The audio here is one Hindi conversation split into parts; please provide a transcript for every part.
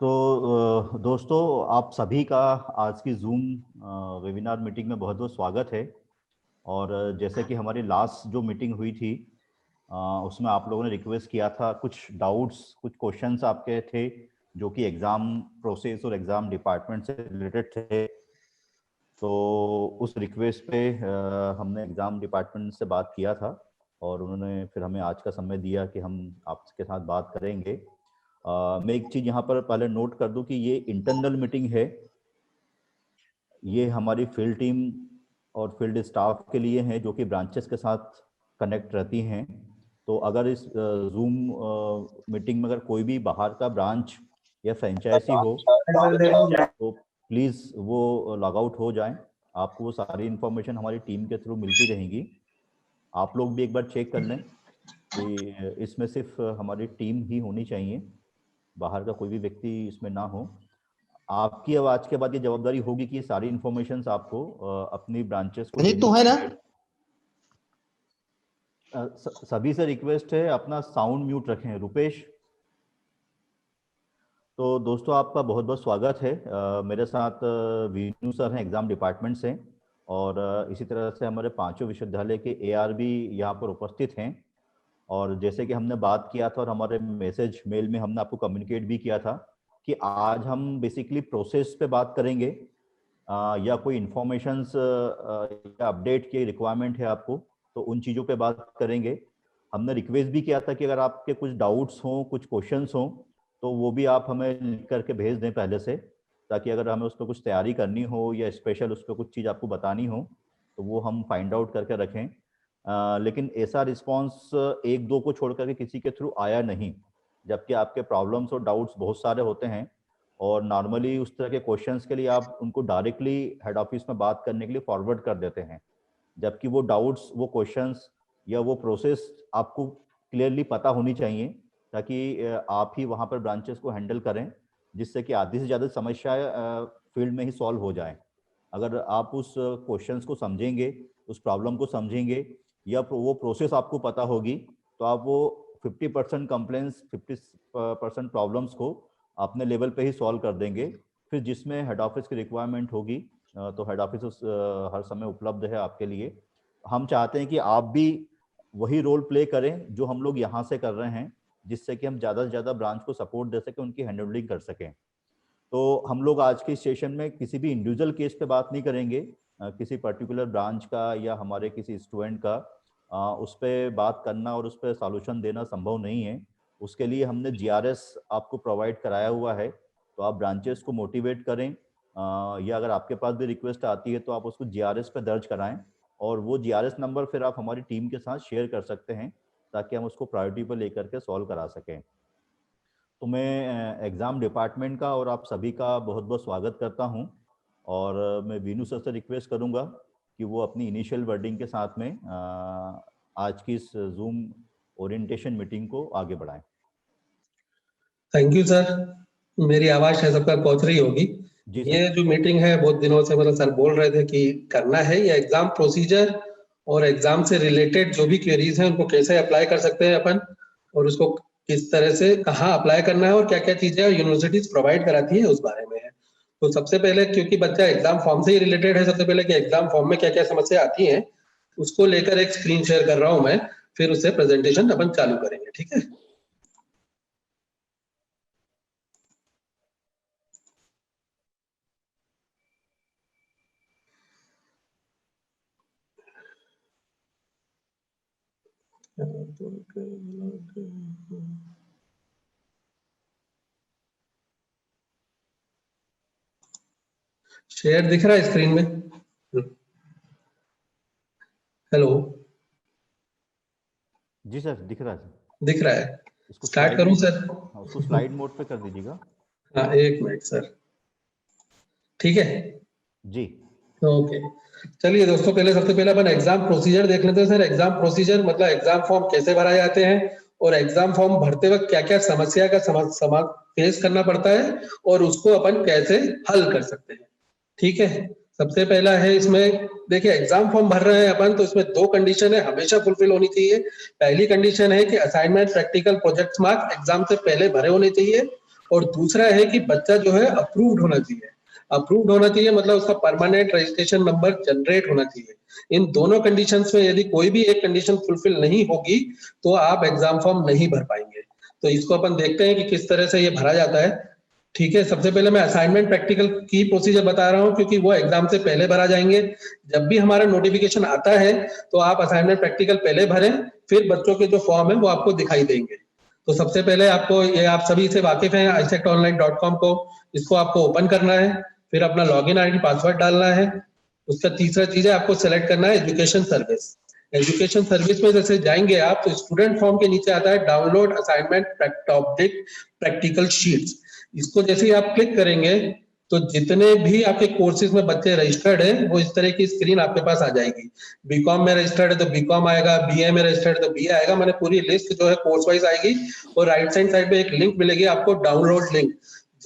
दोस्तों, आप सभी का आज की जूम वेबिनार मीटिंग में बहुत बहुत स्वागत है। और जैसे कि हमारी लास्ट जो मीटिंग हुई थी उसमें आप लोगों ने रिक्वेस्ट किया था, कुछ डाउट्स, कुछ क्वेश्चंस आपके थे जो कि एग्ज़ाम प्रोसेस और एग्ज़ाम डिपार्टमेंट से रिलेटेड थे। तो उस रिक्वेस्ट पे हमने एग्ज़ाम डिपार्टमेंट से बात किया था और उन्होंने फिर हमें आज का समय दिया कि हम आपके साथ बात करेंगे। मैं एक चीज़ यहाँ पर पहले नोट कर दूं कि ये इंटरनल मीटिंग है, ये हमारी फील्ड टीम और फील्ड स्टाफ के लिए है जो कि ब्रांचेस के साथ कनेक्ट रहती हैं। तो अगर इस जूम मीटिंग में अगर कोई भी बाहर का ब्रांच या फ्रेंचाइजी हो तो प्लीज़ वो लॉग आउट हो जाएं। आपको वो सारी इन्फॉर्मेशन हमारी टीम के थ्रू मिलती रहेंगी। आप लोग भी एक बार चेक कर लें कि इसमें सिर्फ हमारी टीम ही होनी चाहिए, बाहर का कोई भी व्यक्ति इसमें ना हो। आपकी अब आज के बाद ये जवाबदारी होगी कि सारी इन्फॉर्मेशन आपको अपनी ब्रांचेस को देनी तो है ना। सभी से रिक्वेस्ट है अपना साउंड म्यूट रखें। रुपेश। तो दोस्तों, आपका बहुत बहुत स्वागत है। मेरे साथ वीनू सर हैं एग्जाम डिपार्टमेंट से, और इसी तरह से हमारे पांचों विश्वविद्यालय के AR भी यहाँ पर उपस्थित हैं। और जैसे कि हमने बात किया था और हमारे मैसेज मेल में हमने आपको कम्युनिकेट भी किया था कि आज हम बेसिकली प्रोसेस पे बात करेंगे, या कोई इन्फॉर्मेशंस या अपडेट की रिक्वायरमेंट है आपको तो उन चीज़ों पे बात करेंगे। हमने रिक्वेस्ट भी किया था कि अगर आपके कुछ डाउट्स हों, कुछ क्वेश्चंस हों तो वो भी आप हमें लिख करके भेज दें पहले से, ताकि अगर हमें उस पर कुछ तैयारी करनी हो या स्पेशल उस पर कुछ चीज़ आपको बतानी हो तो वो हम फाइंड आउट करके रखें। लेकिन ऐसा रिस्पांस एक दो को छोड़ करके किसी के थ्रू आया नहीं, जबकि आपके प्रॉब्लम्स और डाउट्स बहुत सारे होते हैं। और नॉर्मली उस तरह के क्वेश्चंस के लिए आप उनको डायरेक्टली हेड ऑफिस में बात करने के लिए फॉरवर्ड कर देते हैं, जबकि वो डाउट्स, वो क्वेश्चंस या वो प्रोसेस आपको क्लियरली पता होनी चाहिए, ताकि आप ही वहाँ पर ब्रांचेस को हैंडल करें, जिससे कि आधी से ज़्यादा समस्याएं फील्ड में ही सॉल्व हो जाएं। अगर आप उस क्वेश्चंस को समझेंगे, उस प्रॉब्लम को समझेंगे या वो प्रोसेस आपको पता होगी, तो आप वो 50% कंप्लेंट्स, 50% प्रॉब्लम्स को अपने लेवल पे ही सॉल्व कर देंगे। फिर जिसमें हेड ऑफिस की रिक्वायरमेंट होगी तो हेड ऑफिस हर समय उपलब्ध है आपके लिए। हम चाहते हैं कि आप भी वही रोल प्ले करें जो हम लोग यहाँ से कर रहे हैं, जिससे कि हम ज़्यादा से ज़्यादा ब्रांच को सपोर्ट दे सकें, उनकी हैंडलिंग कर सकें। तो हम लोग आज के सेशन में किसी भी इंडिविजुअल केस पे बात नहीं करेंगे, किसी पर्टिकुलर ब्रांच का या हमारे किसी स्टूडेंट का उस पर बात करना और उस पर सॉल्यूशन देना संभव नहीं है। उसके लिए हमने GRS आपको प्रोवाइड कराया हुआ है, तो आप ब्रांचेस को मोटिवेट करें, या अगर आपके पास भी रिक्वेस्ट आती है तो आप उसको GRS पे दर्ज कराएं और वो GRS नंबर फिर आप हमारी टीम के साथ शेयर कर सकते हैं, ताकि हम उसको प्रायोरिटी पर लेकर के सॉल्व करा सकें। तो मैं एग्ज़ाम डिपार्टमेंट का और आप सभी का बहुत बहुत स्वागत करता हूं, और मैं वीनू सर से रिक्वेस्ट करूंगा कि वो अपनी इनिशियल वर्डिंग के साथ में आज की इस जूम ओरिएंटेशन मीटिंग को आगे बढ़ाएं। Thank you sir. मेरी आवाज है सबका पहुंच रही होगी। ये जो मीटिंग है बहुत दिनों से मतलब सर बोल रहे थे कि करना है, ये एग्जाम प्रोसीजर और एग्जाम से रिलेटेड जो भी क्वेरीज हैं उनको कैसे अप्लाई कर सकते हैं अपन, और उसको किस तरह से कहाँ अप्लाई करना है और क्या क्या चीजें यूनिवर्सिटीज प्रोवाइड कराती है उस बारे में है। तो सबसे पहले, क्योंकि बच्चा एग्जाम फॉर्म से ही रिलेटेड है, सबसे पहले कि एग्जाम फॉर्म में क्या क्या समस्या आती है उसको लेकर एक स्क्रीन शेयर कर रहा हूं मैं, फिर उससे प्रेजेंटेशन अपन चालू करेंगे। ठीक है। शेयर दिख रहा है स्क्रीन में? हेलो जी सर, दिख रहा है। दिख रहा है। इसको स्टार्ट करूं सर? उसको स्लाइड मोड पे कर दीजिएगा। हाँ, एक मिनट सर। ठीक है जी। ओके। चलिए दोस्तों, पहले सबसे पहले अपन एग्जाम प्रोसीजर देख लेते हैं सर। एग्जाम प्रोसीजर मतलब एग्जाम फॉर्म कैसे भराए जाते हैं और एग्जाम फॉर्म भरते वक्त क्या क्या समस्या का फेस करना पड़ता है और उसको अपन कैसे हल कर सकते हैं। ठीक है। सबसे पहला है इसमें, देखिए एग्जाम फॉर्म भर रहे हैं अपन तो इसमें दो कंडीशन है हमेशा फुलफिल होनी चाहिए। पहली कंडीशन है कि assignment, practical, project marks exam से पहले भरे होने चाहिए, और दूसरा है कि बच्चा जो है अप्रूव्ड होना चाहिए। अप्रूव्ड होना चाहिए मतलब उसका परमानेंट रजिस्ट्रेशन नंबर जनरेट होना चाहिए। इन दोनों कंडीशंस में यदि कोई भी एक कंडीशन फुलफिल नहीं होगी तो आप एग्जाम फॉर्म नहीं भर पाएंगे। तो इसको अपन देखते हैं कि किस तरह से ये भरा जाता है। ठीक है, सबसे पहले मैं असाइनमेंट प्रैक्टिकल की प्रोसीजर बता रहा हूँ क्योंकि वो एग्जाम से पहले भरा जाएंगे। जब भी हमारा नोटिफिकेशन आता है तो आप असाइनमेंट प्रैक्टिकल पहले भरें, फिर बच्चों के जो फॉर्म है वो आपको दिखाई देंगे। तो सबसे पहले आपको, ये आप सभी से वाकिफ हैं isectonline.com को, इसको आपको ओपन करना है, फिर अपना लॉगिन आईडी पासवर्ड डालना है। उसका तीसरा चीज है आपको सेलेक्ट करना है एजुकेशन सर्विस। एजुकेशन सर्विस में जैसे जाएंगे आप तो स्टूडेंट फॉर्म के नीचे आता है download assignment object practical sheets. इसको जैसे ही आप क्लिक करेंगे तो जितने भी आपके कोर्सेज में बच्चे रजिस्टर्ड हैं वो इस तरह की स्क्रीन आपके पास आ जाएगी। बीकॉम में रजिस्टर्ड है तो बीकॉम आएगा, बीए में रजिस्टर्ड है तो बीए आएगा, मैंने पूरी लिस्ट जो है कोर्स वाइज आएगी। और राइट साइड पे एक लिंक मिलेगी आपको, डाउनलोड लिंक।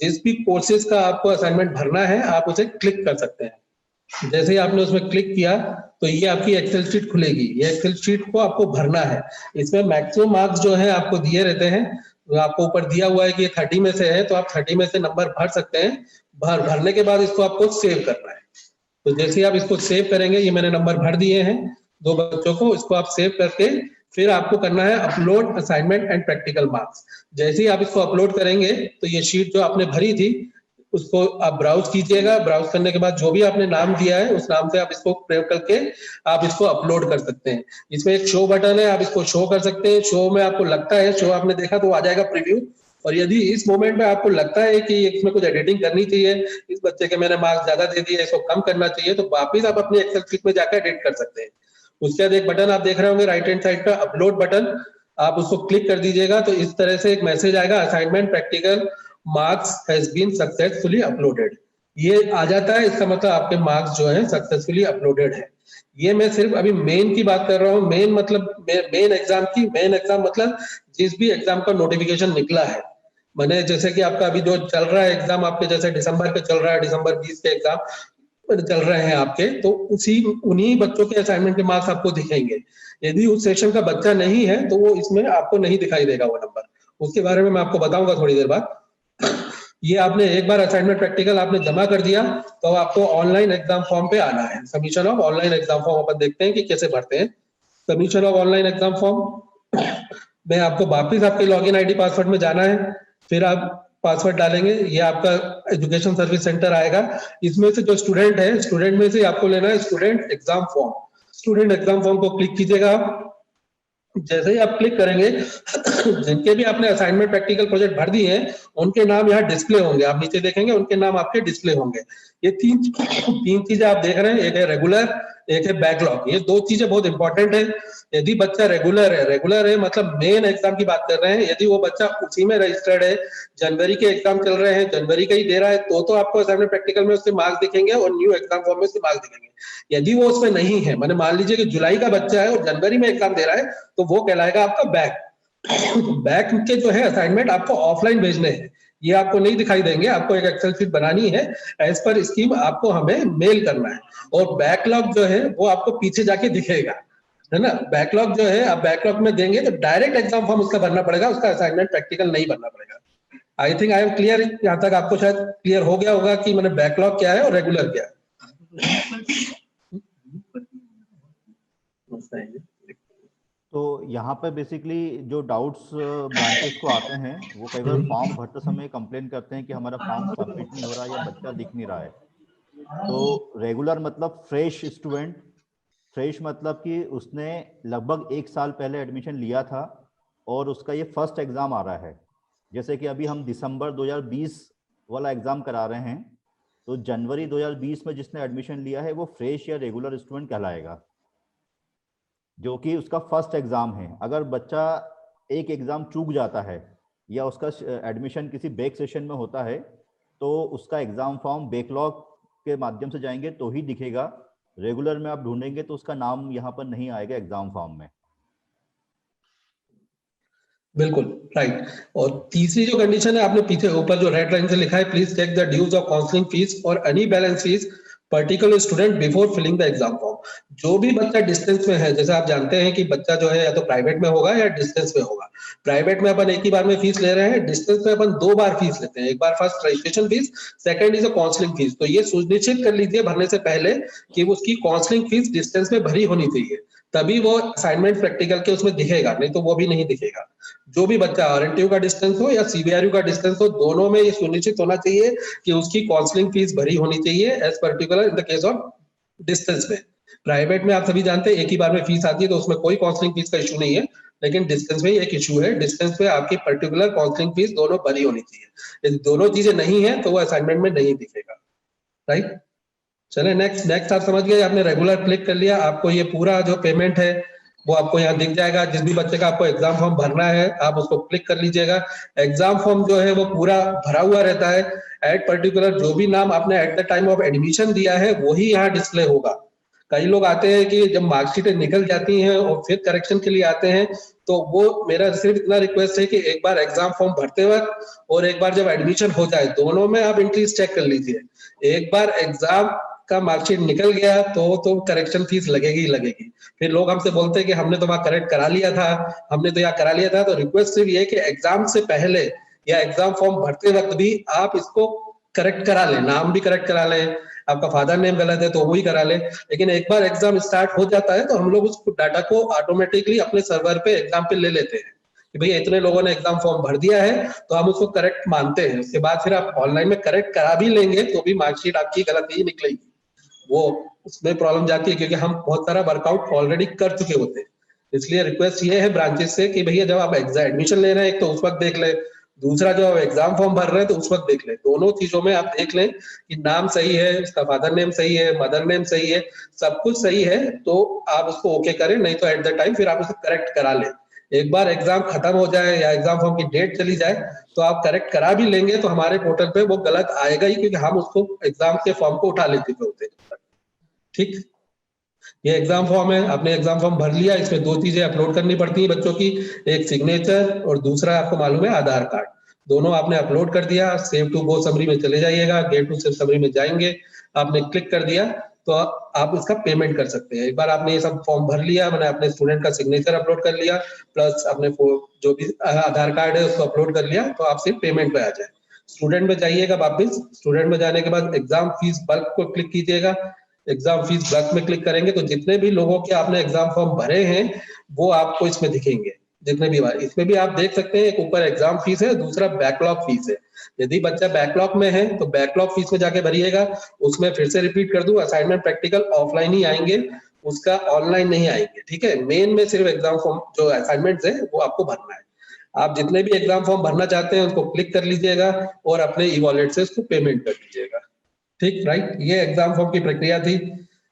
जिस भी कोर्सेज का आपको असाइनमेंट भरना है आप उसे क्लिक कर सकते हैं। जैसे ही आपने उसमें क्लिक किया तो ये आपकी एक्सेल शीट खुलेगी। ये एक्सेल शीट को आपको भरना है। इसमें मैक्सिमम मार्क्स जो है आपको दिए रहते हैं, तो आपको ऊपर दिया हुआ है कि 30 में से है तो आप 30 में से नंबर भर सकते हैं। भरने के बाद इसको आपको सेव करना है। तो जैसे ही आप इसको सेव करेंगे, ये मैंने नंबर भर दिए हैं 2 बच्चों को, इसको आप सेव करके फिर आपको करना है upload assignment and practical marks. जैसे ही आप इसको अपलोड करेंगे तो ये शीट जो आपने भरी थी उसको आप ब्राउज कीजिएगा। ब्राउज करने के बाद जो भी आपने नाम दिया है उस नाम से आप इसको प्रयोग करके आप इसको अपलोड कर सकते हैं। इसमें एक शो बटन है, आप इसको शो कर सकते हैं। शो में आपको लगता है, शो आपने देखा तो आ जाएगा प्रीव्यू। और यदि इस मोमेंट में आपको लगता है कि इसमें कुछ एडिटिंग करनी चाहिए, इस बच्चे के मैंने मार्क्स ज्यादा दे दिए, इसको कम करना चाहिए, तो वापिस आप अपनी एक्सेल शीट में जाकर एडिट कर सकते हैं। उसके बाद एक बटन आप देख रहे होंगे राइट हैंड साइड पे, अपलोड बटन, आप उसको क्लिक कर दीजिएगा तो इस तरह से एक मैसेज आएगा, assignment practical marks has been successfully uploaded. ये आ जाता है, इसका मतलब आपके मार्क्स जो है सक्सेसफुली अपलोडेड है। ये मैं सिर्फ अभी मेन की बात कर रहा हूँ। मेन मतलब मेन एग्जाम की, मेन एग्जाम मतलब जिस भी एग्जाम का नोटिफिकेशन निकला है। मैंने जैसे कि आपका अभी जो चल रहा है एग्जाम, आपके जैसे दिसंबर के चल रहा है, दिसंबर 20 के एग्जाम चल रहे हैं आपके, तो उन्हीं बच्चों के असाइनमेंट के मार्क्स आपको दिखेंगे। यदि उस सेशन का बच्चा नहीं है तो वो इसमें आपको नहीं दिखाई देगा वो नंबर। उसके बारे में मैं आपको बताऊंगा थोड़ी देर बाद। ये आपने एक बार असाइनमेंट प्रैक्टिकल आपने जमा कर दिया तो आपको ऑनलाइन एग्जाम फॉर्म पे आना है। Submission of online exam form अपन देखते हैं कि कैसे भरते हैं। Submission of online exam form में आपको वापिस आपके लॉगिन आईडी पासवर्ड में जाना है, फिर आप पासवर्ड डालेंगे। ये आपका एजुकेशन सर्विस सेंटर आएगा। इसमें से जो स्टूडेंट है, स्टूडेंट में से आपको लेना है student exam form. Student exam form को क्लिक कीजिएगा आप। जैसे ही आप क्लिक करेंगे जिनके भी आपने असाइनमेंट प्रैक्टिकल प्रोजेक्ट भर दिए हैं उनके नाम यहाँ डिस्प्ले होंगे। आप नीचे देखेंगे उनके नाम आपके डिस्प्ले होंगे। ये तीन चीजें आप देख रहे हैं, एक है रेगुलर, एक है बैकलॉग। ये 2 चीजें बहुत इंपॉर्टेंट है। यदि बच्चा रेगुलर है मतलब मेन एग्जाम की बात कर रहे हैं, यदि वो बच्चा उसी में रजिस्टर्ड है, जनवरी के एग्जाम चल रहे हैं, जनवरी का ही दे रहा है, तो आपको असाइनमेंट प्रैक्टिकल में उसके मार्क्स दिखेंगे और न्यू एग्जाम फॉर्म में उसके मार्क्स दिखेंगे। यदि वो उसमें नहीं है, मैंने मान लीजिए कि जुलाई का बच्चा है और जनवरी में एग्जाम दे रहा है, तो वो कहलाएगा आपका बैक। बैक के जो है असाइनमेंट आपको ऑफलाइन भेजने हैं, ये आपको नहीं दिखाई देंगे। आपको एक एक्सेल शीट बनानी है, एज पर स्कीम आपको हमें मेल करना है। और बैकलॉग जो है वो आपको पीछे जाके दिखेगा, है ना। बैकलॉग जो है आप बैकलॉग में देंगे तो डायरेक्ट एग्जाम फॉर्म उसका भरना पड़ेगा, उसका असाइनमेंट प्रैक्टिकल नहीं भरना पड़ेगा। I think I am clear. यहाँ तक आपको शायद क्लियर हो गया होगा कि मैंने बैकलॉग क्या है और रेगुलर क्या है। तो यहाँ पे बेसिकली जो डाउट्स ब्रांचेस को आते हैं वो कई बार फॉर्म भरते समय कंप्लेन करते हैं कि हमारा फॉर्म सबमिट नहीं हो रहा या बच्चा दिख नहीं रहा है। तो रेगुलर मतलब फ्रेश स्टूडेंट, फ्रेश मतलब कि उसने लगभग 1 साल पहले एडमिशन लिया था और उसका ये फर्स्ट एग्जाम आ रहा है। जैसे कि अभी हम दिसंबर 2020 वाला एग्जाम करा रहे हैं, तो जनवरी 2020 में जिसने एडमिशन लिया है वो फ्रेश या रेगुलर स्टूडेंट कहलाएगा, जो कि उसका फर्स्ट एग्जाम है। अगर बच्चा एक एग्जाम चूक जाता है या उसका एडमिशन किसी बैक सेशन में होता है तो उसका एग्जाम फॉर्म बैकलॉग के माध्यम से जाएंगे तो ही दिखेगा। रेगुलर में आप ढूंढेंगे तो उसका नाम यहाँ पर नहीं आएगा एग्जाम फॉर्म में। बिल्कुल राइट। और तीसरी जो कंडीशन है, आपने पीछे ऊपर जो रेड लाइन से लिखा है, please check the dues of counselling fees और any balance fees particular student before filling the exam form. जो भी बच्चा डिस्टेंस में है, जैसे आप जानते हैं कि बच्चा जो है या तो प्राइवेट में होगा या डिस्टेंस में होगा। प्राइवेट में अपन एक ही बार में फीस ले रहे हैं, डिस्टेंस में अपन 2 बार फीस लेते हैं, एक बार first registration fees, second is a counselling fees. तो ये सुनिश्चित कर लीजिए भरने से पहले कि उसकी काउंसलिंग फीस डिस्टेंस में भरी होनी चाहिए, तभी वो असाइनमेंट प्रैक्टिकल के उसमें दिखेगा, नहीं तो वो भी नहीं दिखेगा। जो भी बच्चा आरएनटीयू का डिस्टेंस हो या सीबीआरयू का डिस्टेंस हो, दोनों में ये सुनिश्चित होना चाहिए कि उसकी काउंसलिंग फीस भरी होनी चाहिए as particular in the case of distance में। प्राइवेट में आप सभी जानते हैं एक ही बार में फीस आती है, तो उसमें कोई काउंसलिंग फीस का इशू नहीं है, लेकिन डिस्टेंस में एक इशू है। डिस्टेंस में आपकी पर्टिकुलर काउंसलिंग फीस दोनों भरी होनी चाहिए। यदि दोनों चीजें नहीं है तो वो असाइनमेंट में नहीं दिखेगा। राइट, चले नेक्स्ट आप समझ गए, आपने रेगुलर क्लिक कर लिया, आपको ये पूरा जो पेमेंट है वो आपको यहाँ दिख जाएगा। जिस भी बच्चे का आपको एग्जाम फॉर्म भरना है आप उसको क्लिक कर लीजिएगा। एग्जाम फॉर्म जो है वो पूरा भरा हुआ रहता है। एट पर्टिकुलर जो भी नाम आपने at the time of admission दिया है वही यहाँ डिस्प्ले होगा। कई लोग आते हैं कि जब मार्कशीटें निकल जाती हैं और फिर करेक्शन के लिए आते हैं, तो वो मेरा सिर्फ इतना रिक्वेस्ट है कि एक बार एग्जाम फॉर्म भरते वक्त और एक बार जब एडमिशन हो जाए, दोनों में आप एंट्रीज चेक कर लीजिए। एक बार एग्जाम का मार्कशीट निकल गया तो करेक्शन फीस लगेगी ही लगेगी। फिर लोग हमसे बोलते हैं कि हमने तो वहां करेक्ट करा लिया था, हमने तो यहाँ करा लिया था। तो रिक्वेस्ट सिर्फ ये है कि एग्जाम से पहले या एग्जाम फॉर्म भरते वक्त भी आप इसको करेक्ट करा लें, नाम भी करेक्ट करा लें, आपका फादर नेम गलत है तो वो ही करा ले। लेकिन एक बार एग्जाम स्टार्ट हो जाता है तो हम लोग उस डाटा को ऑटोमेटिकली अपने सर्वर पे एग्जाम पे ले लेते हैं कि भैया इतने लोगों ने एग्जाम फॉर्म भर दिया है, तो हम उसको करेक्ट मानते हैं। उसके बाद फिर आप ऑनलाइन में करेक्ट करा भी लेंगे तो भी मार्कशीट आपकी गलत ही निकलेगी, वो उसमें प्रॉब्लम जाती है, क्योंकि हम बहुत सारा वर्कआउट ऑलरेडी कर चुके होते हैं। इसलिए रिक्वेस्ट ये है ब्रांचेस से कि भैया जब आप एडमिशन ले रहे हैं एक तो उस वक्त देख ले, दूसरा जो आप एग्जाम फॉर्म भर रहे हैं तो उस वक्त देख ले। दोनों चीजों में आप देख लें कि नाम सही है, उसका फादर नेम सही है, मदर नेम सही है, सब कुछ सही है, तो आप उसको ओके करें। नहीं तो एट द टाइम फिर आप उसे करेक्ट करा लें। एक बार एग्जाम खत्म हो जाए या एग्जाम फॉर्म की डेट चली जाए तो आप करेक्ट करा भी लेंगे तो हमारे पोर्टल पे वो गलत आएगा ही, क्योंकि हम उसको एग्जाम के फॉर्म को उठा लेते होते हैं। ठीक, ये एग्जाम फॉर्म है, आपने एग्जाम फॉर्म भर लिया। इसमें 2 चीजें अपलोड करनी पड़ती है बच्चों की, एक सिग्नेचर और दूसरा आपको मालूम है आधार कार्ड। दोनों आपने अपलोड कर दिया। सेव टू गो समरी में चले जाइएगा, गेट टू सेव समरी में जाएंगे, आपने क्लिक कर दिया तो आप इसका पेमेंट कर सकते हैं। एक बार आपने ये सब फॉर्म भर लिया, मैंने अपने स्टूडेंट का सिग्नेचर अपलोड कर लिया, प्लस अपने जो भी आधार कार्ड है उसको अपलोड कर लिया, तो आप सिर्फ पेमेंट पे आ जाए। स्टूडेंट में जाइएगा वापिस, स्टूडेंट में जाने के बाद एग्जाम फीस बल्क को क्लिक कीजिएगा। एग्जाम फीस बल्क में क्लिक करेंगे तो जितने भी लोगों के आपने एग्जाम फॉर्म भरे हैं वो आपको इसमें दिखेंगे, जितने भी बार। इसमें भी आप देख सकते हैं एक ऊपर एग्जाम फीस है, दूसरा बैकलॉग फीस है। यदि बच्चा बैकलॉग में है तो बैकलॉग फीस में जाके भरिएगा। उसमें फिर से रिपीट कर दूं, असाइनमेंट प्रैक्टिकल ऑफलाइन ही आएंगे, उसका ऑनलाइन नहीं आएंगे। ठीक है, मेन में सिर्फ एग्जाम फॉर्म जो असाइनमेंट्स है वो आपको भरना है। आप जितने भी एग्जाम फॉर्म भरना चाहते हैं उसको क्लिक कर लीजिएगा और अपने ई वॉलेट से उसको पेमेंट कर दीजिएगा। ठीक, राइट, ये एग्जाम फॉर्म की प्रक्रिया थी।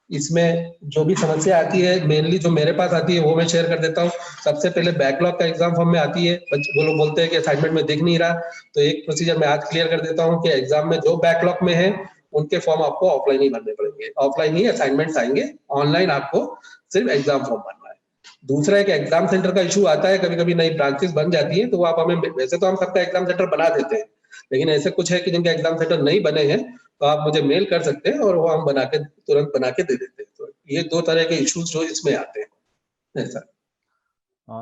इसमें जो भी समस्या आती है मेनली जो मेरे पास आती है वो मैं शेयर कर देता हूँ। सबसे पहले बैकलॉग का एग्जाम फॉर्म में आती है, वो लोग बोलते हैं कि असाइनमेंट में दिख नहीं रहा, तो एक प्रोसीजर मैं आज क्लियर कर देता हूँ कि एग्जाम में जो बैकलॉग में है उनके फॉर्म आपको ऑफलाइन ही भरने पड़ेंगे, ऑफलाइन ही असाइनमेंट्स आएंगे, ऑनलाइन आपको सिर्फ एग्जाम फॉर्म भरना है। दूसरा एक एग्जाम सेंटर का इशू आता है, कभी कभी नई ब्रांचेस बन जाती है तो आप हमें, वैसे तो हम सबका एग्जाम सेंटर बना देते हैं, लेकिन ऐसे कुछ है कि जिनके एग्जाम सेंटर नहीं बने हैं तो आप मुझे मेल कर सकते हैं और वो हम तुरंत बना के दे देते हैं। तो ये 2 तरह के इश्यूज जो इसमें आते हैं ऐसा।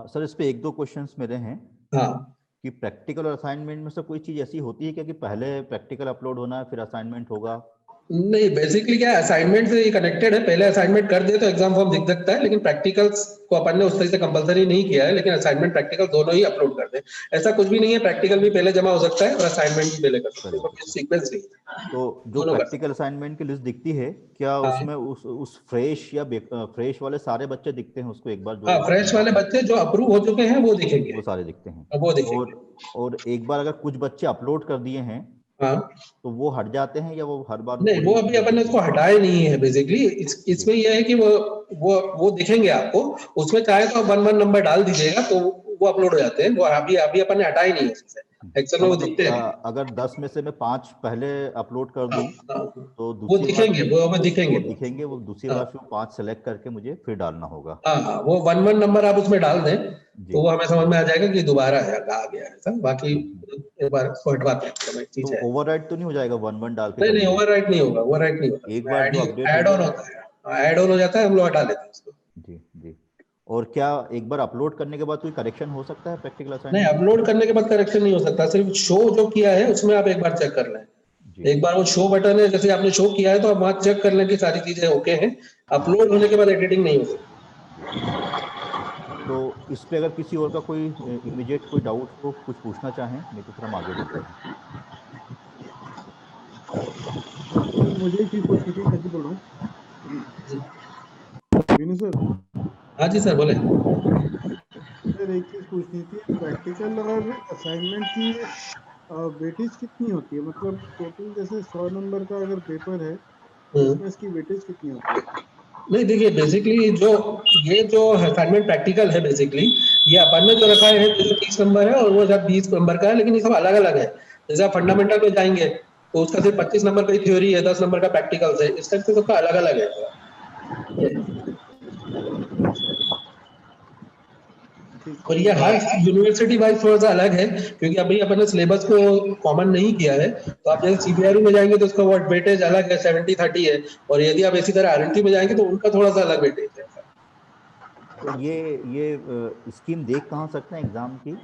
सर इस पे 1-2 क्वेश्चंस मेरे हैं। हाँ, कि प्रैक्टिकल और असाइनमेंट में से कोई चीज ऐसी होती है क्या कि पहले प्रैक्टिकल अपलोड होना है फिर असाइनमेंट होगा? नहीं, बेसिकली क्या है, असाइनमेंट से कनेक्टेड है। पहले असाइनमेंट कर दे तो एग्जाम फॉर्म दिख सकता है, लेकिन प्रैक्टिकल्स को अपन ने उस तरह से कंपलसरी नहीं किया है, लेकिन असाइनमेंट प्रैक्टिकल दोनों ही अपलोड कर दे, ऐसा कुछ भी नहीं है। प्रैक्टिकल भी पहले जमा हो सकता है और असाइनमेंट भी पहले कर सकते हैं, सीक्वेंस नहीं है। तो जो प्रैक्टिकल असाइनमेंट की लिस्ट दिखती है क्या उसमें उस फ्रेश या फ्रेश वाले सारे बच्चे दिखते हैं उसको एक बार? जो फ्रेश वाले बच्चे जो अप्रूव हो चुके हैं वो दिखेंगे, वो सारे दिखते हैं, वो दिखेंगे। और एक बार अगर कुछ बच्चे अपलोड कर दिए हैं तो वो हट जाते हैं या वो हर बार? नहीं, वो अभी अपन ने उसको हटाए नहीं है बेसिकली। इसमें यह है कि वो दिखेंगे आपको, उसमें चाहे तो आप 1 नंबर डाल दीजिएगा तो वो अपलोड हो जाते हैं। वो अभी अपन ने हटाए नहीं है उससे। एक्सेल में वो मतलब दिखते हैं। अगर 10 में से मैं 5 पहले अपलोड कर दूं तो वो दूसरी बार दिखेंगे, वो हमें दिखेंगे। वो दिखेंगे, वो दूसरी हाँ बार फिर 5 सेलेक्ट करके मुझे फिर डालना होगा। हाँ हाँ, वो वन वन नंबर आप उसमें डाल दें जी तो वो हमें समझ में आ जाएगा कि दोबारा है, आ गया है सब। बाकी जी। एक बार उसको हटवाते हैं, तो एक तो चीज है। ओवरराइट तो नहीं हो जाएगा 1 1 डाल के नहीं नहीं, कभी भी? ओवरराइट नहीं होगा, ओवरराइट नहीं होगा, एक उसमें बार ऐड जो ही अपडेट हो ऐड ऑन गया। होता है, ऐड ऑन हो जाता है, हम लोग हटा देते हैं उसको। जी जी। और क्या एक बार अपलोड करने के बाद कोई करेक्शन हो सकता है प्रैक्टिकल नहीं, असाइनमेंट में? अपलोड करने के बाद करेक्शन नहीं हो सकता, सिर्फ शो जो किया है उसमें आप एक बार चेक कर लें। जी। एक बार वो शो बटन है, जैसे आपने शो किया है तो आप वहां चेक कर लें कि सारी चीजें ओके हैं। अपलोड होने के बाद एडिटिंग नहीं हो सकती। जी। तो इस पे अगर किसी और का कोई इमीडिएट कोई डाउट हो, कुछ पूछना चाहें, नहीं तो फिर हम आगे बढ़ते हैं। सर मुझे एक चीज पूछनी थी, सच बोल रहा हूँ। जी विनू सर, हाँ जी सर बोले। सर एक चीज पूछनी थी, प्रैक्टिकल और असाइनमेंट की वेटेज कितनी होती है? मतलब टोटल जैसे 100 नंबर का अगर पेपर है तो हम्म। उसमें इसकी वेटेज कितनी होती है? नहीं देखिए, बेसिकली जो ये जो असाइनमेंट प्रैक्टिकल है, बेसिकली ये अपन ने जो रखा है जैसे 30 नंबर है और वो शायद 20 नंबर का है, लेकिन ये सब अलग अलग है। जैसे आप फंडामेंटल में जाएंगे तो उसका सिर्फ 25 नंबर का थ्योरी है, 10 नंबर का प्रैक्टिकल है, इस टाइप से सबका अलग अलग है। अच्छा, ठीक और है। ये हर यूनिवर्सिटी वाइज थोड़ा सा अलग है, क्योंकि अभी अपन ने सिलेबस को कॉमन नहीं किया है। तो आप जैसे सीबीआरई में जाएंगे तो उसका वेटेज अलग है, 70-30 है। और यदि आप इसी तरह आरएनटी में जाएंगे तो उनका थोड़ा सा अलग वेटेज है। तो ये स्कीम देख कहाँ सकते हैं एग्जाम की?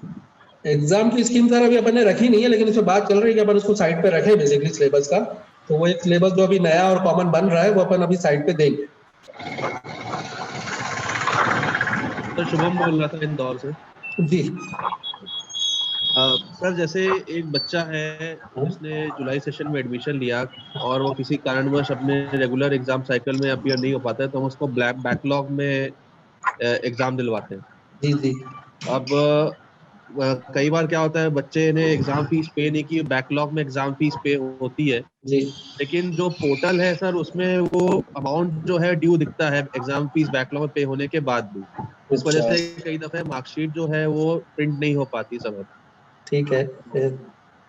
एग्जाम की स्कीम सर अभी अपन ने रखी नहीं है, लेकिन इसमें बात चल रही है कि अपन उसको साइड पे रखें बेसिकली सिलेबस का। तो वो एक सिलेबस जो अभी नया और कॉमन बन रहा है वो अपन अभी साइड पे देंगे। सर शुभम बोल रहा था इंदौर से। जी। सर जैसे एक बच्चा है जिसने जुलाई सेशन में एडमिशन लिया और वो किसी कारणवश अपने रेगुलर एग्जाम साइकिल में अपीयर नहीं हो पाता है, तो हम उसको ब्लैक बैकलॉग में एग्जाम दिलवाते हैं। जी जी अब कई बार क्या होता है, बच्चे ने एग्जाम फीस पे नहीं की, बैकलॉग में एग्जाम फीस पे होती है, जी। लेकिन जो पोर्टल है सर उसमें वो अमाउंट जो है ड्यू दिखता है एग्जाम फीस बैकलॉग में पे होने के बाद भी। इस वजह अच्छा, से कई दफे मार्कशीट जो है वो प्रिंट नहीं हो पाती समय पर। ठीक है।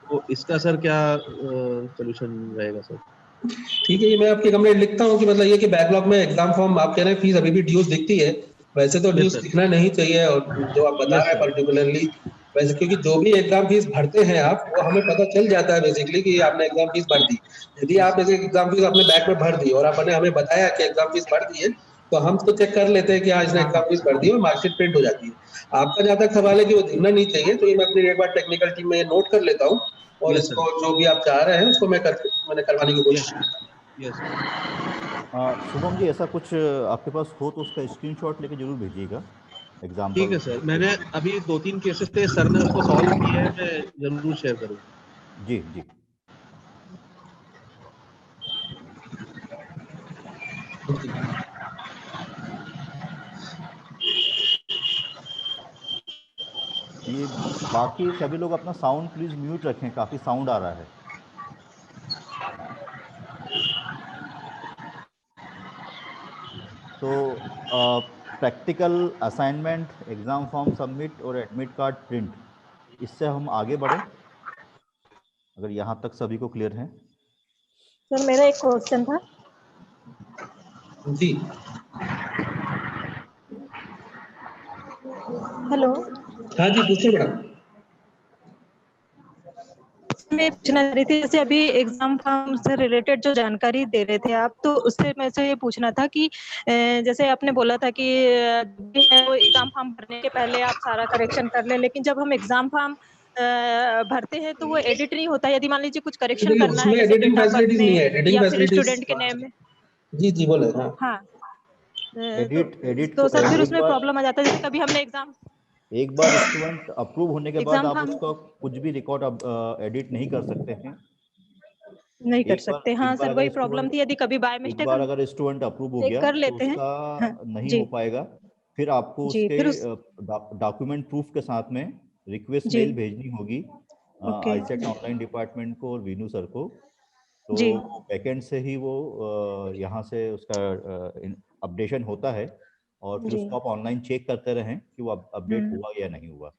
तो इसका सर क्या सोल्यूशन रहेगा सर? ठीक है, ये मैं आपकी कंप्लेंट लिखता हूँ कि मतलब ये कि बैकलॉग में एग्जाम फॉर्म आप कह रहे हैं फीस अभी भी ड्यूज दिखती है। वैसे तो यस ड्यूज सर। दिखना नहीं चाहिए, और जो आप बता यस रहे हैं सर। पर्टिकुलरली वैसे, क्योंकि जो भी एग्जाम फीस भरते हैं आप, वो हमें पता चल जाता है बेसिकली कि आपने एग्जाम फीस भर दी। यदि यस आप सर। ऐसे एग्जाम फीस अपने बैंक में भर दी और आपने हमें बताया कि एग्जाम फीस भर दी है, तो हम तो चेक कर लेते हैं कि हाँ इसने एग्जाम फीस भर दी है और मार्कशीट प्रिंट हो जाती है। आपका जहाँ तक सवाल है कि वो दिखना नहीं चाहिए, तो ये मैं अपनी एक बार टेक्निकल टीम में नोट कर लेता हूँ। और यस सर। इसको जो भी आप चाह रहे हैं उसको मैंने करवाने की कोशिश यस की। Yes sir. शुभम जी, ऐसा कुछ आपके पास हो तो उसका स्क्रीनशॉट लेके जरूर भेजिएगा, ठीक एग्जाम्पल है सर, के मैंने लिए। अभी 2-3 केसेस थे, सर ने उसको सॉल्व किया है, मैं जरूर शेयर करूंगा। जी जी। ये बाकी सभी लोग अपना साउंड प्लीज म्यूट रखें, काफी साउंड आ रहा है। तो practical assignment, exam form submit और एडमिट कार्ड प्रिंट, इससे हम आगे बढ़े, अगर यहाँ तक सभी को क्लियर है। सर मेरा एक क्वेश्चन था। जी। हेलो। हाँ जी, पूछिए मैडम। मैं पूछना चाह रही थी, जैसे अभी एग्जाम फॉर्म से रिलेटेड जो जानकारी दे रहे थे आप, तो उससे मैं से ये पूछना था कि जैसे आपने बोला था कि वो एग्जाम फॉर्म भरने के पहले आप सारा करेक्शन कर लें, लेकिन जब हम एग्जाम फॉर्म भरते हैं तो वो एडिट नहीं होता। यदि मान लीजिए कुछ करेक्शन नहीं, करना है, उसमें जैसे editing date of birth facilities नहीं में है, एडिटिंग या फिर फैसिलिटीज। स्टूडेंट के नेम में। जी जी बोले। हाँ हाँ। एडिट एडिट तो सर फिर एक उसमें बार, प्रॉब्लम आ जाता है, जैसे कभी हमने एक बार स्टूडेंट अप्रूव होने के बाद एग्जाम आप फॉर्म उसका कुछ भी रिकॉर्ड अब एडिट नहीं कर सकते हैं। नहीं कर सकते। हाँ एक बार सर, अगर वही प्रॉब्लम स्टूडेंट थी, यदि कभी बाय एक मिस्टेक बार हम अगर स्टूडेंट अप्रूव हो चेक गया कर तो लेते हैं। उसका हाँ नहीं जी हो पाएगा। फिर आपको जी। उसके फिर उस डॉक्यूमेंट प्रूफ के साथ में रिक्वेस्ट जी मेल भेजनी होगी ओके आईसेट ऑनलाइन डिपार्टमेंट को और वीनू सर को। तो जी बैकेंड से ही वो यहाँ से उसका अपडेशन होता है, और फिर जी। उसको आप ऑनलाइन चेक करते रहें कि वो अपडेट हुआ या नहीं हुआ।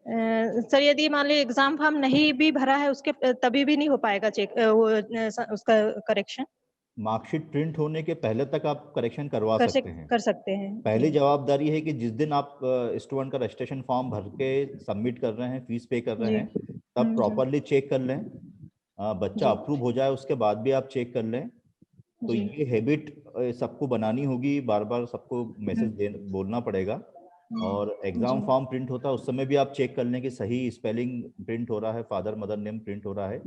सर यदि मान लीजिए एग्जाम फॉर्म नहीं भी भरा है उसके तभी भी नहीं हो पाएगा चेक उसका करेक्शन? मार्कशीट प्रिंट होने के पहले तक आप करेक्शन करवा सकते हैं। कर सकते हैं पहली जी। जवाबदारी है कि जिस दिन आप स्टूडेंट का रजिस्ट्रेशन फॉर्म भर के सबमिट कर रहे हैं, फीस पे कर रहे जी। हैं, तब प्रॉपरली चेक कर लें। बच्चा जी। अप्रूव हो जाए उसके बाद भी आप चेक कर लें। तो जी। ये हैबिट सबको बनानी होगी, बार बार सबको मैसेज बोलना पड़ेगा। और एग्जाम जी। फॉर्म प्रिंट होता है उस समय भी आप चेक कर लें कि सही स्पेलिंग प्रिंट हो रहा है, फादर मदर नेम प्रिंट हो रहा है।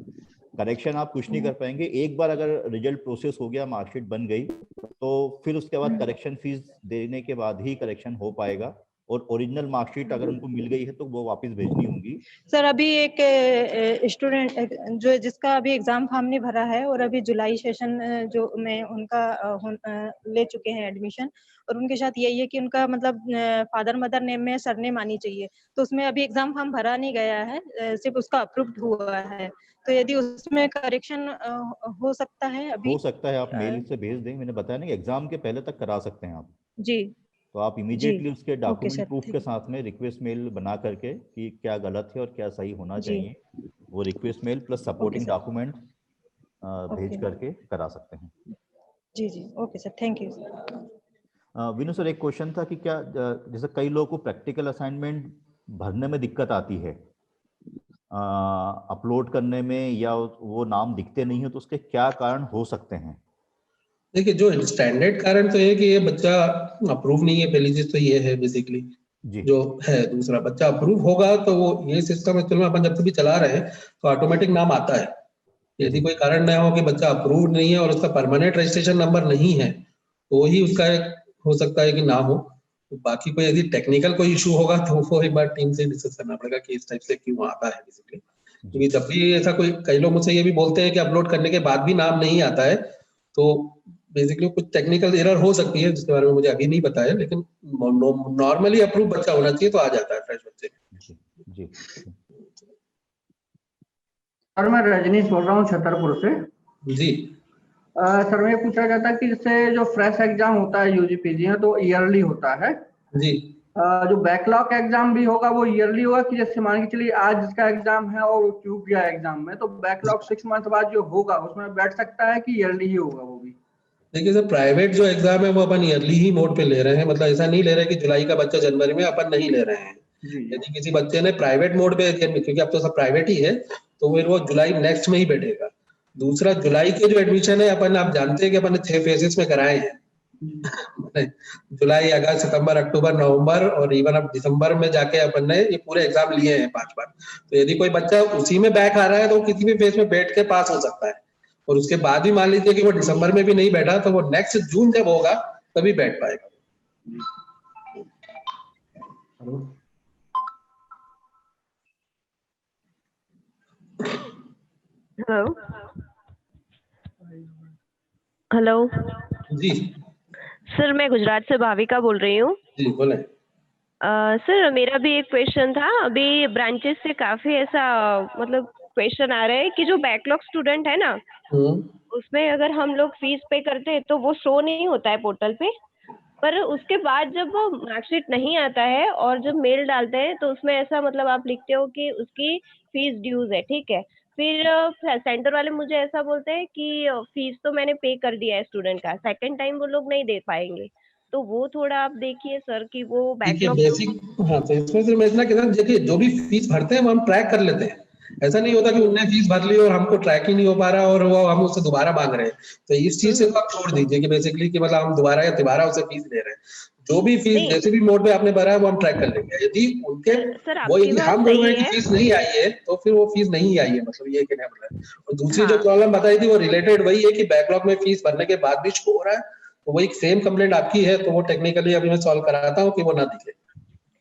करेक्शन आप कुछ नहीं कर पाएंगे। एक बार अगर रिजल्ट प्रोसेस हो गया, मार्कशीट बन गई, तो फिर उसके बाद करेक्शन फीस देने के बाद ही करेक्शन हो पाएगा। और ओरिजिनल मार्कशीट अगर उनको मिल गई है तो वो वापस भेजनी होगी। सर अभी एक स्टूडेंट जो जिसका अभी एग्जाम फॉर्म नहीं भरा है और अभी जुलाई सेशन जो में उनका ले चुके हैं एडमिशन, और उनके साथ यही है कि उनका मतलब फादर मदर नेम में सरनेम आनी चाहिए, तो उसमें अभी एग्जाम फॉर्म भरा नहीं गया है, सिर्फ उसका अप्रूव्ड हुआ है, तो यदि उसमें करेक्शन हो सकता है अभी? हो सकता है, आप मेल से भेज दें। मैंने बताया ना कि एग्जाम के पहले तक करा सकते हैं आप। जी। तो आप जी। इमीडिएटली उसके ओके डॉक्यूमेंट सर, प्रूफ के ठीक साथ में रिक्वेस्ट मेल बना करके कि क्या गलत है और क्या सही होना है। जी। चाहिए, वो request mail plus okay supporting sir. Document भेज ओके। करके करा सकते हैं। जी जी, okay sir, thank you. Vinu sir, एक क्वेश्चन था कि क्या जैसे कई लोगों को प्रैक्टिकल असाइनमेंट भरने में दिक्कत आती है, अपलोड करने में, या वो नाम दिखते नहीं है, तो उसके क्या कारण हो सकते हैं? देखिए, जो स्टैंडर्ड कारण तो ये कि ये बच्चा अप्रूव नहीं है, पहली चीज तो ये है बेसिकली जी जो है। दूसरा, बच्चा अप्रूव होगा तो वो ये सिस्टम एक्चुअल में अपन जब भी चला रहे हैं तो ऑटोमेटिक नाम आता है। यदि जी कोई कारण न हो कि बच्चा अप्रूव नहीं है और उसका परमानेंट रजिस्ट्रेशन नंबर नहीं है, तो वही उसका एक हो सकता है कि ना हो। तो बाकी कोई यदि टेक्निकल कोई इशू होगा तो वो एक बार टीम से डिस्कस करना पड़ेगा कि इस टाइप से क्यों आता है बेसिकली। जी क्योंकि जब भी ऐसा कोई, कई लोग मुझसे ये भी बोलते हैं कि अपलोड करने के बाद भी नाम नहीं आता है, तो बेसिकली कुछ टेक्निकल एरर हो सकती है जिसके बारे में मुझे अभी नहीं पता है, लेकिन नॉर्मली अप्रूव बच्चा होना चाहिए तो आ जाता है फ्रेश बच्चे। जी जी। सर मैं रजनीश बोल रहा हूँ छतरपुर से। जी सर मैं पूछा जाता है कि जैसे जो फ्रेश एग्जाम होता है यूजी पीजी में तो ईयरली होता है, जी। जो बैकलॉग एग्जाम भी होगा वो ईयरली होगा कि जैसे मान के चलिए आज जिसका एग्जाम है और वो चूक गया एग्जाम में, तो बैकलॉग 6 मंथ बाद जो होगा उसमें बैठ सकता है कि ईयरली ही होगा वो भी? देखिए सर, प्राइवेट जो एग्जाम है वो अपन ईयरली ही मोड पे ले रहे हैं, मतलब ऐसा नहीं ले रहे कि जुलाई का बच्चा जनवरी में अपन नहीं ले रहे हैं। जी यदि किसी बच्चे ने प्राइवेट मोड पे, क्योंकि अब तो सब प्राइवेट ही है, तो फिर वो जुलाई नेक्स्ट में ही बैठेगा। दूसरा, जुलाई के जो एडमिशन है अपन, आप जानते हैं कि अपन ने 6 फेजेस में कराए हैं। जुलाई, अगस्त, सितंबर, अक्टूबर, नवंबर और इवन अब दिसंबर में जाके अपन ने ये पूरे एग्जाम लिए हैं 5 बार। तो यदि कोई बच्चा उसी में बैक आ रहा है तो किसी भी फेज में बैठ के पास हो सकता है, और उसके बाद भी मान लीजिए कि वो दिसंबर में भी नहीं बैठा तो वो नेक्स्ट जून जब होगा तभी बैठ पाएगा। हेलो हेलो जी सर, मैं गुजरात से भाविका बोल रही हूँ। जी बोले। सर मेरा भी एक क्वेश्चन था। अभी ब्रांचेस से काफी ऐसा मतलब क्वेश्चन आ रहे हैं कि जो बैकलॉग स्टूडेंट है ना, उसमें अगर हम लोग फीस पे करते हैं तो वो शो नहीं होता है पोर्टल पे, पर उसके बाद जब वो मार्कशीट नहीं आता है और जब मेल डालते हैं तो उसमें ऐसा मतलब आप लिखते हो कि उसकी फीस ड्यूज है, ठीक है। फिर सेंटर वाले मुझे ऐसा बोलते हैं कि फीस तो मैंने पे कर दिया है स्टूडेंट का, सेकंड टाइम वो लोग नहीं दे पाएंगे। तो वो थोड़ा आप देखिए सर कि वो देखिए बैकलॉग जो बेसिक, हाँ, तो इसमें सिर्फ मैं इतना कहता हूँ, देखिए जो भी फीस भरते हैं वो हम ट्रैक कर लेते हैं। ऐसा नहीं होता कि उनने फीस भर ली और हमको ट्रैक ही नहीं हो पा रहा और वो हम उससे दोबारा मांग रहे हैं। तो इस चीज से तो आप छोड़ दीजिए कि बेसिकली कि मतलब हम दोबारा या तिबारा उसे फीस दे रहे हैं। जो भी फीस नहीं जैसे भी मोड पे आपने भरा है वो हम ट्रैक कर लेंगे। यदि उनके, सर वो आपकी यदि बात हम बोल सही रहे हैं कि है। फीस नहीं आई है तो फिर वो फीस नहीं आई है, मतलब ये कहना मतलब है। और दूसरी जो हाँ प्रॉब्लम बताई थी वो रिलेटेड वही है कि बैकलॉग में फीस भरने के बाद भी शो हो रहा है, तो वही सेम कंप्लेंट आपकी है, तो वो टेक्निकली अभी मैं सॉल्व कराता हूँ कि वो ना दिखे।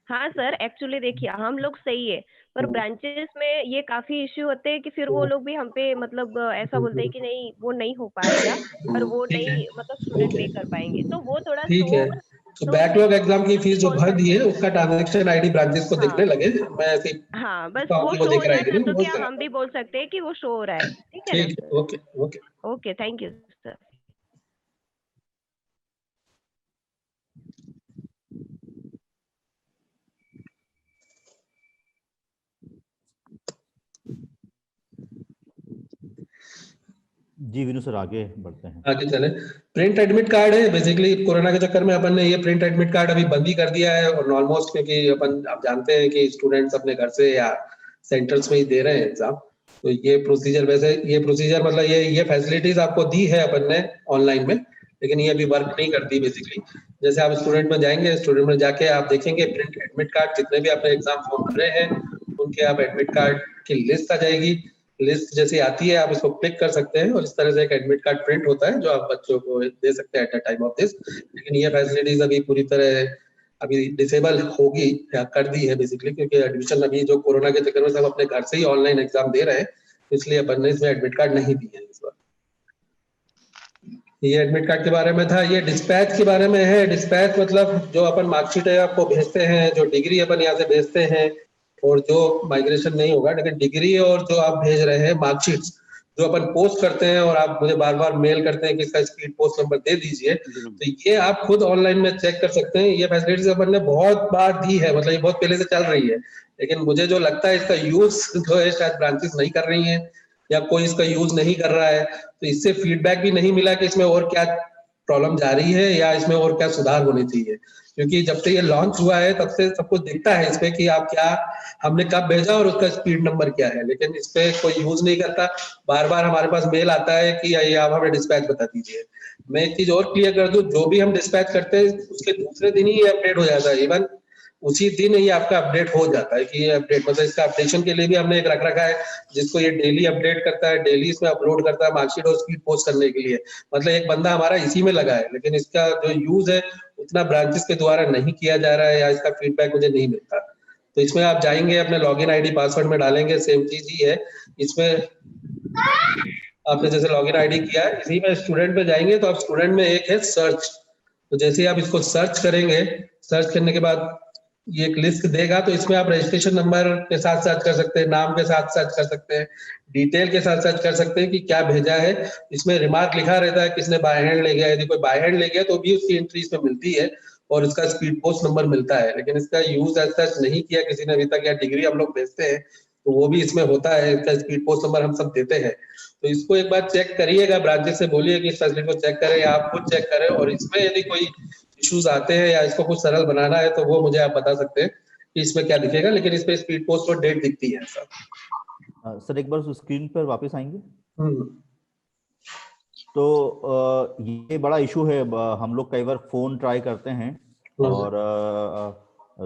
हाँ सर, एक्चुअली देखिए हम लोग सही है, पर ब्रांचेस में ये काफी इश्यू होते हैं कि फिर वो लोग भी हम पे मतलब ऐसा बोलते हैं कि नहीं वो नहीं हो पाएगा, और वो ठीक है, नहीं मतलब स्टूडेंट ओके, पे कर पाएंगे, तो वो थोड़ा ठीक शो है। होगा। तो तो बैकलॉग एग्जाम की हम भी फीस जो बोल भर दी सकते है हैं। उसका ट्रांजैक्शन आईडी ब्रांचेस को हाँ दिखने लगे, मैं ऐसे ही हाँ, बस पूछता हूँ वो कि वो शो दिख हो रहा जाए है कि ना नहीं, तो वो क्या हम कराता भी हूँ। बोल सकते हैं कि वो शो हो रहा है, ठीक है ना ठीक है, sir? Okay okay. Okay, thank you sir. जी विनु सर, आगे बढ़ते हैं। आगे चले। प्रिंट एडमिट कार्ड है बेसिकली, कोरोना के चक्कर में अपन ने ये प्रिंट एडमिट कार्ड अभी बंद ही कर दिया है, और ऑलमोस्ट क्योंकि अपन आप जानते हैं कि स्टूडेंट्स अपने घर से या सेंटर्स में ही दे रहे हैं एग्जाम, तो ये प्रोसीजर वैसे ये प्रोसीजर मतलब ये फैसिलिटीज आपको दी है अपन ने ऑनलाइन में, लेकिन ये अभी वर्क नहीं करती बेसिकली। जैसे आप स्टूडेंट में जाएंगे, स्टूडेंट में जाके आप देखेंगे प्रिंट एडमिट कार्ड जितने भी आपने एग्जाम फॉर्म भरे हैं उनके आप एडमिट कार्ड की लिस्ट आ जाएगी। लिस्ट जैसी आती है आप इसको क्लिक कर सकते हैं और इस तरह से एक एडमिट कार्ड प्रिंट होता है जो आप बच्चों को दे सकते हैं at the time of this. लेकिन ये फैसिलिटीज अभी पूरी तरह अभी डिसेबल होगी या कर दी है बेसिकली, क्योंकि एडमिशन अभी जो कोरोना के चक्कर में सब अपने घर से ही ऑनलाइन एग्जाम दे रहे हैं, इसलिए अपन ने इसमें एडमिट कार्ड नहीं दिए इस बार। ये एडमिट कार्ड के बारे में था। ये डिस्पैच के बारे में है। डिस्पैच मतलब जो अपन मार्कशीट है आपको भेजते हैं, जो डिग्री अपन यहाँ से भेजते हैं, और जो माइग्रेशन नहीं होगा, लेकिन डिग्री और जो आप भेज रहे हैं मार्कशीट्स जो अपन पोस्ट करते हैं और आप मुझे बार बार मेल करते हैं कि इसका स्पीड पोस्ट नंबर दे दीजिए, तो ये आप खुद ऑनलाइन में चेक कर सकते हैं। ये फैसिलिटीज अपन ने बहुत बार दी है, मतलब ये बहुत पहले से चल रही है, लेकिन मुझे जो लगता है इसका यूज जो है शायद ब्रांचेस नहीं कर रही है या कोई इसका यूज नहीं कर रहा है, तो इससे फीडबैक भी नहीं मिला कि इसमें और क्या प्रॉब्लम जा रही है या इसमें और क्या सुधार होने चाहिए। क्योंकि जब से ये लॉन्च हुआ है तब से सबको दिखता है इसमें कि आप क्या हमने कब भेजा और उसका स्पीड नंबर क्या है, लेकिन इस पे कोई यूज नहीं करता। बार बार हमारे पास मेल आता है कि ये आप हमें डिस्पैच बता दीजिए। मैं एक चीज और क्लियर कर दूं, जो भी हम डिस्पैच करते हैं उसके दूसरे दिन ही ये अपडेट हो जाता है, इवन उसी दिन ही आपका अपडेट हो जाता है कि ये अपडेट, मतलब इसका अपडेशन के लिए भी हमने एक रख रखा है जिसको ये डेली अपडेट करता है, डेली इसमें अपलोड करता है मार्कशीट और स्पीड पोस्ट करने के लिए। मतलब एक बंदा हमारा इसी में लगा है, लेकिन इसका जो यूज है उतना ब्रांचेस के द्वारा नहीं किया जा रहा है या इसका फीडबैक मुझे नहीं मिलता। तो इसमें आप जाएंगे अपने लॉगिन आईडी पासवर्ड में डालेंगे, सेम चीज ही है इसमें। आपने जैसे लॉगिन आईडी किया है इसी में स्टूडेंट में जाएंगे तो आप स्टूडेंट में एक है सर्च, तो जैसे ही आप इसको सर्च करेंगे, सर्च करने के बाद ये एक लिस्ट देगा, तो इसमें आप रजिस्ट्रेशन नंबर के साथ सर्च कर सकते हैं, नाम के साथ सर्च कर सकते हैं, डिटेल के साथ सर्च कर सकते हैं कि क्या भेजा है। इसमें रिमार्क लिखा रहता है किसने बाय हैंड ले गया, यदि कोई बाय हैंड ले गया तो भी उसकी एंट्री इसमें मिलती है और इसका स्पीड पोस्ट नंबर मिलता है, लेकिन इसका यूज एज सच नहीं किया किसी ने अभी तक। या डिग्री हम लोग भेजते हैं तो वो भी इसमें होता है, इसका स्पीड पोस्ट नंबर हम सब देते हैं। तो इसको एक बार चेक करिएगा, ब्रांचेस से बोलिए कि इस फैसिलिटी को चेक करें या आप खुद चेक करें, और इसमें यदि कोई इश्यूज आते हैं या इसको कुछ सरल बनाना है तो वो मुझे आप बता सकते हैं कि इसमें क्या दिखेगा, लेकिन इसमें स्पीड पोस्ट और डेट दिखती है सर। सर एक बार उस स्क्रीन पर वापस आएंगे। तो ये बड़ा इशू है, हम लोग कई बार फोन ट्राई करते हैं और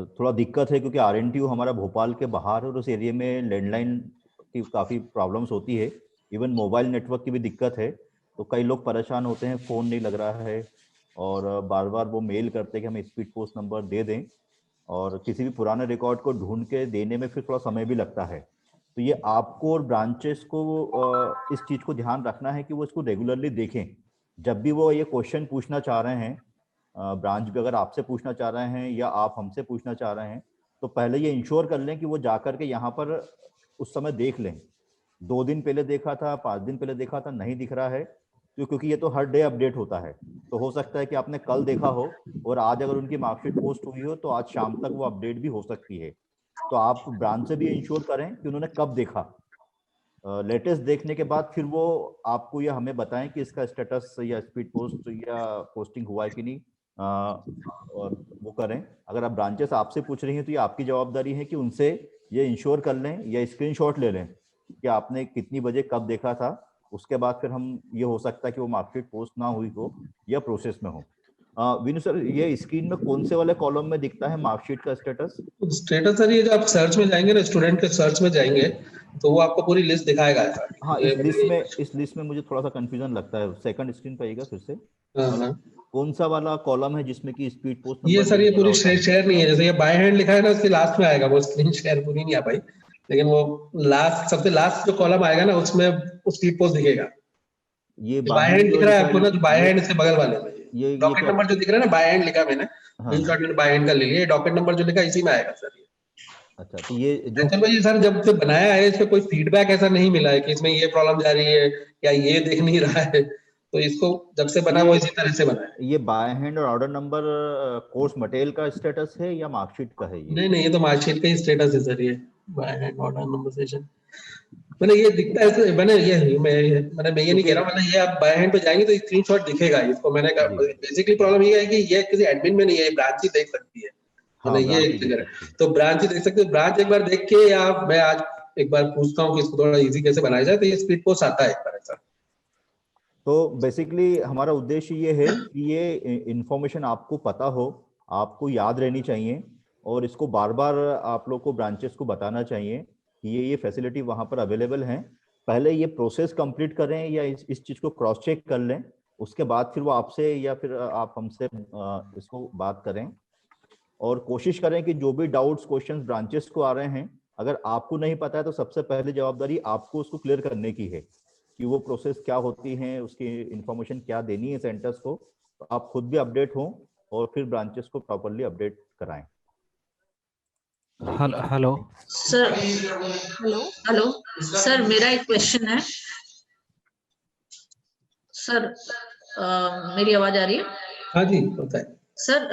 थोड़ा दिक्कत है क्योंकि RNTU हमारा भोपाल के बाहर और उस एरिया में लैंडलाइन की काफ़ी प्रॉब्लम्स होती है, इवन मोबाइल नेटवर्क की भी दिक्कत है। तो कई लोग परेशान होते हैं, फ़ोन नहीं लग रहा है और बार बार वो मेल करते हैं कि हमें स्पीड पोस्ट नंबर दे दें, और किसी भी पुराने रिकॉर्ड को ढूंढ के देने में फिर थोड़ा समय भी लगता है। तो ये आपको और ब्रांचेस को इस चीज़ को ध्यान रखना है कि वो इसको रेगुलरली देखें। जब भी वो ये क्वेश्चन पूछना चाह रहे हैं, ब्रांच भी अगर आपसे पूछना चाह रहे हैं या आप हमसे पूछना चाह रहे हैं, तो पहले ये इंश्योर कर लें कि वो जाकर के यहाँ पर उस समय देख लें। 2 दिन पहले देखा था, 5 दिन पहले देखा था, नहीं दिख रहा है, तो क्योंकि ये तो हर डे अपडेट होता है, तो हो सकता है कि आपने कल देखा हो और आज अगर उनकी मार्कशीट पोस्ट हुई हो तो आज शाम तक वो अपडेट भी हो सकती है। तो आप ब्रांच से भी इंश्योर करें कि उन्होंने कब देखा। लेटेस्ट देखने के बाद फिर वो आपको या हमें बताएं कि इसका स्टेटस या स्पीड पोस्ट या पोस्टिंग हुआ है कि नहीं, और वो करें। अगर आप ब्रांचेस आपसे पूछ रही हैं तो ये आपकी जवाबदारी है कि उनसे ये इंश्योर कर लें या स्क्रीनशॉट ले लें कि आपने कितनी बजे कब देखा था। उसके बाद फिर हम ये हो सकता है कि वो मार्कशीट पोस्ट ना हुई हो या प्रोसेस में हो। विनु सर, ये स्क्रीन में कौन से वाले कॉलम में दिखता है मार्कशीट का स्टेटस? स्टेटस सर ये जो आप सर्च में जाएंगे ना, स्टूडेंट के सर्च में जाएंगे तो वो आपको पूरी लिस्ट दिखाएगा। हाँ, इस लिस्ट में मुझे थोड़ा सा कंफ्यूजन लगता है। सेकंड स्क्रीन पे आइएगा फिर से। कौन सा वाला कॉलम है जिसमें कि स्पीड पोस्ट? ये सर ये पूरी शेयर नहीं है, जैसे ये बाय हैंड लिखा है ना उसके लास्ट में आएगा, वो स्क्रीन शेयर पूरी नहीं आ पाई, लेकिन वो लास्ट सबसे लास्ट जो कॉलम आएगा ना उसमें स्पीड पोस्ट दिखेगा। ये बाय हैंड दिख रहा है आपको ना, बाय हैंड से बगल वाले में ये डॉकेट नंबर जो दिख रहा है ना, बाय हैंड लिखा मैंने, स्क्रीनशॉट मैंने बाय हैंड का ले लिया, डॉकेट नंबर जो लिखा इसी में आएगा सर। अच्छा, तो ये जो भाई सर जब से बनाया है इस पे कोई फीडबैक ऐसा नहीं मिला है कि इसमें ये प्रॉब्लम जा रही है या ये देख नहीं रहा है, तो इसको जब से बना वो इसी तरह से बना है। ये बाय हैंड और ऑर्डर नंबर कोर्स मटेरियल का स्टेटस है या मार्कशीट का है? नहीं, ये तो मार्कशीट का ही स्टेटस है सर। ये by hand order number session मैंने ये दिखता है, मैंने ये नहीं कह रहा हूँ, मैंने ये आप बाय हैंड पे जाएंगे तो स्क्रीनशॉट दिखेगा इसको। मैंने कहा बेसिकली प्रॉब्लम ये है कि ये किसी एडमिन में नहीं है, ब्रांच ही देख सकती है। हाँ, ये एक तो ब्रांच ही देख सकते हो। ब्रांच एक बार देख के, या मैं आज एक बार पूछता हूँ कि इसको थोड़ा इजी कैसे बनाया जाए, तो ये स्पीड पोस्ट आता है एक बार ऐसा। तो बेसिकली हमारा उद्देश्य ये है कि ये इंफॉर्मेशन आपको पता हो, आपको याद रहनी चाहिए, और इसको बार बार आप लोग को ब्रांचेस को बताना चाहिए कि ये फैसिलिटी वहाँ पर अवेलेबल हैं। पहले ये प्रोसेस कंप्लीट करें या इस चीज़ को क्रॉस चेक कर लें, उसके बाद फिर वो आपसे या फिर आप हमसे इसको बात करें, और कोशिश करें कि जो भी डाउट्स क्वेश्चंस ब्रांचेस को आ रहे हैं, अगर आपको नहीं पता है तो सबसे पहले जवाबदारी आपको उसको क्लियर करने की है कि वो प्रोसेस क्या होती है, उसकी इंफॉर्मेशन क्या देनी है सेंटर्स को। तो आप खुद भी अपडेट हों और फिर ब्रांचेस को प्रॉपर्ली अपडेट कराएं। हेलो सर, हेलो सर, मेरा एक क्वेश्चन है सर। मेरी आवाज आ रही है? हाँ जी, होता है सर।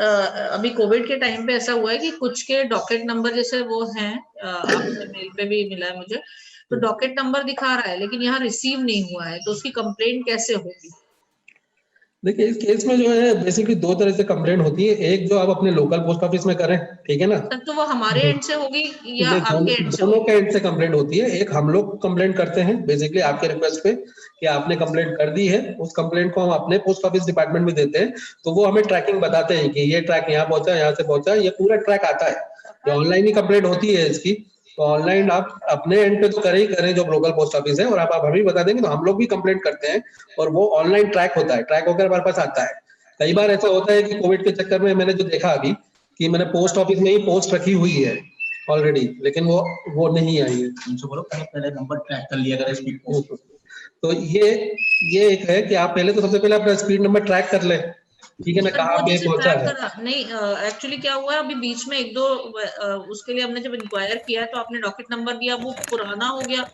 अभी कोविड के टाइम पे ऐसा हुआ है कि कुछ के डॉकेट नंबर जैसे वो हैं, आपसे मेल पे भी मिला है मुझे, तो डॉकेट नंबर दिखा रहा है लेकिन यहाँ रिसीव नहीं हुआ है, तो उसकी कंप्लेंट कैसे होगी? देखिए, इस केस में जो है बेसिकली दो तरह से कंप्लेंट होती है। एक जो आप अपने लोकल पोस्ट ऑफिस में करें, ठीक है ना, सर तो वो हमारे एंड से होगी या आपके एंड से? दोनों के एंड से कंप्लेंट होती है। एक हम लोग कंप्लेंट करते हैं बेसिकली आपके रिक्वेस्ट पे कि आपने कंप्लेंट कर दी है, उस कंप्लेंट को हम अपने पोस्ट ऑफिस डिपार्टमेंट में देते हैं, तो वो हमें ट्रैकिंग बताते हैं कि ये ट्रैक यहाँ पहुंचा, यहाँ से पहुंचा, ये पूरा ट्रैक आता है। ये ऑनलाइन ही कंप्लेंट होती है इसकी, तो ऑनलाइन आप अपने एंड पे तो करें जो लोकल पोस्ट ऑफिस है, और आप हमें बता देंगे तो हम लोग भी कंप्लेंट करते हैं, और वो ऑनलाइन ट्रैक होता है, ट्रैक होकर हमारे पास आता है। कई बार ऐसा होता है कि कोविड के चक्कर में मैंने जो देखा अभी कि मैंने पोस्ट ऑफिस में ही पोस्ट रखी हुई है ऑलरेडी, लेकिन वो नहीं आई है। उनसे बोलो पहले नंबर ट्रैक कर लिया करें स्पीड पोस्ट। तो ये एक है कि आप पहले तो सबसे पहले अपना स्पीड नंबर ट्रैक कर ले, ठीक है ना, कहाँ पे पहुंचा है। नहीं, एक्चुअली क्या हुआ है, अभी बीच में एक दो उसके लिए हमने जब इंक्वायर किया तो आपने डॉकेट नंबर दिया, वो पुराना हो गया,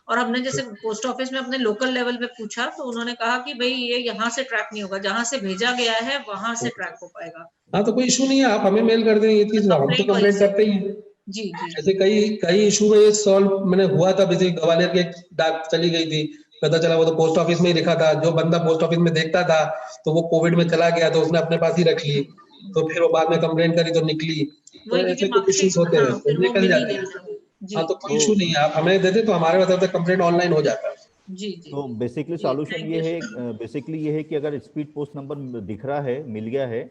और हमने जैसे पोस्ट ऑफिस में अपने लोकल लेवल पे पूछा तो उन्होंने कहा कि भाई ये यहाँ से ट्रैक नहीं होगा, जहाँ से भेजा गया है वहां से ट्रैक हो पाएगा। हाँ, तो कोई इशू नहीं है, आप हमें मेल कर दें, ये चीज हम तो कंप्लेंट करते ही हैं। जी। ऐसे कई इशू में सॉल्व मैंने हुआ था। बेसिकली ग्वालियर के डाक चली गई थी, पता चला वो तो पोस्ट ऑफिस में ही लिखा था, जो बंदा पोस्ट ऑफिस में देखता था तो वो कोविड में चला गया तो उसने अपने पास ही रख ली, तो फिर वो बाद में कंप्लेंट करी तो निकली। तो ऐसे कुछ इश्यूज होते हैं, तो निकल जाते हैं। हाँ, तो कोई इशू नहीं है, आप हमें दे दे तो हमारे वजह से कंप्लेंट ऑनलाइन हो जाता है। जी। तो बेसिकली सॉल्यूशन ये है कि अगर स्पीड पोस्ट नंबर दिख रहा है, मिल गया है,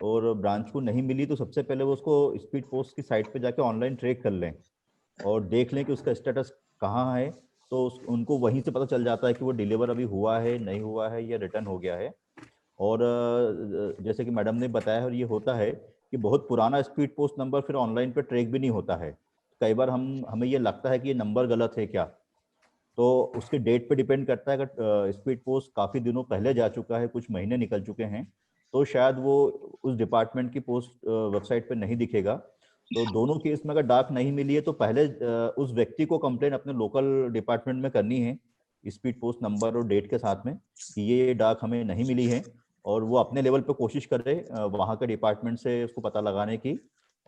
और ब्रांच को नहीं मिली, तो सबसे पहले वो उसको स्पीड पोस्ट की साइट पे जाके ऑनलाइन ट्रैक कर लें और देख लें कि उसका स्टेटस कहाँ है। तो उनको वहीं से पता चल जाता है कि वो डिलीवर अभी हुआ है, नहीं हुआ है, या रिटर्न हो गया है। और जैसे कि मैडम ने बताया, और ये होता है कि बहुत पुराना स्पीड पोस्ट नंबर फिर ऑनलाइन पे ट्रैक भी नहीं होता है। कई बार हमें ये लगता है कि ये नंबर गलत है क्या, तो उसके डेट पे डिपेंड करता है। अगर स्पीड पोस्ट काफ़ी दिनों पहले जा चुका है, कुछ महीने निकल चुके हैं, तो शायद वो उस डिपार्टमेंट की पोस्ट वेबसाइट पे नहीं दिखेगा। तो दोनों केस में अगर डाक नहीं मिली है तो पहले उस व्यक्ति को कंप्लेन अपने लोकल डिपार्टमेंट में करनी है स्पीड पोस्ट नंबर और डेट के साथ में कि ये डाक हमें नहीं मिली है, और वो अपने लेवल पे कोशिश करे वहाँ के डिपार्टमेंट से उसको पता लगाने की,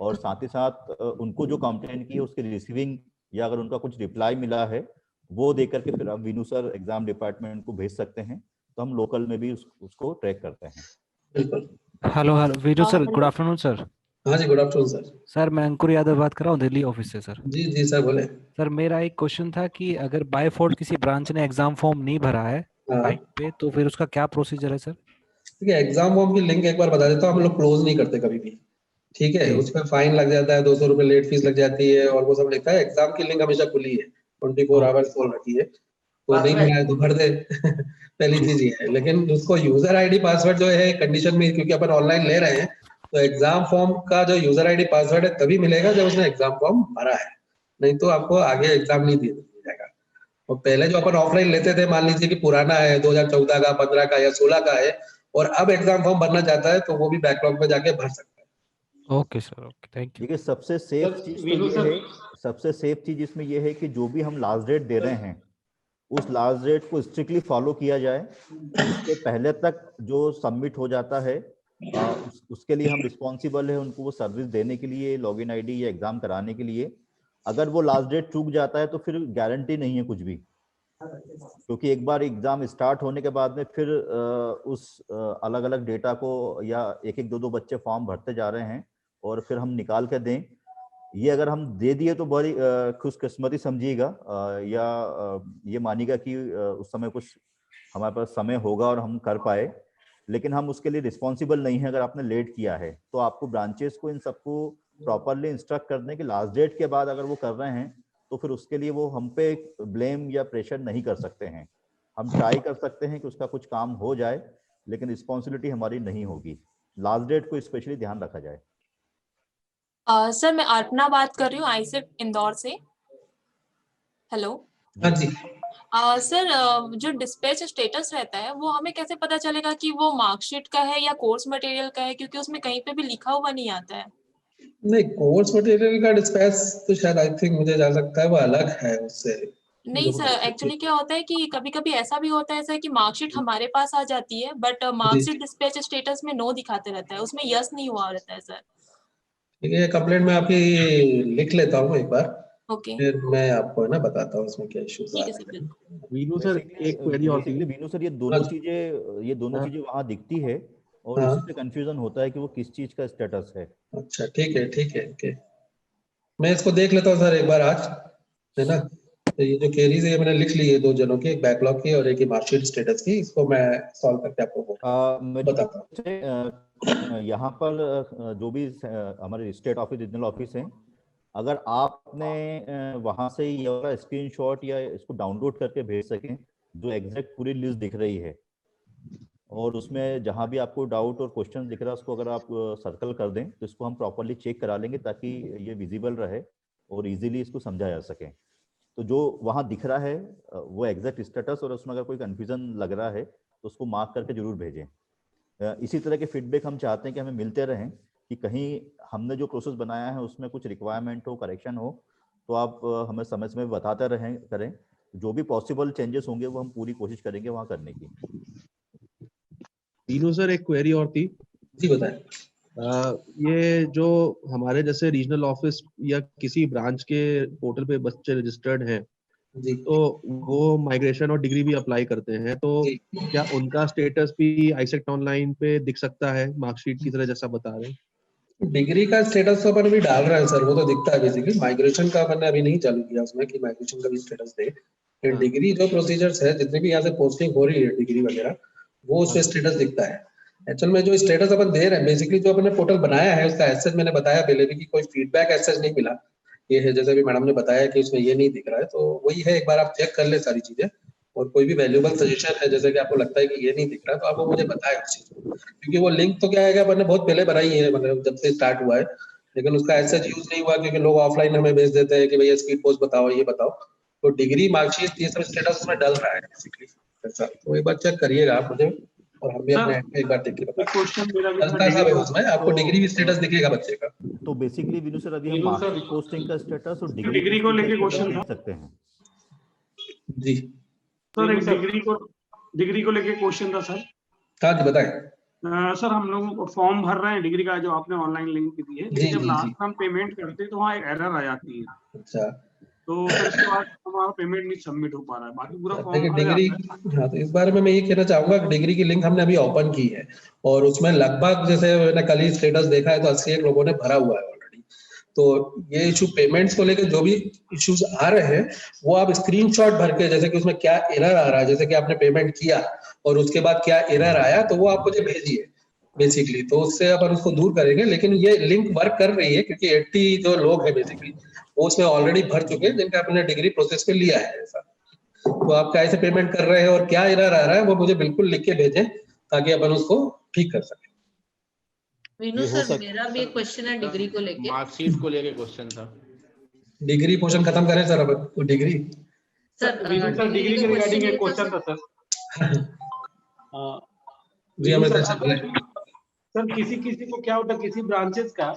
और साथ ही साथ उनको जो कंप्लेन की है उसकी रिसीविंग या अगर उनका कुछ रिप्लाई मिला है वो दे करके फिर आप वीनू सर एग्जाम डिपार्टमेंट को भेज सकते हैं, तो हम लोकल में भी उसको ट्रैक करते हैं। Hello Veenu sir, good afternoon sir. हाँ जी, गुड आफ्टरनून सर। सर मैं अंकुर यादव बात कर रहा हूँ दिल्ली ऑफिस से सर। जी सर, बोले। सर मेरा एक क्वेश्चन था कि अगर बाय फॉल्ट किसी ब्रांच ने एग्जाम फॉर्म नहीं भरा है साइट पे, तो फिर उसका क्या प्रोसीजर है सर? ठीक है, एग्जाम फॉर्म की लिंक एक बार बता देता हूँ। हम लोग क्लोज नहीं करते कभी भी, ठीक है। उसमें फाइन लग जाता है, 200 रुपए लेट फीस लग जाती है, और वो सब लिखा है। एग्जाम की लिंक हमेशा खुली है, 24 आवर्स खोल रखी है, तो नहीं मिला है तो भर दे। पहली चीज ये है। लेकिन उसको यूजर आईडी पासवर्ड जो है कंडीशन में, क्योंकि अपन ऑनलाइन ले रहे हैं, तो एग्जाम फॉर्म का जो यूजर आईडी पासवर्ड है तभी मिलेगा जब उसने एग्जाम फॉर्म भरा है, नहीं तो आपको आगे एग्जाम नहीं दिया जाएगा। और पहले जो अपन ऑफलाइन लेते थे, मान लीजिए कि पुराना है 2014 का, 15 का या 16 का है, और अब एग्जाम फॉर्म भरना चाहता है, तो वो भी बैकलॉग में जाके भर सकता है। Okay sir, okay, thank you. देखिए, सबसे सेफ चीज इसमें ये है कि जो भी हम लास्ट डेट दे रहे हैं उस लास्ट डेट को स्ट्रिक्टली फॉलो किया जाए। उसके पहले तक जो सबमिट हो जाता है उसके लिए हम रिस्पॉन्सिबल है, उनको वो सर्विस देने के लिए, लॉगिन आईडी या एग्जाम कराने के लिए। अगर वो लास्ट डेट चूक जाता है तो फिर गारंटी नहीं है कुछ भी, क्योंकि एक बार एग्जाम स्टार्ट होने के बाद में फिर उस अलग अलग डेटा को या एक एक दो बच्चे फॉर्म भरते जा रहे हैं और फिर हम निकाल के दें, ये अगर हम दे दिए तो बड़ी खुशकिस्मती समझिएगा, या ये मानिएगा कि उस समय कुछ हमारे पास समय होगा और हम कर पाए, लेकिन हम उसके लिए रिस्पॉन्सिबल नहीं है। अगर आपने लेट किया है तो आपको ब्रांचेस को इन सबको प्रॉपरली इंस्ट्रक्ट करने के लास्ट डेट के बाद अगर वो कर रहे हैं तो फिर उसके लिए वो हम पे ब्लेम या प्रेशर नहीं कर सकते हैं। हम ट्राई कर सकते हैं कि उसका कुछ काम हो जाए, लेकिन रिस्पॉन्सिबिलिटी हमारी नहीं होगी। लास्ट डेट को स्पेशली ध्यान रखा जाए। सर मैं अर्पना बात कर रही हूँ आईसेट इंदौर से। हेलो। हाँ जी। सर जो डिस्पैच स्टेटस रहता है वो हमें कैसे पता चलेगा कि वो मार्कशीट का है या कोर्स मटेरियल का है, क्योंकि उसमें कहीं पे भी लिखा हुआ नहीं आता है। नहीं, कोर्स मटेरियल का डिस्पैच तो शायद आई थिंक मुझे जा सकता है वो अलग है उससे। नहीं सर, एक्चुअली क्या होता है कि कभी-कभी ऐसा भी होता है सर कि मार्कशीट हमारे पास आ जाती है बट मार्कशीट डिस्पैच स्टेटस में नो दिखाते रहता है, उसमें यस नहीं हुआ रहता है सर। ठीक है, कंप्लेंट मैं आपकी लिख लेता हूँ एक बार, ओके। फिर मैं आपको ना बताता हूँ इसमें क्या इश्यूज आ रहे हैं। वीनू सर एक क्वेरी और थी। वीनू सर, ये दोनों चीजें वहाँ दिखती है और हाँ। उसी से कंफ्यूजन होता है कि वो किस चीज का स्टेटस है। अच्छा ठीक है ठीक है, ओके, मैं इसको देख लेता हूँ सर एक बार आज, है ना। तो ये जो क्वेरीज है मैंने लिख ली है, 2 जनों की, एक बैकलॉग की और एक मार्कशीट स्टेटस की, इसको मैं सॉल्व करके आपको बताता हूँ। यहाँ पर जो भी हमारे स्टेट ऑफिस, रीजनल ऑफिस हैं, अगर आपने वहां से ये वाला स्क्रीनशॉट या इसको डाउनलोड करके भेज सकें जो एग्जैक्ट पूरी लिस्ट दिख रही है, और उसमें जहां भी आपको डाउट और क्वेश्चन दिख रहा है उसको अगर आप सर्कल कर दें तो इसको हम प्रॉपरली चेक करा लेंगे ताकि ये विजिबल रहे और इजीली इसको समझा जा सके। तो जो वहाँ दिख रहा है वो एग्जैक्ट स्टेटस, और उसमें अगर कोई कंफ्यूजन लग रहा है तो उसको मार्क करके जरूर भेजें। इसी तरह के फीडबैक हम चाहते हैं कि हमें मिलते रहें कि कहीं हमने जो प्रोसेस बनाया है उसमें कुछ रिक्वायरमेंट हो, करेक्शन हो, तो आप हमें समय समय बताते रहें करें। जो भी पॉसिबल चेंजेस होंगे वो हम पूरी कोशिश करेंगे वहाँ करने की। वीनू सर एक क्वेरी और थी। जी बताएं। ये जो हमारे जैसे रीजनल ऑफिस या किसी ब्रांच के पोर्टल पे बच्चे रजिस्टर्ड हैं, तो वो माइग्रेशन और डिग्री भी अप्लाई करते हैं, तो क्या उनका स्टेटस भी आईसेक्ट ऑनलाइन पे दिख सकता है मार्कशीट की तरह जैसा बता रहे हैं? डिग्री का स्टेटस तो अपन अभी डाल रहे हैं सर, वो तो दिखता है बेसिकली। माइग्रेशन का मैंने अभी नहीं चालू किया उसमें कि माइग्रेशन का भी स्टेटस दे। डिग्री जो प्रोसीजर्स है, जितने भी यहाँ से पोस्टिंग हो रही है डिग्री वगैरह, वो उसमें स्टेटस दिखता है। एक्चुअल में जो स्टेटस अपन दे रहे हैं, बेसिकली जो अपने पोर्टल बनाया है उसका एसेज मैंने बताया पहले भी कि कोई फीडबैक एसेज नहीं मिला। ये है जैसे भी मैडम ने बताया कि उसमें ये नहीं दिख रहा है, तो वही है, एक बार आप चेक कर ले सारी चीजें, और कोई भी वैल्यूएबल सजेशन है जैसे कि आपको लगता है कि ये नहीं दिख रहा है तो आप वो मुझे बताएं उस चीज को। क्योंकि वो लिंक तो क्या है कि अपन ने बहुत पहले बनाई है, मतलब जब से स्टार्ट हुआ है, लेकिन उसका एसेज यूज नहीं हुआ क्योंकि लोग ऑफलाइन हमें भेज देते हैं कि भैया स्पीड पोस्ट बताओ, ये बताओ। तो डिग्री, मार्कशीट, ये सब स्टेटस उसमें डल रहा है बेसिकली ऐसा। तो एक बार चेक करिएगा आप मुझे, और हम भी अपने एक बार देख के बताएं। क्वेश्चन मेरा भी हल्का सा है उसमें, आपको डिग्री भी स्टेटस दिखेगा बच्चे का। तो बेसिकली विनू सर अभी हम मार्कशीट पोस्टिंग का स्टेटस और डिग्री को लेके क्वेश्चन देख सकते हैं। जी सर, एक डिग्री को लेके क्वेश्चन था सर। हाँ जी बताएं। सर हम लोग फॉर्म भर रहे हैं डिग्री का, जो आपने ऑनलाइन लिंक दी है, लेकिन जब लास्ट हम पेमेंट करते हैं तो वहाँ एक एरर आ जाती है। अच्छा, तो उसके बाद हमारा पेमेंट नहीं सबमिट हो पा रहा है, बाकी पूरा फॉर्म डिग्री। हाँ, तो इस बारे में मैं ये कहना चाहूंगा कि डिग्री की लिंक हमने अभी ओपन की है और उसमें लगभग, जैसे मैंने कल ही स्टेटस देखा है, तो 81 लोगों ने भरा हुआ है ऑलरेडी। तो ये इशू पेमेंट्स को लेकर जो भी इश्यूज आ रहे हैं वो आप स्क्रीनशॉट भर के, जैसे कि उसमें क्या एरर आ रहा है, जैसे कि आपने पेमेंट किया और उसके बाद क्या एरर आया, तो वो आप मुझे भेजिए बेसिकली, तो उससे अपन उसको दूर करेंगे। लेकिन ये लिंक वर्क कर रही है क्योंकि 80 जो लोग हैं बेसिकली वो उसमें ऑलरेडी भर चुके हैं जिनका अपने डिग्री प्रोसेस में लिया है ऐसा। तो आप कैसे पेमेंट कर रहे हैं और क्या एरर आ रहा है वो मुझे बिल्कुल लिख के भेजें ताकि अपन उसको ठीक कर सकें। विनू सर, मेरा भी एक क्वेश्चन है डिग्री को लेके, मार्कशीट को लेके क्वेश्चन था। डिग्री पोर्शन खत्म करें सर अपन, तो डिग्री सर डिग्री के रिगार्डिंग एक क्वेश्चन था सर। जी हमें सर किसी को क्या होता है, किसी ब्रांचेस का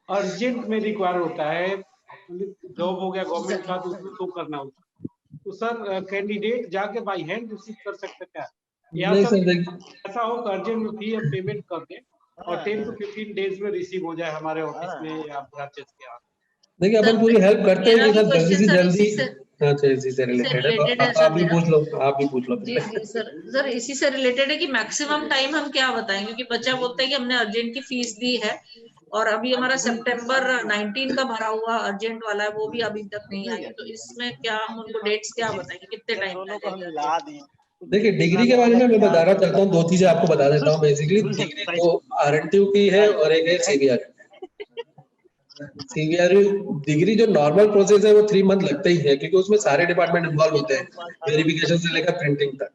अर्जेंट में रिक्वायर होता है, जॉब हो गया गवर्नमेंट का तो उसमें तो करना होता है, तो सर कैंडिडेट जाके बाय हैंड रिसीव कर सकते क्या? या सर ऐसा हो कि अर्जेंट में फी पेमेंट कर दे और 10 to 15 डेज में रिसीव हो जाए हमारे ऑफिस में या ब्रांचेस के यहाँ? देखिए अपन पूरी हेल्प करते हैं कि सर जल्दी से जल्दी। अच्छा, इसी से रिलेटेड है तो आप भी पूछ लो, आप भी पूछ लो। जी सर इसी से रिलेटेड है कि मैक्सिमम टाइम हम क्या बताएं, क्योंकि बच्चा बोलता है कि हमने अर्जेंट की फीस दी है और अभी हमारा सितंबर 19 का भरा हुआ अर्जेंट वाला है, वो भी अभी तक नहीं आई, तो इसमें क्या हम उनको डेट्स क्या बताएंगे, कितने टाइम लगेगा? देखिए डिग्री के बारे में मैं बताना चाहता हूँ, 2 चीजें आपको बता देता हूँ। बेसिकली डिग्री तो RNTU की है और एक है CBRU। CBRU डिग्री जो नॉर्मल प्रोसेस है वो 3 मंथ लगते ही है, क्योंकि उसमें सारे डिपार्टमेंट इन्वॉल्व होते हैं, वेरिफिकेशन से लेकर प्रिंटिंग तक।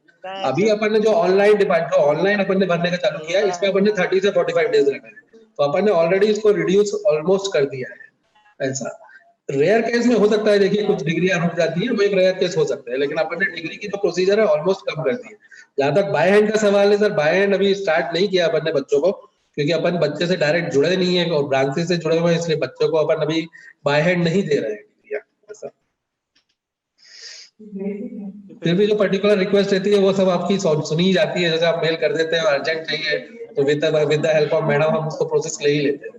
अभी अपन ने जो ऑनलाइन अपन ने भरने का चालू किया, इसमें अपन ने 30 से 45 डेज रखा है, तो अपन ने ऑलरेडी इसको रिड्यूस ऑलमोस्ट कर दिया है। ऐसा रेयर केस में हो सकता है, देखिए कुछ डिग्रियां रुक जाती है, वो एक रेयर केस हो सकता है, लेकिन अपन ने डिग्री की जो प्रोसीजर है ऑलमोस्ट कम कर दी है। जहां तक बाय हैंड का सवाल है सर, बाय हैंड अभी स्टार्ट नहीं किया अपन ने बच्चों को, क्योंकि अपन बच्चे से डायरेक्ट जुड़े नहीं है और ब्रांचेस से जुड़े हुए हैं, इसलिए बच्चों को अपन अभी बाय हैंड नहीं दे रहे हैं ऐसा। फिर भी जो पर्टिकुलर रिक्वेस्ट रहती है वो सब आपकी सुनी जाती है, जैसे आप मेल कर देते हैं अर्जेंट चाहिए तो with the help of madam हम उसको प्रोसेस ले ही लेते हैं।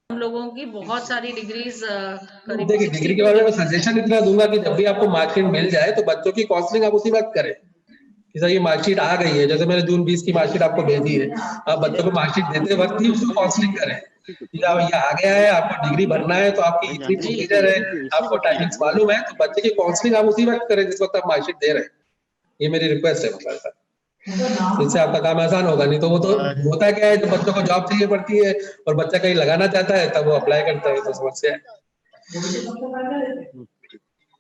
हम लोगों की बहुत सारी डिग्रीज देखिए डिग्री के बारे में सजेशन इतना दूंगा कि जब भी आपको मार्कशीट मिल जाए तो बच्चों की काउंसलिंग आप उसी वक्त करें कि सर ये मार्कशीट आ गई है, जैसे मैंने जून 20 की मार्कशीट आपको भेजी है, आप बच्चों को मार्कशीट देते वक्त ही उसको काउंसलिंग करें कि अब ये आ गया है, आपको डिग्री भरना है, तो आपकी इतनी प्रोसीजर है, आपको टाइमिंग्स मालूम है, तो बच्चे की काउंसलिंग आप उसी वक्त करें जिस वक्त आप मार्कशीट दे रहे हैं। ये मेरी रिक्वेस्ट है मतलब सर, इससे आपका काम आसान होगा। नहीं तो वो तो होता क्या है, जब बच्चों को जॉब चाहिए पड़ती है और बच्चा कहीं लगाना चाहता है तब वो अप्लाई करता है, तो समस्या है।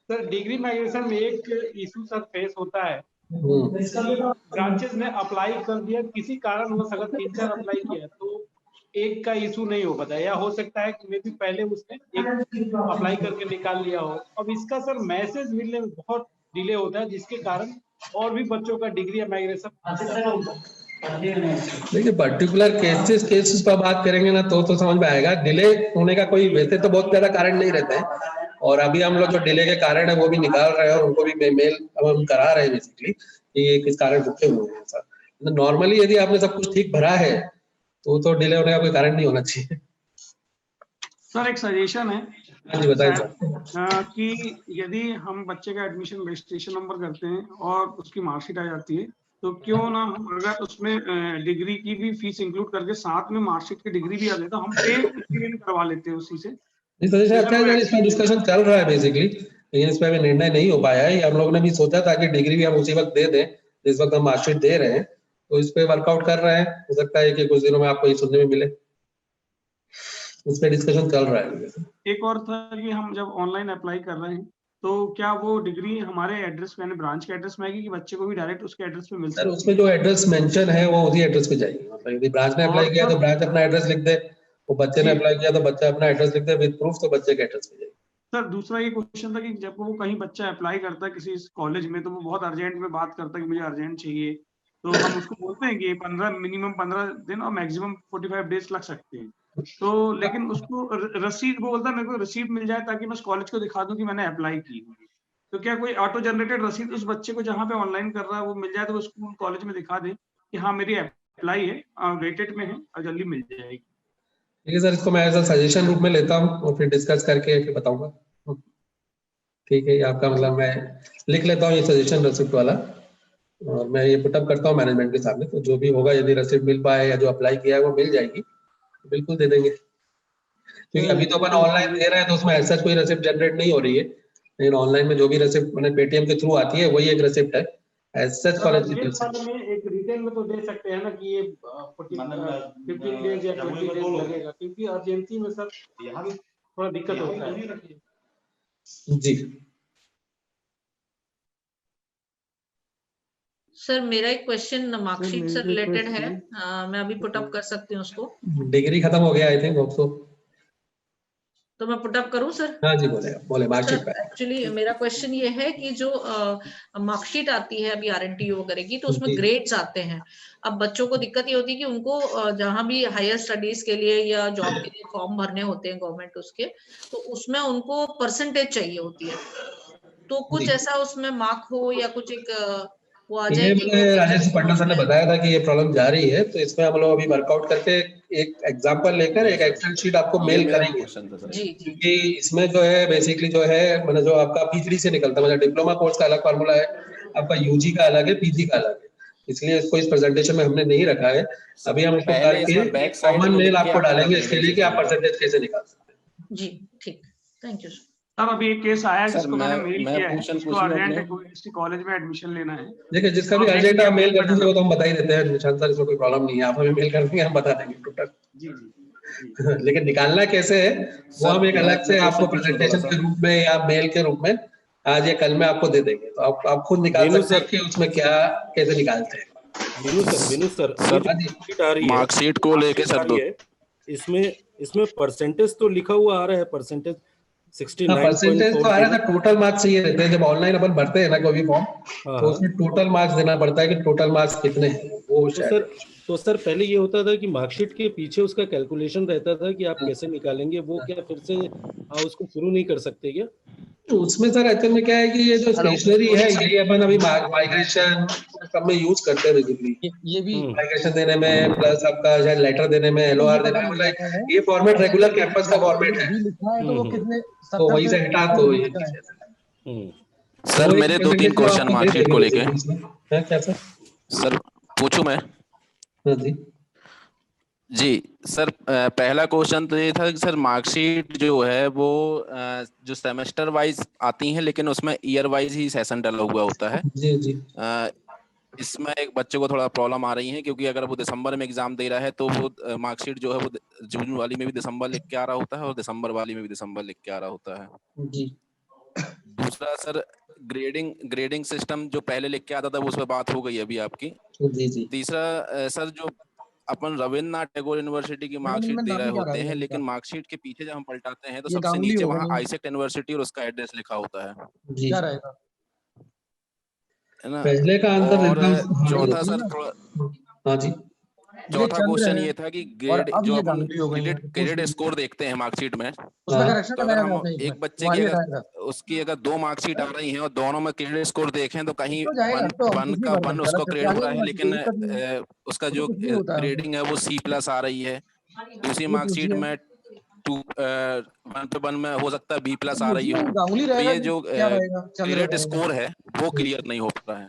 सर डिग्री माइग्रेशन में एक इशू सर फेस होता है, ब्रांचेस ने अप्लाई कर दिया, किसी कारण वो अगर 3-4 अप्लाई किया तो एक का इशू नहीं हो पाता, या हो सकता है कि मे भी पहले उसने एक अप्लाई करके निकाल लिया हो। अब इसका सर मैसेज मिलने में बहुत डिले होता है, जिसके कारण और भी बच्चों का डिग्री माइग्रेशन। देखिए पर्टिकुलर केसेस पर बात करेंगे ना तो समझ में आएगा। डिले होने का कोई वैसे तो बहुत ज्यादा कारण नहीं रहता है, और अभी हम लोग जो डिले के कारण है वो भी निकाल रहे हैं और उनको भी मेल अब हम करा रहे हैं बेसिकली कि ये किस कारण रुके हुए हैं सर। नॉर्मली यदि आपने सब कुछ ठीक भरा है तो डिले होने का कोई कारण नहीं होना चाहिए। सर एक सजेशन है। हाँ जी बताइए सर। कि यदि हम बच्चे का एडमिशन रजिस्ट्रेशन नंबर करते हैं और उसकी मार्कशीट आ जाती है, तो क्यों ना हम अगर उसमें डिग्री की भी फीस इंक्लूड करके साथ में मार्कशीट की डिग्री भी आ जाए तो हम पे करवा लेते हैं उसी से। इसका डिस्कशन चल रहा है बेसिकली, लेकिन इस पर अभी निर्णय नहीं हो पाया है। हम लोगों ने भी सोचा था कि डिग्री भी हम उसी वक्त दे दें जिस वक्त हम मार्कशीट दे रहे हैं, तो इस पे वर्कआउट कर रहे हैं। हो सकता है कि कुछ दिनों में आपको ये सुनने में मिले, उस पर डिस्कशन चल रहा है। एक और था कि हम जब ऑनलाइन अप्लाई कर रहे हैं तो क्या वो डिग्री हमारे एड्रेस पे, ब्रांच के एड्रेस में आएगी कि बच्चे को भी डायरेक्ट उसके एड्रेस पे मिल सकता है? उसमें जो एड्रेस मेंशन है वो उसी एड्रेस पे जाएगी। मतलब यदि ब्रांच ने अप्लाई किया तो ब्रांच अपना एड्रेस लिख दे, वो बच्चे ने अप्लाई किया तो बच्चा अपना एड्रेस लिख दे विद प्रूफ, तो बच्चे के एड्रेस पे जाएगी। सर दूसरा ये क्वेश्चन था कि जब वो कहीं बच्चा अप्लाई करता है किसी कॉलेज में तो वो बहुत अर्जेंट में बात करता है कि मुझे अर्जेंट चाहिए, तो हम उसको बोलते हैं कि मिनिमम 15 दिन और मैक्सिमम 45 डेज लग सकते हैं, तो लेकिन उसको रसीद, वो बोलता है मेरे को रसीद मिल जाए ताकि मैं उस कॉलेज को दिखा दूं कि मैंने अप्लाई की। तो क्या कोई ऑटो जनरेटेड रसीद उस बच्चे को जहाँ पे ऑनलाइन कर रहा है वो मिल जाए तो वो स्कूल कॉलेज में दिखा दे कि हाँ मेरी अप्लाई है, वेटेड में है और जल्दी मिल जाएगी? ठीक है सर, इसको मैं एज अ सजेशन रूप में लेता हूँ और फिर डिस्कस करके फिर बताऊंगा। ठीक है, आपका मतलब मैं लिख लेता हूँ ये सजेशन रिसिप्ट वाला, और मैं ये पुटअप करता हूँ मैनेजमेंट के सामने, तो जो भी होगा यदि रिसिप्ट मिल पाए या जो अप्लाई किया है वो मिल जाएगी तो बिल्कुल दे देंगे। क्योंकि अभी तो अपन ऑनलाइन दे रहे हैं तो उसमें ऐसा कोई रिसिप्ट जनरेट नहीं हो रही है, लेकिन ऑनलाइन में जो भी रिसिप्ट मैंने पेटीएम के थ्रू आती है वही एक रिसिप्ट है। ऐसा कॉलेज में एक रिटेल में तो दे सकते हैं ना कि ये 15 डेज या 20 डेज लगेगा, क्योंकि अर्जेंसी में सर थोड़ा दिक्कत होता है। जी सर मेरा एक क्वेश्चन मार्कशीट से रिलेटेड है, मैं अभी पुटअप कर सकती हूँ उसको। डिग्री खत्म हो गया आई थिंक आपको, तो मैं पुटअप करूं सर? हाँ जी बोले मार्कशीट पे। एक्चुअली मेरा क्वेश्चन ये है कि जो मार्कशीट आती है अभी RNTU वगैरह की, तो उसमें ग्रेड्स आते हैं। अब बच्चों को दिक्कत ये होती है कि उनको जहां भी हायर स्टडीज के लिए या जॉब के लिए फॉर्म भरने होते हैं गवर्नमेंट उसके, तो उसमें उनको परसेंटेज चाहिए होती है, तो कुछ ऐसा उसमें मार्क हो या कुछ एक वो आ ये जाएगी। मुझे राजेश पटना सर ने बताया था कि ये प्रॉब्लम जा रही है, तो इसमें हम लोग अभी वर्कआउट करके एक एग्जांपल लेकर एक एक्सेल शीट आपको मेल करेंगे, क्योंकि इसमें जो है बेसिकली जो है मतलब जो आपका P3 से निकलता है, मतलब डिप्लोमा कोर्स का अलग फार्मूला है, आपका यूजी का अलग है, पीजी का अलग है, इसलिए इसको इस प्रेजेंटेशन में हमने नहीं रखा है। अभी हम इसको करके कॉमन मेल आपको डालेंगे इसके लिए कि आप परसेंटेज कैसे निकाल सकते हैं। जी ठीक, थैंक यू सर। अभी एक केस आया है जिसको मैंने मेल किया है, जिसको अर्जेंट है यूनिवर्सिटी कॉलेज में एडमिशन लेना है। देखिए जिसका भी अर्जेंट है मेल कर दीजिए, वो तो हम बता ही देते हैं निशांत सर, इसमें कोई प्रॉब्लम नहीं है, आप हमें मेल कर देंगे हम बता देंगे टोटल। जी लेकिन निकालना कैसे है वो हम एक अलग से आपको प्रेजेंटेशन के रूप में या मेल के रूप में आज या कल में आपको दे देंगे, तो आप खुद निकाल सकते हैं कि उसमें क्या कैसे निकालते हैं। विनु सर मार्कशीट को लेके सर इसमें परसेंटेज तो लिखा हुआ आ रहा है, परसेंटेज 69 परसेंटेज तो आ रहा था, टोटल मार्क्स चाहिए रहते हैं। जब ऑनलाइन अपन भरते हैं ना कोई भी फॉर्म, तो उसमें टोटल मार्क्स देना पड़ता है कि टोटल मार्क्स कितने हैं वो। तो सर पहले ये होता था कि मार्कशीट के पीछे उसका कैलकुलेशन रहता था कि आप कैसे निकालेंगे, वो क्या फिर से उसको शुरू नहीं कर सकते क्या? तो उसमें सर एक्चुअल में क्या है कि ये जो स्टेशनरी है यही अपन अभी माइग्रेशन सब में यूज करते हैं बेसिकली, ये भी माइग्रेशन देने में प्लस आपका शायद लेटर देने में, LOR देने में, मतलब ये फॉर्मेट रेगुलर कैंपस का फॉर्मेट है, तो वही से हटा तो ये सर मेरे 2-3 क्वेश्चन मार्कशीट को लेके। क्या सर पूछूं मैं? जी सर, पहला क्वेश्चन तो ये था कि सर मार्कशीट जो है वो जो सेमेस्टर वाइज आती हैं लेकिन उसमें ईयर वाइज ही सेशन डाला हुआ होता है। जी। इसमें एक बच्चे को थोड़ा प्रॉब्लम आ रही है, क्योंकि अगर वो दिसंबर में एग्जाम दे रहा है तो वो मार्कशीट जो है वो जून वाली में भी दिसंबर लिख के आ रहा होता है और दिसंबर वाली में भी दिसंबर लिख के आ रहा होता है। जी। दूसरा सर ग्रेडिंग सिस्टम जो पहले लिख के आता था वो उस पर बात हो गई अभी आपकी। जी। तीसरा सर जो अपन रविन्द्रनाथ टैगोर यूनिवर्सिटी की मार्कशीट दे रहे होते हैं, लेकिन मार्कशीट के पीछे जब हम पलटाते हैं तो सबसे नीचे वहाँ आइसेक्ट यूनिवर्सिटी और उसका एड्रेस लिखा होता है। क्या रहेगा पहले का आंसर? और चौथा सर थोड़ा, हाँ जी, चौथा क्वेश्चन ये था कि ग्रेड जो अपन क्रेडिट स्कोर देखते हैं मार्कशीट में, तो अगर हम एक बच्चे की उसकी अगर 2 मार्कशीट आ रही हैं और दोनों में क्रेडिट स्कोर देखें तो कहीं 1 उसको क्रेडिट हो रहा है, लेकिन उसका जो ग्रेडिंग है वो C+ आ रही है। दूसरी मार्कशीट में 1 में हो सकता है B+ आ रही हो, तो ये जो क्रेडिट स्कोर है वो क्लियर नहीं हो पा रहा है।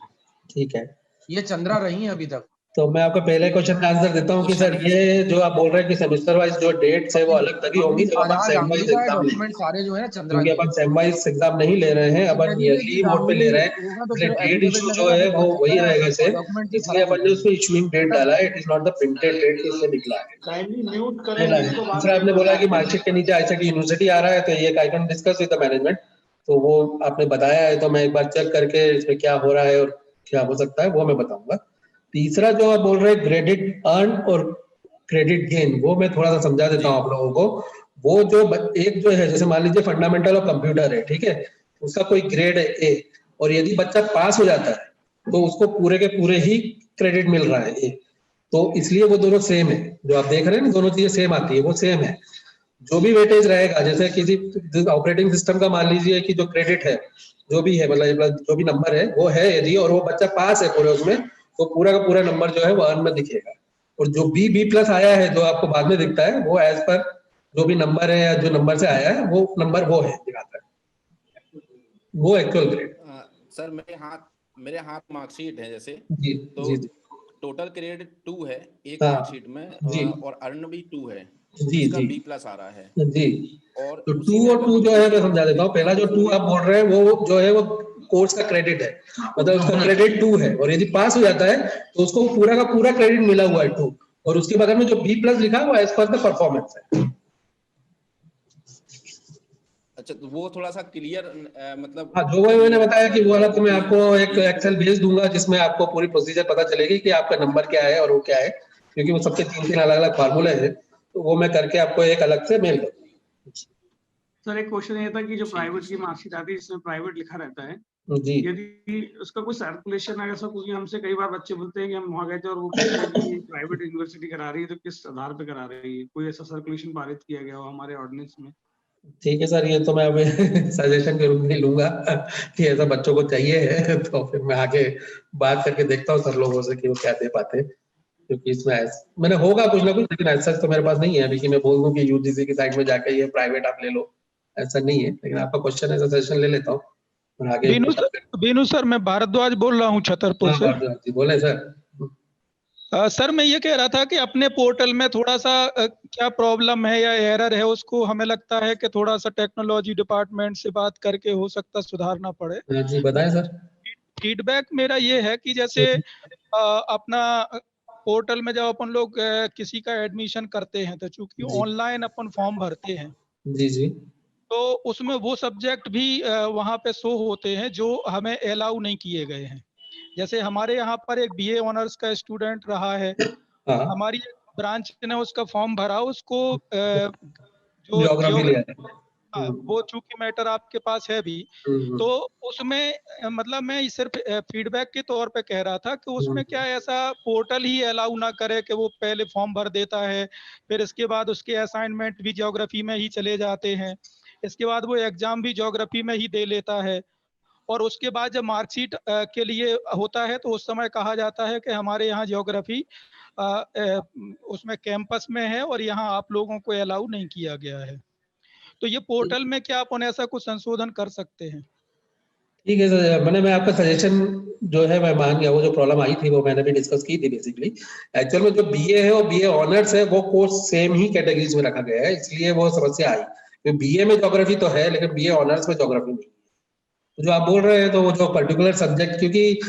ठीक है, ये चंद्रा रही है अभी तक। तो मैं आपको पहले क्वेश्चन का आंसर देता हूँ कि सर ये जो आप बोल रहे हैं कि सेमेस्टर वाइज जो डेट्स है वो अलग तभी होंगी जब अपन सेम वाइज एग्जाम लेंगे। सारे जो है ना चंद्रा, क्योंकि अपन सेम वाइज एग्जाम नहीं ले रहे हैं, अपन ईयरली मोड पे ले रहे हैं, इसलिए डेट इशू जो है वो वही रहेगा सेम, इसलिए अपन ने उसमें इशूइंग डेट डाला है, it is not the printed date इससे निकला है। दूसरा आपने बोला कि मार्कशीट के नीचे आईसेक्ट यूनिवर्सिटी आ रहा है, तो ये I can discuss with the management, तो वो आपने बताया है तो मैं एक बार चेक करके इसमें क्या हो रहा है और क्या हो सकता है वो मैं बताऊंगा। तीसरा जो आप बोल रहे हैं क्रेडिट अर्न और क्रेडिट गेन, वो मैं थोड़ा सा समझा देता हूँ आप लोगों को। वो जो एक जो है, जैसे मान लीजिए फंडामेंटल ऑफ कंप्यूटर है, ठीक है, उसका कोई ग्रेड है A, और यदि बच्चा पास हो जाता है तो उसको पूरे के पूरे ही क्रेडिट मिल रहा है A, तो इसलिए वो दोनों सेम है। जो आप देख रहे हैं ना दोनों चीजें सेम आती है, वो सेम है। जो भी वेटेज रहेगा, जैसे किसी ऑपरेटिंग सिस्टम का मान लीजिए कि जो क्रेडिट है जो भी है, मतलब जो भी नंबर है वो है यदि, और वो बच्चा पास है पूरे उसमें, तो पूरा का पूरा नंबर जो है वो अर्न में दिखेगा। और जो B+ आया है जो आपको बाद में दिखता है, वो एज पर जो भी नंबर है या जो नंबर से आया है वो नंबर वो है दिखाता है, वो एक्चुअल ग्रेड। सर मेरे हाथ मार्कशीट है जैसे, जी, तो जी, टोटल क्रेडिट 2 है एक मार्कशीट में, और अर्न भी 2 है, जी, इसका जी, B+ आ रहा है जी। और तो 2 और 2 जो है मैं समझा देता हूँ। पहला जो 2 आप बोल रहे हैं वो जो है वो कोर्स का क्रेडिट है, मतलब उसका क्रेडिट 2 है, और यदि पास हो जाता है तो उसको पूरा का पूरा क्रेडिट मिला हुआ है 2, और उसके बगल में जो B+ लिखा है वो एज पर द परफॉर्मेंस है। अच्छा, तो वो थोड़ा सा क्लियर मतलब, हाँ, जो मैंने बताया कि वो वाला तो मैं आपको एक एक्सेल भेज दूंगा जिसमें आपको पूरी प्रोसीजर पता चलेगी कि आपका नंबर क्या है और वो क्या है, क्योंकि वो सबके 3 अलग अलग फार्मूले हैं, तो वो मैं करके आपको एक अलग से मेल कर दूंगा। सर एक क्वेश्चन ये था कि जो प्राइवेट की मार्कशीट आती है जिसमें प्राइवेट लिखा रहता है, जी, यदि उसका कोई सर्कुलेशन अगर सब, क्योंकि हमसे कई बार बच्चे बोलते हैं कि हम वहाँ गए थे और वो प्राइवेट यूनिवर्सिटी करा रही है तो किस आधार पे करा रही है, कोई ऐसा सर्कुलेशन पारित किया गया हो हमारे ऑर्डिनेंस में? ठीक है सर, ये तो मैं अभी सजेशन के रूप में लूंगा कि ऐसा बच्चों को चाहिए है, तो फिर मैं आगे बात करके देखता हूँ सर लोगों से कि वो क्या दे पाते हैं, क्योंकि इसमें मैंने होगा कुछ ना कुछ, लेकिन ऐसा तो मेरे पास नहीं है अभी कि मैं बोल दूं कि यूजीसी की साइड में जाकर ये प्राइवेट आप ले लो, ऐसा नहीं है। लेकिन आपका क्वेश्चन है, सजेशन ले लेता हूँ और आगे। बीनू सर, मैं भारद्वाज बोल रहा हूँ छतरपुर से। बोले सर। सर मैं ये कह रहा था कि अपने पोर्टल में थोड़ा सा क्या प्रॉब्लम है या एरर है, उसको हमें लगता है कि थोड़ा सा टेक्नोलॉजी डिपार्टमेंट से बात करके हो सकता सुधारना पड़े। जी बताएं सर। फीडबैक मेरा ये है कि जैसे अपना पोर्टल में जब अपन लोग किसी का एडमिशन करते हैं तो चूंकि ऑनलाइन अपन फॉर्म भरते हैं जी जी, तो उसमें वो सब्जेक्ट भी वहाँ पे शो होते हैं जो हमें अलाउ नहीं किए गए हैं। जैसे हमारे यहाँ पर एक बीए ऑनर्स का स्टूडेंट रहा है, हमारी ब्रांच ने उसका फॉर्म भरा, उसको जो ज्योग्राफी वो चूंकि मैटर आपके पास है भी, तो उसमें मतलब मैं सिर्फ फीडबैक के तौर पे कह रहा था कि उसमें क्या ऐसा पोर्टल ही अलाउ ना करे कि वो पहले फॉर्म भर देता है, फिर इसके बाद उसके असाइनमेंट भी ज्योग्राफी में ही चले जाते हैं, इसके बाद वो एग्जाम भी ज्योग्राफी में ही दे लेता है, और उसके बाद जब मार्कशीट के लिए होता है तो उस समय कहा जाता है कि हमारे यहाँ ज्योग्राफी उसमें कैंपस में है और यहाँ आप लोगों को अलाउ नहीं किया गया है। तो ये पोर्टल में क्या अपन ऐसा कुछ संशोधन कर सकते हैं? ठीक है सर, मैं आपका सजेशन जो है मैं मान गया, वो जो प्रॉब्लम आई थी वो मैंने भी डिस्कस की थी। बेसिकली एक्चुअल में जो बीए है और बीए ऑनर्स है वो कोर्स सेम ही कैटेगरीज में रखा गया है, इसलिए वो समस्या आई। बीए में ज्योग्राफी तो है लेकिन बीए ऑनर्स में ज्योग्राफी नहीं। तो जो आप बोल रहे हैं तो वो जो पर्टिकुलर सब्जेक्ट, क्योंकि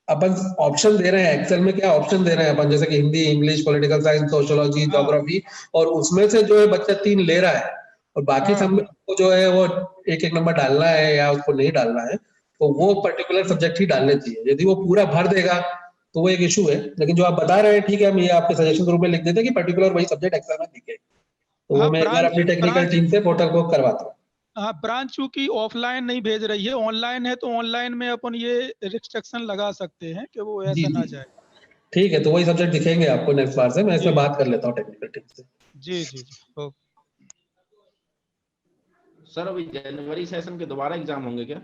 अपन ऑप्शन दे रहे हैं एक्सेल में, क्या ऑप्शन दे रहे हैं अपन, जैसे कि Hindi, English, political science, sociology, geography, और उसमें से जो है बच्चा 3 ले रहा है और बाकी सब में जो है वो एक नंबर डालना है या उसको नहीं डालना है, तो वो पर्टिकुलर सब्जेक्ट ही डालने चाहिए। यदि वो पूरा भर देगा तो वो एक इशू है। लेकिन जो आप बता रहे हैं ठीक है, हम ये आपके सजेशन के रूप में लिख देते हैं कि पर्टिकुलर वही सब्जेक्ट एक्सेल में दिखे, तो वो मैं एक बार अपनी टेक्निकल टीम से पोर्टल को करवाता हूँ। हाँ, ब्रांच चूंकि ऑफलाइन नहीं भेज रही है, ऑनलाइन है, तो ऑनलाइन में अपन ये रिस्ट्रिक्शन लगा सकते हैं कि वो ऐसा ना जाए। ठीक है, तो वही सब्जेक्ट दिखेंगे आपको नेक्स्ट बार से, मैं इसमें बात कर लेता हूँ टेक्निकल टीम से। जी जी जी। सर अभी जनवरी सेशन के दोबारा एग्जाम होंगे क्या?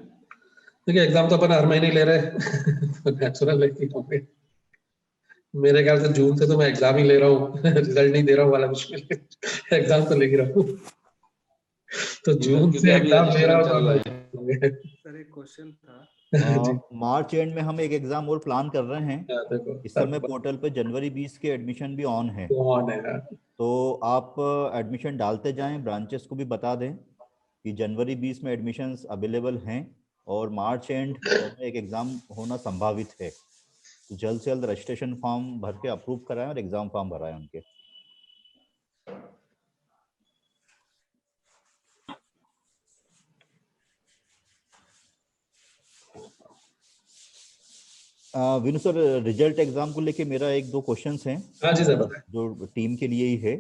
देखिए एग्जाम तो अपन हर महीने ले रहे हैं नेचुरल है कि होंगे। मेरे ख्याल से जून से तो मैं एग्जाम ही ले रहा हूँ रिजल्ट नहीं दे रहा हूँ वाला मुश्किल है, एग्जाम तो ले ही रहा हूँ तो जून से एग्जाम ले रहा हूँ। सर एक क्वेश्चन था, मार्च एंड में हम एक एग्जाम और प्लान कर रहे हैं। इस समय पोर्टल पे जनवरी 20 के एडमिशन भी ऑन है, तो आप एडमिशन डालते जाएं, ब्रांचेस को भी बता दें कि जनवरी 20 में एडमिशंस अवेलेबल हैं और मार्च एंड में एक एग्जाम होना संभावित है। तो जल्द से जल्द रजिस्ट्रेशन फॉर्म भर के अप्रूव कराएं और एग्जाम फॉर्म भराएं उनके। विनु सर, रिजल्ट एग्जाम को लेके मेरा 1-2 क्वेश्चंस हैं। हाँ जी सर, जो टीम के लिए ही है।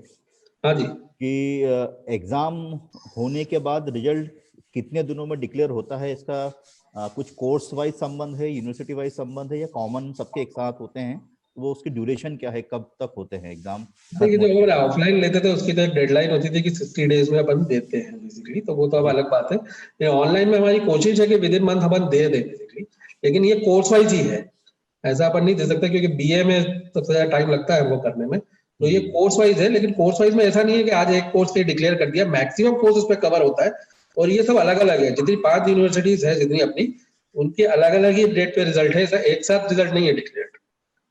हाँ जी, कि एग्जाम होने के बाद रिजल्ट कितने दिनों में डिक्लेयर होता है? इसका कुछ कोर्स वाइज संबंध है, यूनिवर्सिटी वाइज संबंध है, या कॉमन सबके एक साथ होते हैं? वो उसकी ड्यूरेशन क्या है, कब तक होते हैं एग्जाम? देखिए जो अगर ऑफलाइन लेते थे उसकी तो एक डेडलाइन होती थी कि 60 डेज में अपन देते हैं बेसिकली, तो वो तो अब अलग बात है। ऑनलाइन में हमारी कोशिश है कि विद इन मंथ अपन दे दें बेसिकली, लेकिन ये कोर्स वाइज ही है, ऐसा अपन नहीं दे सकते क्योंकि बीए में सबसे ज्यादा टाइम लगता है वो करने में, तो ये कोर्स वाइज है। लेकिन कोर्स वाइज में ऐसा नहीं है कि आज एक कोर्स के डिक्लेयर कर दिया, मैक्सिमम कोर्स उस पर कवर होता है और ये सब अलग अलग है। जितनी 5 यूनिवर्सिटीज है जितनी अपनी, उनके अलग अलग ही डेट पे रिजल्ट है, एक साथ रिजल्ट नहीं है डिक्लेयर्ड,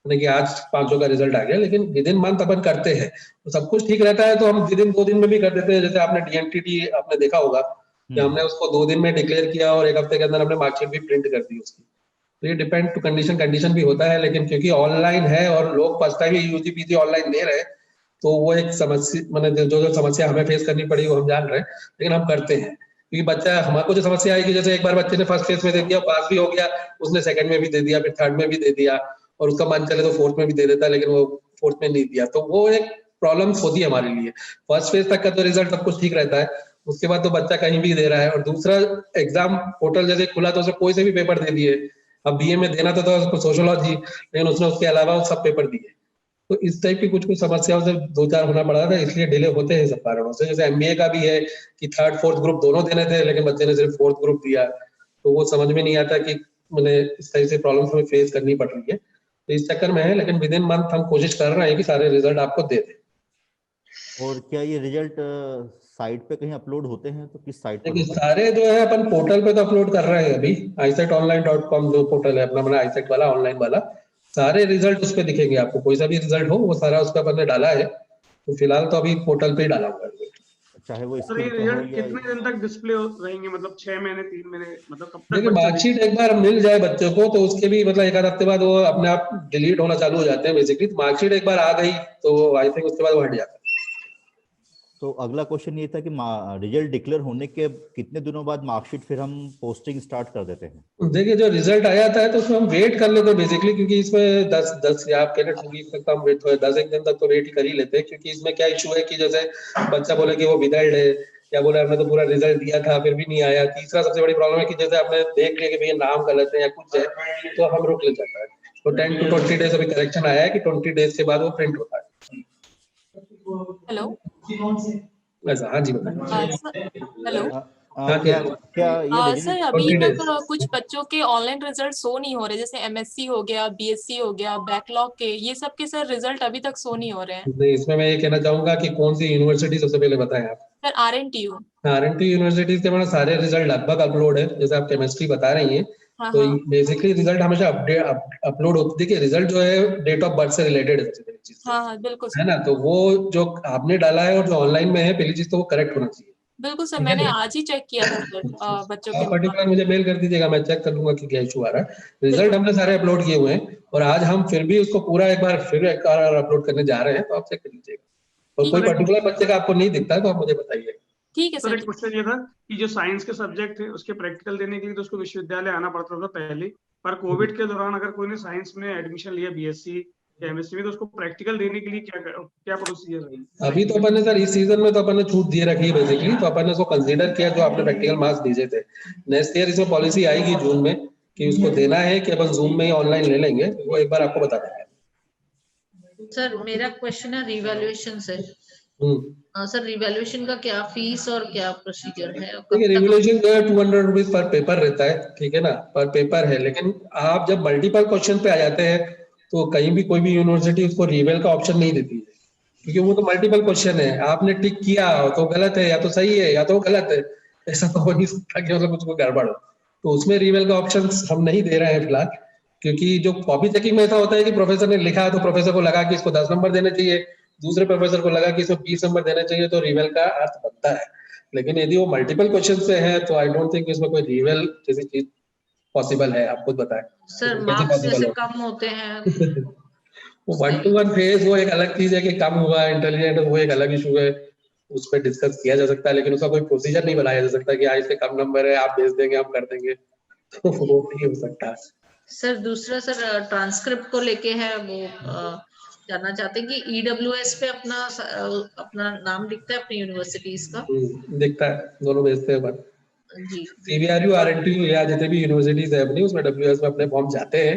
यानी कि आज 500 का रिजल्ट आ गया, लेकिन विद इन मंथ अपन करते हैं तो सब कुछ ठीक रहता है। तो हम विद इन 2 दिन में भी कर देते हैं, जैसे आपने डीएनटीटी आपने देखा होगा कि हमने उसको 2 दिन में डिक्लेयर किया और 1 हफ्ते के अंदर हमने मार्कशीट भी प्रिंट कर दी उसकी। तो ये डिपेंड टू कंडीशन भी होता है, लेकिन क्योंकि ऑनलाइन है और लोग first time UG PG online दे रहे हैं, तो वो एक समस्या, मैंने जो समस्या हमें फेस करनी पड़ी वो हम जान रहे हैं, लेकिन हम करते हैं। क्योंकि बच्चा, हमारे जो समस्या आई कि जैसे एक बार बच्चे ने फर्स्ट फेज में दे दिया, पास भी हो गया, उसने सेकंड में भी दे दिया, फिर थर्ड में भी दे दिया, और उसका मन चले तो फोर्थ में भी दे देता, लेकिन वो फोर्थ में नहीं दिया, तो वो एक प्रॉब्लम होती है हमारे लिए। फर्स्ट फेज तक का तो रिजल्ट सब कुछ ठीक रहता है, उसके बाद तो बच्चा कहीं भी दे रहा है। और दूसरा, एग्जाम पोर्टल जैसे खुला तो उसे कोई से भी पेपर दे दिए। अब बीए में देना था उसको सोशियोलॉजी, लेकिन उसने उसके अलावा सब पेपर दिए, तो इस टाइप की कुछ कुछ समस्याओं से 2-4 होना पड़ा था, इसलिए डिले होते हैं सब कारणों से। जैसे MBA का भी है कि 3rd 4th ग्रुप दोनों देने थे, लेकिन बच्चे ने सिर्फ 4th ग्रुप दिया, तो वो समझ में नहीं आता कि मैंने इस तरह से प्रॉब्लम्स हमें फेस करनी पड़ रही है। तो इस चक्कर में है, लेकिन विद इन मंथ हम कोशिश कर रहे हैं कि सारे रिजल्ट आपको दे दें। और क्या ये रिजल्ट साइट पे कहीं अपलोड होते हैं? तो किस साइट पर? सारे जो है अपन पोर्टल पे तो अपलोड कर रहे हैं अभी, isetonline.com जो पोर्टल है अपना, मैंने iset वाला ऑनलाइन वाला, सारे रिजल्ट उस पे दिखेंगे आपको। कोई सा भी रिजल्ट हो वो सारा उसका अपन ने डाला है, तो फिलहाल तो अभी पोर्टल पे ही डाला हुआ है। चाहे वो सर ये रिजल्ट कितने दिन तक डिस्प्ले रहेंगे, मतलब 6 महीने 3 महीने, मतलब कब तक? देखिए मार्कशीट एक बार मिल जाए बच्चों को तो उसके भी मतलब 1 आध हफ्ते बाद वो अपने आप डिलीट होना चालू हो जाते हैं बेसिकली। मार्कशीट एक बार आ गई तो आई थिंक उसके बाद वो हट जाता है। तो अगला क्वेश्चन ये था कि रिजल्ट डिक्लेयर होने के कितने दिनों बाद मार्कशीट फिर हम पोस्टिंग स्टार्ट कर देते हैं? देखिए जो रिजल्ट आ जाता है तो उसमें हम वेट कर लेते हैं बेसिकली, क्योंकि इसमें 10 या आप कह रहे 2 वीक तक हम वेट, 10 दिन तक तो वेट ही कर ही लेते हैं। क्योंकि इसमें क्या इशू है कि जैसे बच्चा बोले कि वो विदाइड है, या बोले हमने तो पूरा रिजल्ट दिया था फिर भी नहीं आया। तीसरा सबसे बड़ी प्रॉब्लम है कि जैसे आपने देख लिया कि भैया नाम गलत है या कुछ है, तो हम रोक ले जाता है। तो 10 to 20 डेज अभी करेक्शन आया है कि 20 डेज के बाद वो प्रिंट होता है। हेलो, हाँ जी बताइए। हेलो, क्या सर अभी तक कुछ बच्चों के ऑनलाइन रिजल्ट शो नहीं हो रहे, जैसे MSc हो गया, BSc हो गया, बैकलॉग के, ये सब के सर रिजल्ट अभी तक शो नहीं हो रहे हैं। नहीं, इसमें मैं ये कहना चाहूंगा कि कौन सी यूनिवर्सिटी सबसे पहले बताएं आप? Sir RNTU। RNTU यूनिवर्सिटी के मैंने सारे रिजल्ट लगभग अपलोड है। जैसे आप केमिस्ट्री बता रही हैं, हाँ, तो बेसिकली रिजल्ट हमेशा अपलोड होते। देखिए रिजल्ट जो है डेट ऑफ बर्थ से रिलेटेड है सबसे पहली चीज, हाँ, बिल्कुल है ना। तो वो जो आपने डाला है और जो ऑनलाइन में है, पहली चीज तो वो करेक्ट होना चाहिए। बिल्कुल सर, मैंने आज ही चेक किया था सर बच्चों के। पर्टिकुलर मुझे मेल कर दीजिएगा, मैं चेक कर लूंगा कि क्या इशू आ रहा है। रिजल्ट हमने सारे अपलोड किए हुए हैं और आज हम फिर भी उसको पूरा एक बार अपलोड करने जा रहे हैं, तो आप चेक कर लीजिएगा। और कोई पर्टिकुलर बच्चे का आपको नहीं दिखता है तो आप मुझे बताइए। ठीक है सर। एक क्वेश्चन ये था कि जो साइंस के सब्जेक्ट थे उसके प्रैक्टिकल देने के लिए तो उसको विश्वविद्यालय आना पड़ता था पहले, पर कोविड के दौरान अगर कोई ने साइंस में एडमिशन लिया BSc या MSc में, तो उसको प्रैक्टिकल देने के लिए क्या प्रोसीजर है? अभी तो अपन ने सर इस सीजन में तो अपन ने छूट दिए रखी है बेसिकली, तो अपन ने उसको कंसीडर किया जो आपने प्रैक्टिकल मार्क्स भेजे थे। नेक्स्ट ईयर इसमें पॉलिसी आएगी जून में कि उसको देना है कि अपन जूम में ही ऑनलाइन ले लेंगे, वो एक बार आपको बता देंगे। सर मेरा क्वेश्चन है रिवैल्यूएशन से। सर रिवैल्यूएशन का क्या फीस और क्या प्रोसीजर है? देखिए रिवैल्यूएशन जो है 200 रुपीज पर पेपर रहता है, ठीक है ना, पर पेपर है। लेकिन आप जब मल्टीपल क्वेश्चन पे आ जाते हैं तो कहीं भी कोई भी यूनिवर्सिटी उसको रिवेल का ऑप्शन नहीं देती है, क्योंकि वो तो मल्टीपल क्वेश्चन है। आपने टिक किया तो गलत है, या तो सही है या तो गलत है, ऐसा तो हो नहीं सकता कि मतलब कुछ को गड़बड़ हो। तो उसमें रिवेल का ऑप्शन हम नहीं दे रहे हैं फिलहाल, क्योंकि जो कॉपी चेकिंग में ऐसा होता है कि प्रोफेसर ने लिखा तो प्रोफेसर को लगा कि इसको 10 नंबर देने चाहिए, दूसरे प्रोफेसर को लगा कि इसको 20 नंबर देने चाहिए, तो रिवेल का अर्थ बनता है। लेकिन यदि वो मल्टीपल क्वेश्चन से है तो आई डोंट थिंक इसमें कोई रिवेल जैसी चीज पॉसिबल है। आप खुद बताएं सर, मार्क्स जैसे कम होते हैं वो 1-to-1 फेज वो एक अलग चीज है कि कम हुआ इंटेलिजेंट, वो एक अलग इशू है, उस पर डिस्कस किया जा सकता है। लेकिन उसका कोई प्रोसीजर नहीं बनाया जा सकता कि आज से कम नंबर है आप भेज देंगे हम कर देंगे, तो वो नहीं हो सकता। सर दूसरा सर ट्रांसक्रिप्ट को लेके है, वो जानना चाहते हैं कि EWS पे अपना नाम दिखता है अपनी यूनिवर्सिटीज का? दिखता है, दोनों भेजते हैं जी। CBRU RNTU या जितने भी यूनिवर्सिटीज है अपनी, उसमें WS में अपने फॉर्म जाते हैं।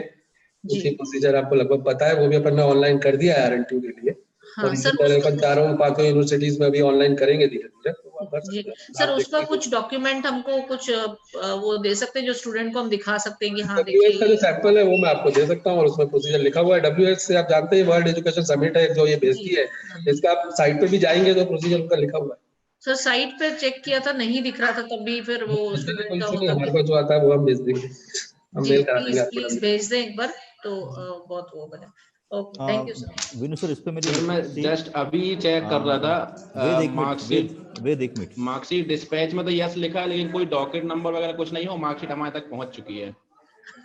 उसकी प्रोसीजर आपको लगभग पता है, वो भी अपन ने ऑनलाइन कर दिया है RNTU के लिए। हाँ, और इसी तरह अपन 4-5 यूनिवर्सिटीज में भी ऑनलाइन करेंगे धीरे धीरे। जी सर, उसका कुछ डॉक्यूमेंट हमको कुछ वो दे सकते हैं जो स्टूडेंट को हम दिखा सकते हैं कि हाँ देखिए WS का जो सैंपल है वो मैं आपको दे सकता हूँ, और उसमें प्रोसीजर लिखा हुआ है। WS से आप जानते हैं वर्ल्ड एजुकेशन समिट है जो ये भेजती है, इसका आप साइट पे भी जाएंगे तो प्रोसीजर उनका लिखा हुआ है। सर साइट पे चेक किया था, नहीं दिख रहा था तभी, फिर वो स्टूडेंट का होता है। हमारे पास जो आता है वो हम भेज देंगे, हम मेल करा देंगे आपको। प्लीज भेज दें एक बार, तो बहुत वो बने। Okay, thank you sir. Vinu sir, इस पे मेरी मैं जस्ट अभी चेक कर रहा था मार्कशीट डिस्पैच में तो यस लिखा है, लेकिन कोई डॉकेट नंबर वगैरह कुछ नहीं हो, मार्कशीट हमारे तक पहुंच चुकी है।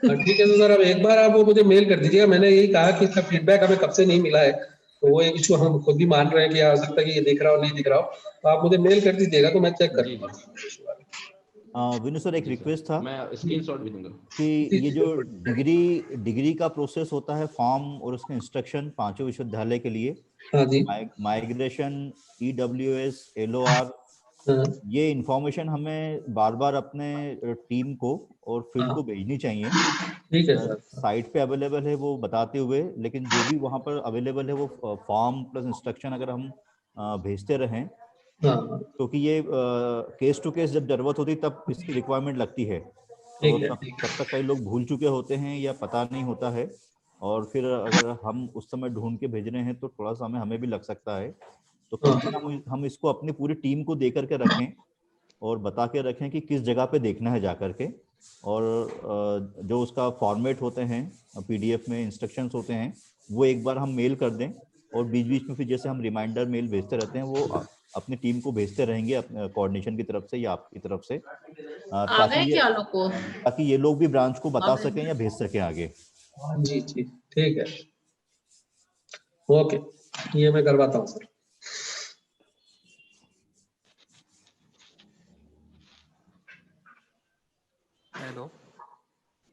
ठीक है तो सर अब एक बार आप वो मुझे मेल कर दीजिएगा। मैंने यही कहा कि इसका फीडबैक हमें कब से नहीं मिला है, तो वो एक इशू हम खुद भी मान रहे हैं कि हो सकता है कि ये दिख रहा हो नहीं दिख रहा हो, तो आप मुझे मेल कर दीजिएगा तो मैं चेक कर लूंगा। विनु सर एक रिक्वेस्ट था, मैं स्क्रीनशॉट भी दूंगा कि ये जो डिग्री का प्रोसेस होता है, फॉर्म और उसके इंस्ट्रक्शन 5 विश्वविद्यालय के लिए, हाँ जी, माइग्रेशन, EWS, LOR ये इंफॉर्मेशन हमें बार बार अपने टीम को और फील्ड को भेजनी चाहिए। ठीक है सर। साइट पे अवेलेबल है वो बताते हुए, लेकिन जो भी वहाँ पर अवेलेबल है वो फॉर्म प्लस इंस्ट्रक्शन अगर हम भेजते रहें, क्योंकि ये केस टू केस जब जरूरत होती तब इसकी रिक्वायरमेंट लगती है, तो तब तक कई लोग भूल चुके होते हैं या पता नहीं होता है, और फिर अगर हम उस समय ढूंढ के भेज रहे हैं तो थोड़ा सा हमें भी लग सकता है। तो हम इसको अपनी पूरी टीम को दे करके रखें और बता के रखें कि किस जगह पे देखना है जा करके, और जो उसका फॉर्मेट होते हैं PDF में इंस्ट्रक्शंस होते हैं वो एक बार हम मेल कर दें, और बीच बीच में फिर जैसे हम रिमाइंडर मेल भेजते रहते हैं वो अपनी टीम को भेजते रहेंगे अपने कोऑर्डिनेशन की तरफ से या आपकी तरफ से, ताकि ये लोग भी ब्रांच को बता सकें या भेज सकें आगे। जी जी ठीक है, ओके, ये मैं करवाता हूँ सर।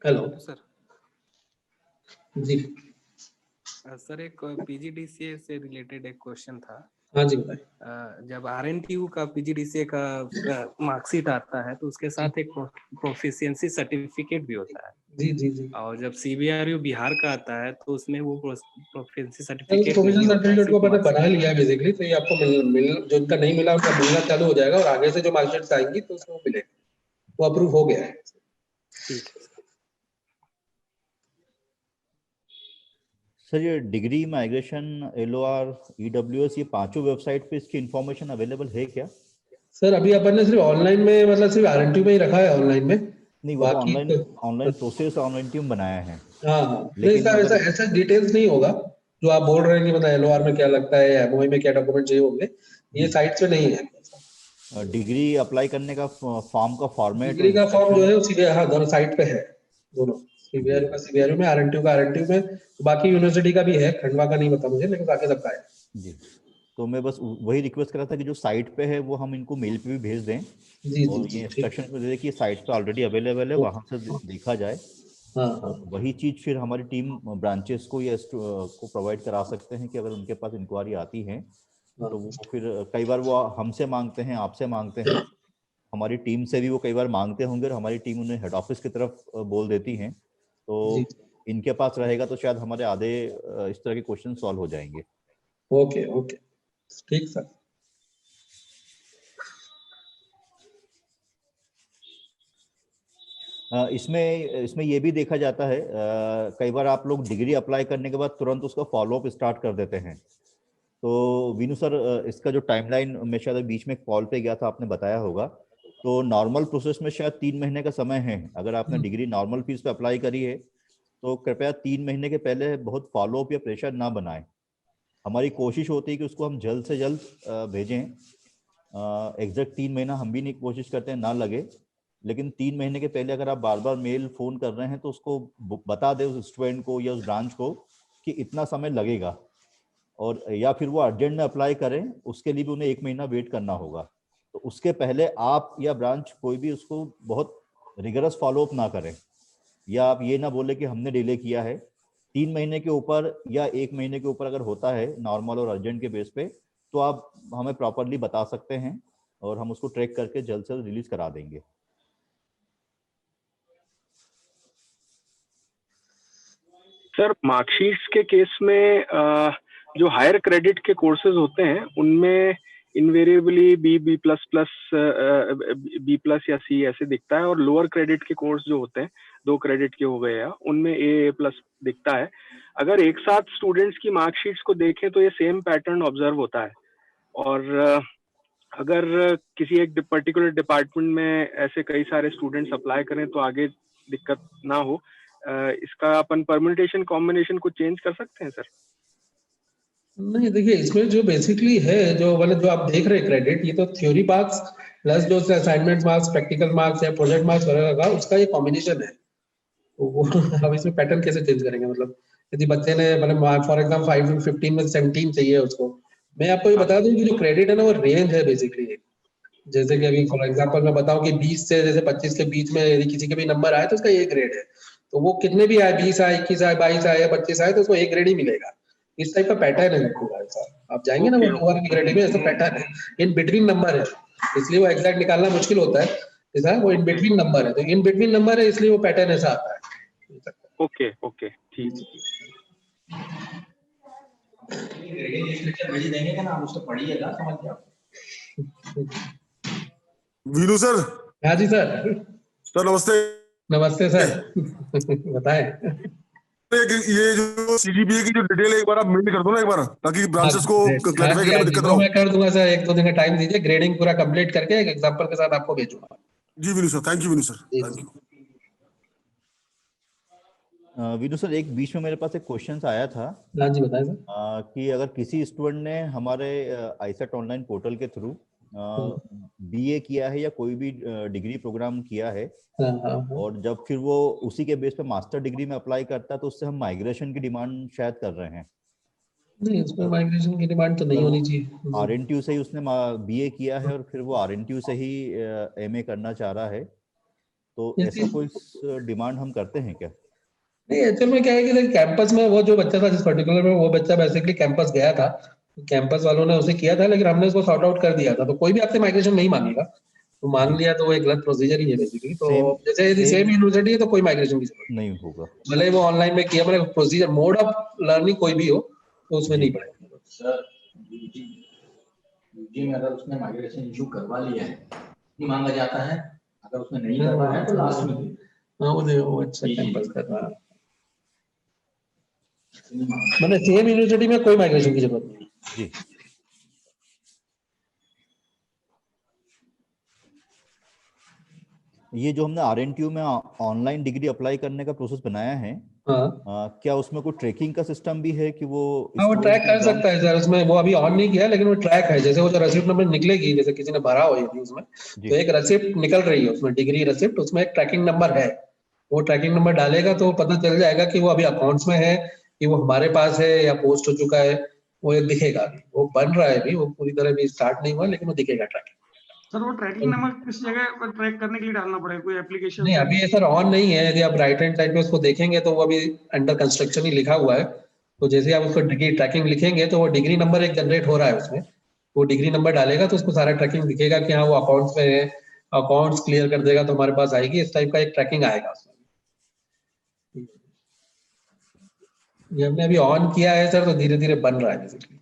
Hello sir. जी सर, एक PGDCA से रिलेटेड एक क्वेश्चन था। हाँ जी बताइए। जब RNTU का PGDCA का मार्कशीट आता है तो उसके साथ एक प्रोफिशिएंसी सर्टिफिकेट भी होता है। जी जी जी। और जब CBRU बिहार का आता है तो उसमें वो प्रोफिशिएंसी सर्टिफिकेट को मैंने बना लिया बेसिकली, तो ये आपको मिल जो उनका नहीं मिला उनका मिलना चालू हो जाएगा, और आगे से जो मार्कशीट आएंगी तो उसमें मिलेगा, वो अप्रूव हो गया है। ठीक है सर। ये डिग्री, माइग्रेशन, LOR, EWS, ये पांचों वेबसाइट पे इसकी इंफॉर्मेशन अवेलेबल है क्या? सर अभी अपन ने सिर्फ ऑनलाइन में, मतलब सिर्फ RNTU में ही रखा है, ऑनलाइन में नहीं, वो ऑनलाइन प्रोसेस ऑनलाइन टीम बनाया है। हाँ, लेकिन ऐसा डिटेल्स नहीं होगा जो आप बोल रहे हैं कि मतलब LOR में क्या लगता है, MOE में क्या डॉक्यूमेंट चाहिए होंगे, ये साइट पे नहीं है। डिग्री अप्लाई करने का फॉर्म का फॉर्मेट, डिग्री का फॉर्म जो है उसी दोनों साइट पे है, दोनों CBRU का CBRU में, RNTU का RNTU में, बाकी यूनिवर्सिटी का भी है, खंडवा का नहीं पता मुझे, लेकिन बाकी सबका है। जी, तो मैं बस वही रिक्वेस्ट कर रहा था कि जो साइट पे है वो हम इनको मेल पे भी भेज दें। जी, और जी, ये इंस्ट्रक्शन दे दें कि साइट पे ऑलरेडी अवेलेबल है, वहां से देखा जाए। वही चीज फिर हमारी टीम ब्रांचेस को या को प्रोवाइड करा सकते हैं कि अगर उनके पास इंक्वायरी आती है तो वो फिर कई बार वो हमसे मांगते हैं, आपसे मांगते हैं, हमारी टीम से भी वो कई बार मांगते होंगे, और हमारी टीम उन्हें हेड ऑफिस की तरफ बोल देती है, तो इनके पास रहेगा तो शायद हमारे आधे इस तरह के क्वेश्चन सॉल्व हो जाएंगे। ओके ओके, ठीक सर। इसमें ये भी देखा जाता है, कई बार आप लोग डिग्री अप्लाई करने के बाद तुरंत उसका फॉलोअप स्टार्ट कर देते हैं। तो वीनू सर, इसका जो टाइमलाइन, मैं शायद बीच में कॉल पे गया था, आपने बताया होगा, तो नॉर्मल प्रोसेस में शायद 3 महीने का समय है। अगर आपने डिग्री नॉर्मल फीस पे अप्लाई करी है तो कृपया 3 महीने के पहले बहुत फॉलोअप या प्रेशर ना बनाएं। हमारी कोशिश होती है कि उसको हम जल्द से जल्द भेजें। एग्जैक्ट 3 महीना हम भी नहीं कोशिश करते हैं ना लगे, लेकिन 3 महीने के पहले अगर आप बार बार मेल फोन कर रहे हैं तो उसको बता दें उस स्टूडेंट को या उस ब्रांच को कि इतना समय लगेगा, और या फिर वो अर्जेंट में अप्लाई करें, उसके लिए भी उन्हें 1 महीना वेट करना होगा। तो उसके पहले आप या ब्रांच कोई भी उसको बहुत रिगरस फॉलोअप ना करें, या आप ये ना बोले कि हमने डिले किया है। 3 महीने के ऊपर या 1 महीने के ऊपर अगर होता है नॉर्मल और अर्जेंट के बेस पे, तो आप हमें प्रॉपरली बता सकते हैं और हम उसको ट्रैक करके जल्द से जल्द रिलीज करा देंगे। सर, मार्कशीट्स के केस में जो हायर क्रेडिट के कोर्सेज होते हैं उनमें इनवेरिएबली B++ या C ऐसे दिखता है, और लोअर क्रेडिट के कोर्स जो होते हैं 2 क्रेडिट के हो गए हैं उनमें A+ दिखता है। अगर एक साथ स्टूडेंट्स की मार्कशीट्स को देखें तो ये सेम पैटर्न ऑब्जर्व होता है, और अगर किसी एक पर्टिकुलर डिपार्टमेंट में ऐसे कई सारे स्टूडेंट्स अप्लाई करें तो आगे दिक्कत ना हो, इसका अपन परम्यूटेशन कॉम्बिनेशन को चेंज कर सकते हैं सर? नहीं, देखिए इसमें जो बेसिकली है, जो मतलब जो आप देख रहे हैं क्रेडिट, ये तो थ्योरी मार्क्स प्लस जो असाइनमेंट मार्क्स, प्रैक्टिकल मार्क्स या प्रोजेक्ट मार्क्स वगैरह का उसका ये कॉम्बिनेशन है। तो वो अब इसमें पैटर्न कैसे चेंज करेंगे? मतलब यदि बच्चे ने मतलब फॉर एग्जाम्पल 15 में 17 चाहिए उसको, मैं आपको ये बता दूं कि जो क्रेडिट है ना वो रेंज है बेसिकली। जैसे कि अभी फॉर एग्जाम्पल मैं बताऊं कि 20 से जैसे 25 के बीच में यदि किसी के भी नंबर आए तो उसका ये ग्रेड है, तो वो कितने भी आए, 20 आए, 21 आए, 22 आए या 25 आए, तो उसको एक ग्रेड ही मिलेगा। इस टाइप का पैटर्न है पूरा। आप जाएंगे ना वो लोअर की ग्रेड में, ऐसा पैटर्न है, इन बिटवीन नंबर है। इसलिए वो एग्जैक्ट निकालना मुश्किल होता है। जैसा वो इन बिटवीन नंबर है, तो इन बिटवीन नंबर है इसलिए वो पैटर्न ऐसा आता है। ओके ओके ठीक। भेज देंगे क्या ना, आप उसको पढ़िएगा, समझ गया। वीनू सर। हाँ जी सर। सर नमस्ते। नमस्ते सर। बताएं। ये जो CGPA की जो डिटेल है एक बार आप मेल कर दो ना एक बार, ताकि ब्रांचेस को क्लैरिफाई करने में दिक्कत ना हो। मैं कर दूंगा सर, 1-2 दिन का टाइम दीजिए, ग्रेडिंग पूरा कंप्लीट करके एक एग्जांपल के साथ आपको भेजूंगा। जी Vinu sir, thank you Vinu sir, thank you. Vinu sir, एक बीच में मेरे पास एक क्वेश्चन आया था। हाँ जी बताएं सर। कि अगर किसी स्टूडेंट ने हमारे आईसेट ऑनलाइन पोर्टल के थ्रू BA किया है या कोई भी डिग्री प्रोग्राम किया है, और जब फिर वो उसी के बेस पे मास्टर डिग्री में अप्लाई करता है, तो उससे हम माइग्रेशन की डिमांड शायद कर रहे हैं। नहीं, इसमें माइग्रेशन की डिमांड तो नहीं होनी चाहिए। RNTU से ही उसने BA किया है और फिर वो RNTU से ही MA करना चाह रहा है, तो ऐसा कोई डिमांड हम करते हैं क्या? नहीं, एक्चुअल में क्या है कि कैंपस में वो जो बच्चा था, जिस पर्टिकुलर में वो बच्चा बेसिकली कैंपस गया था, कैंपस वालों ने उसे किया था, लेकिन हमने उसको सॉर्ट आउट कर दिया था, तो कोई भी आपसे माइग्रेशन नहीं मांगेगा। तो मान लिया तो वो एक गलत प्रोसीजर ही है बेसिकली। तो जैसे यदि सेम यूनिवर्सिटी है तो कोई माइग्रेशन की जरूरत नहीं होगा, भले वो ऑनलाइन में किया, मतलब प्रोसीजर मोड ऑफ लर्निंग कोई भी हो तो उसमें नहीं पड़ेगा। सर यूजी में अगर उसने माइग्रेशन इशू करवा लिया है, नहीं मांगा जाता है, अगर उसने नहीं करवाया है तो लास्ट में वो अच्छा कैंपस कर रहा है, मतलब सेम यूनिवर्सिटी में कोई माइग्रेशन की जरूरत नहीं जी। ये जो हमने RNTU में ऑनलाइन डिग्री अप्लाई करने का प्रोसेस बनाया है, क्या उसमें कोई ट्रैकिंग का सिस्टम भी है कि वो ट्रैक कर सकता है सर? उसमें वो अभी ऑन नहीं किया, लेकिन वो ट्रैक है। जैसे वो जो रसिप्ट नंबर निकलेगी, जैसे किसी ने भरा हो यदि उसमें, तो एक रसिप्ट निकल रही है उसमें, डिग्री रसिप्ट, उसमें एक ट्रैकिंग नंबर है। वो ट्रैकिंग नंबर डालेगा तो पता चल जाएगा कि वो अभी अकाउंट्स में है, कि वो हमारे पास है या पोस्ट हो चुका है, वो दिखेगा। अभी वो बन रहा है, अभी वो पूरी तरह भी स्टार्ट नहीं हुआ, लेकिन वो दिखेगा ट्रैकिंग। सर वो ट्रैकिंग नंबर किस जगह पर ट्रैक करने के लिए डालना पड़ेगा? कोई एप्लीकेशन? नहीं, अभी ये सर ऑन नहीं है। यदि आप राइट हैंड साइड पे उसको देखेंगे तो वो अभी अंडर कंस्ट्रक्शन ही लिखा हुआ है। तो जैसे आप उसको डिग्री ट्रैकिंग लिखेंगे तो वो डिग्री नंबर एक जनरेट हो रहा है उसमें, वो डिग्री नंबर डालेगा तो उसको सारा ट्रैकिंग दिखेगा कि हाँ वो अकाउंट्स में है, अकाउंट्स क्लियर कर देगा तो हमारे पास आएगी, इस टाइप का एक ट्रैकिंग आएगा उसमें। ये हमने अभी ऑन किया है सर, तो धीरे धीरे बन रहा है बेसिकली।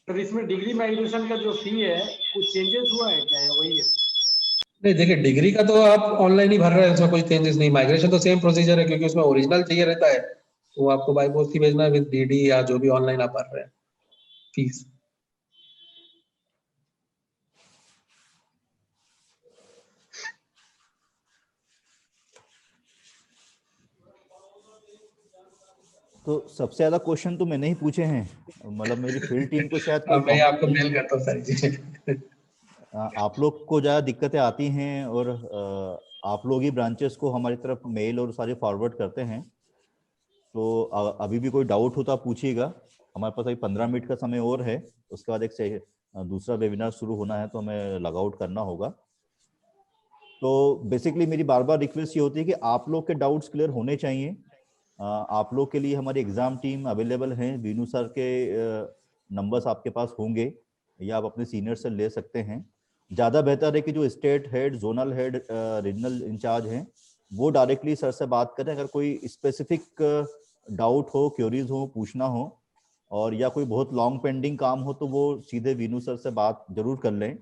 सर इसमें डिग्री माइग्रेशन का जो फी है कुछ चेंजेस हुआ है क्या, या वही है? नहीं देखिए, डिग्री का तो आप ऑनलाइन ही भर रहे हैं, उसमें कोई चेंजेस नहीं। माइग्रेशन तो सेम प्रोसीजर है, क्योंकि उसमें ओरिजिनल चाहिए रहता है, वो आपको बाय पोस्ट ही भेजना है विद DD या जो भी ऑनलाइन आप भर रहे हैं फीस। तो सबसे ज्यादा क्वेश्चन तो मैंने ही पूछे हैं, मतलब मेरी फील्ड टीम को शायद मैं आपको मेल करता हूं सारी चीजें। आप लोग को ज्यादा दिक्कतें आती हैं और आप लोग ही ब्रांचेस को हमारी तरफ मेल और सारे फॉरवर्ड करते हैं। तो अभी भी कोई डाउट हो तो आप पूछिएगा। हमारे पास अभी 15 मिनट का समय और है, उसके बाद एक दूसरा वेबिनार शुरू होना है, तो हमें लॉग आउट करना होगा। तो बेसिकली मेरी बार बार रिक्वेस्ट ये होती है कि आप लोग के डाउट्स क्लियर होने चाहिए। आप लोग के लिए हमारी एग्जाम टीम अवेलेबल है। वीनू सर के नंबर्स आपके पास होंगे या आप अपने सीनियर से ले सकते हैं। ज़्यादा बेहतर है कि जो state head, zonal head, regional incharge हैं, वो डायरेक्टली सर से बात करें। अगर कोई स्पेसिफिक डाउट हो, क्वेरीज हो, पूछना हो, और या कोई बहुत लॉन्ग पेंडिंग काम हो, तो वो सीधे वीनू सर से बात जरूर कर लें,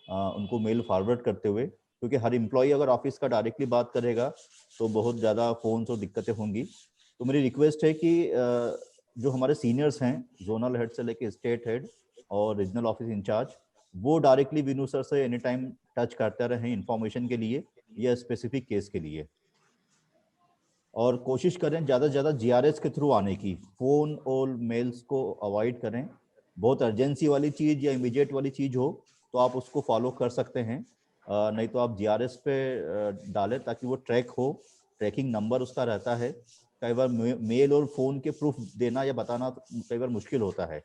उनको मेल फॉरवर्ड करते हुए, क्योंकि हर एम्प्लॉय अगर ऑफिस का डायरेक्टली बात करेगा तो बहुत ज़्यादा फोन्स और दिक्कतें होंगी। तो मेरी रिक्वेस्ट है कि जो हमारे सीनियर्स हैं, जोनल हेड से लेके स्टेट हेड और रीजनल ऑफिस इंचार्ज, वो डायरेक्टली वीनू सर से एनी टाइम टच करते रहें इंफॉर्मेशन के लिए या स्पेसिफिक केस के लिए। और कोशिश करें ज़्यादा से ज़्यादा GRS के थ्रू आने की, फ़ोन और मेल्स को अवॉइड करें। बहुत अर्जेंसी वाली चीज़ या इमीडिएट वाली चीज़ हो तो आप उसको फॉलो कर सकते हैं, नहीं तो आप GRS पे डालें ताकि वो ट्रैक हो, ट्रैकिंग नंबर उसका रहता है। कई बार मेल और फ़ोन के प्रूफ देना या बताना कई बार मुश्किल होता है,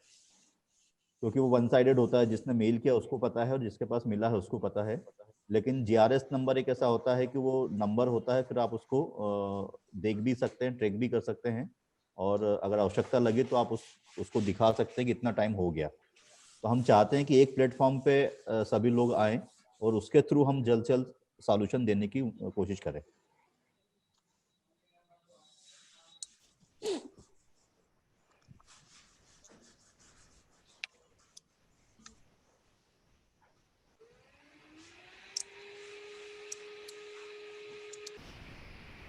क्योंकि वो वन साइडेड होता है। जिसने मेल किया उसको पता है और जिसके पास मिला है उसको पता है। लेकिन GRS नंबर एक ऐसा होता है कि वो नंबर होता है, फिर आप उसको देख भी सकते हैं, ट्रैक भी कर सकते हैं, और अगर आवश्यकता लगे तो आप उसको दिखा सकते हैं कि इतना टाइम हो गया। तो हम चाहते हैं कि एक प्लेटफॉर्म पे सभी लोग आएं और उसके थ्रू हम जल्द से जल्द सॉल्यूशन देने की कोशिश करें।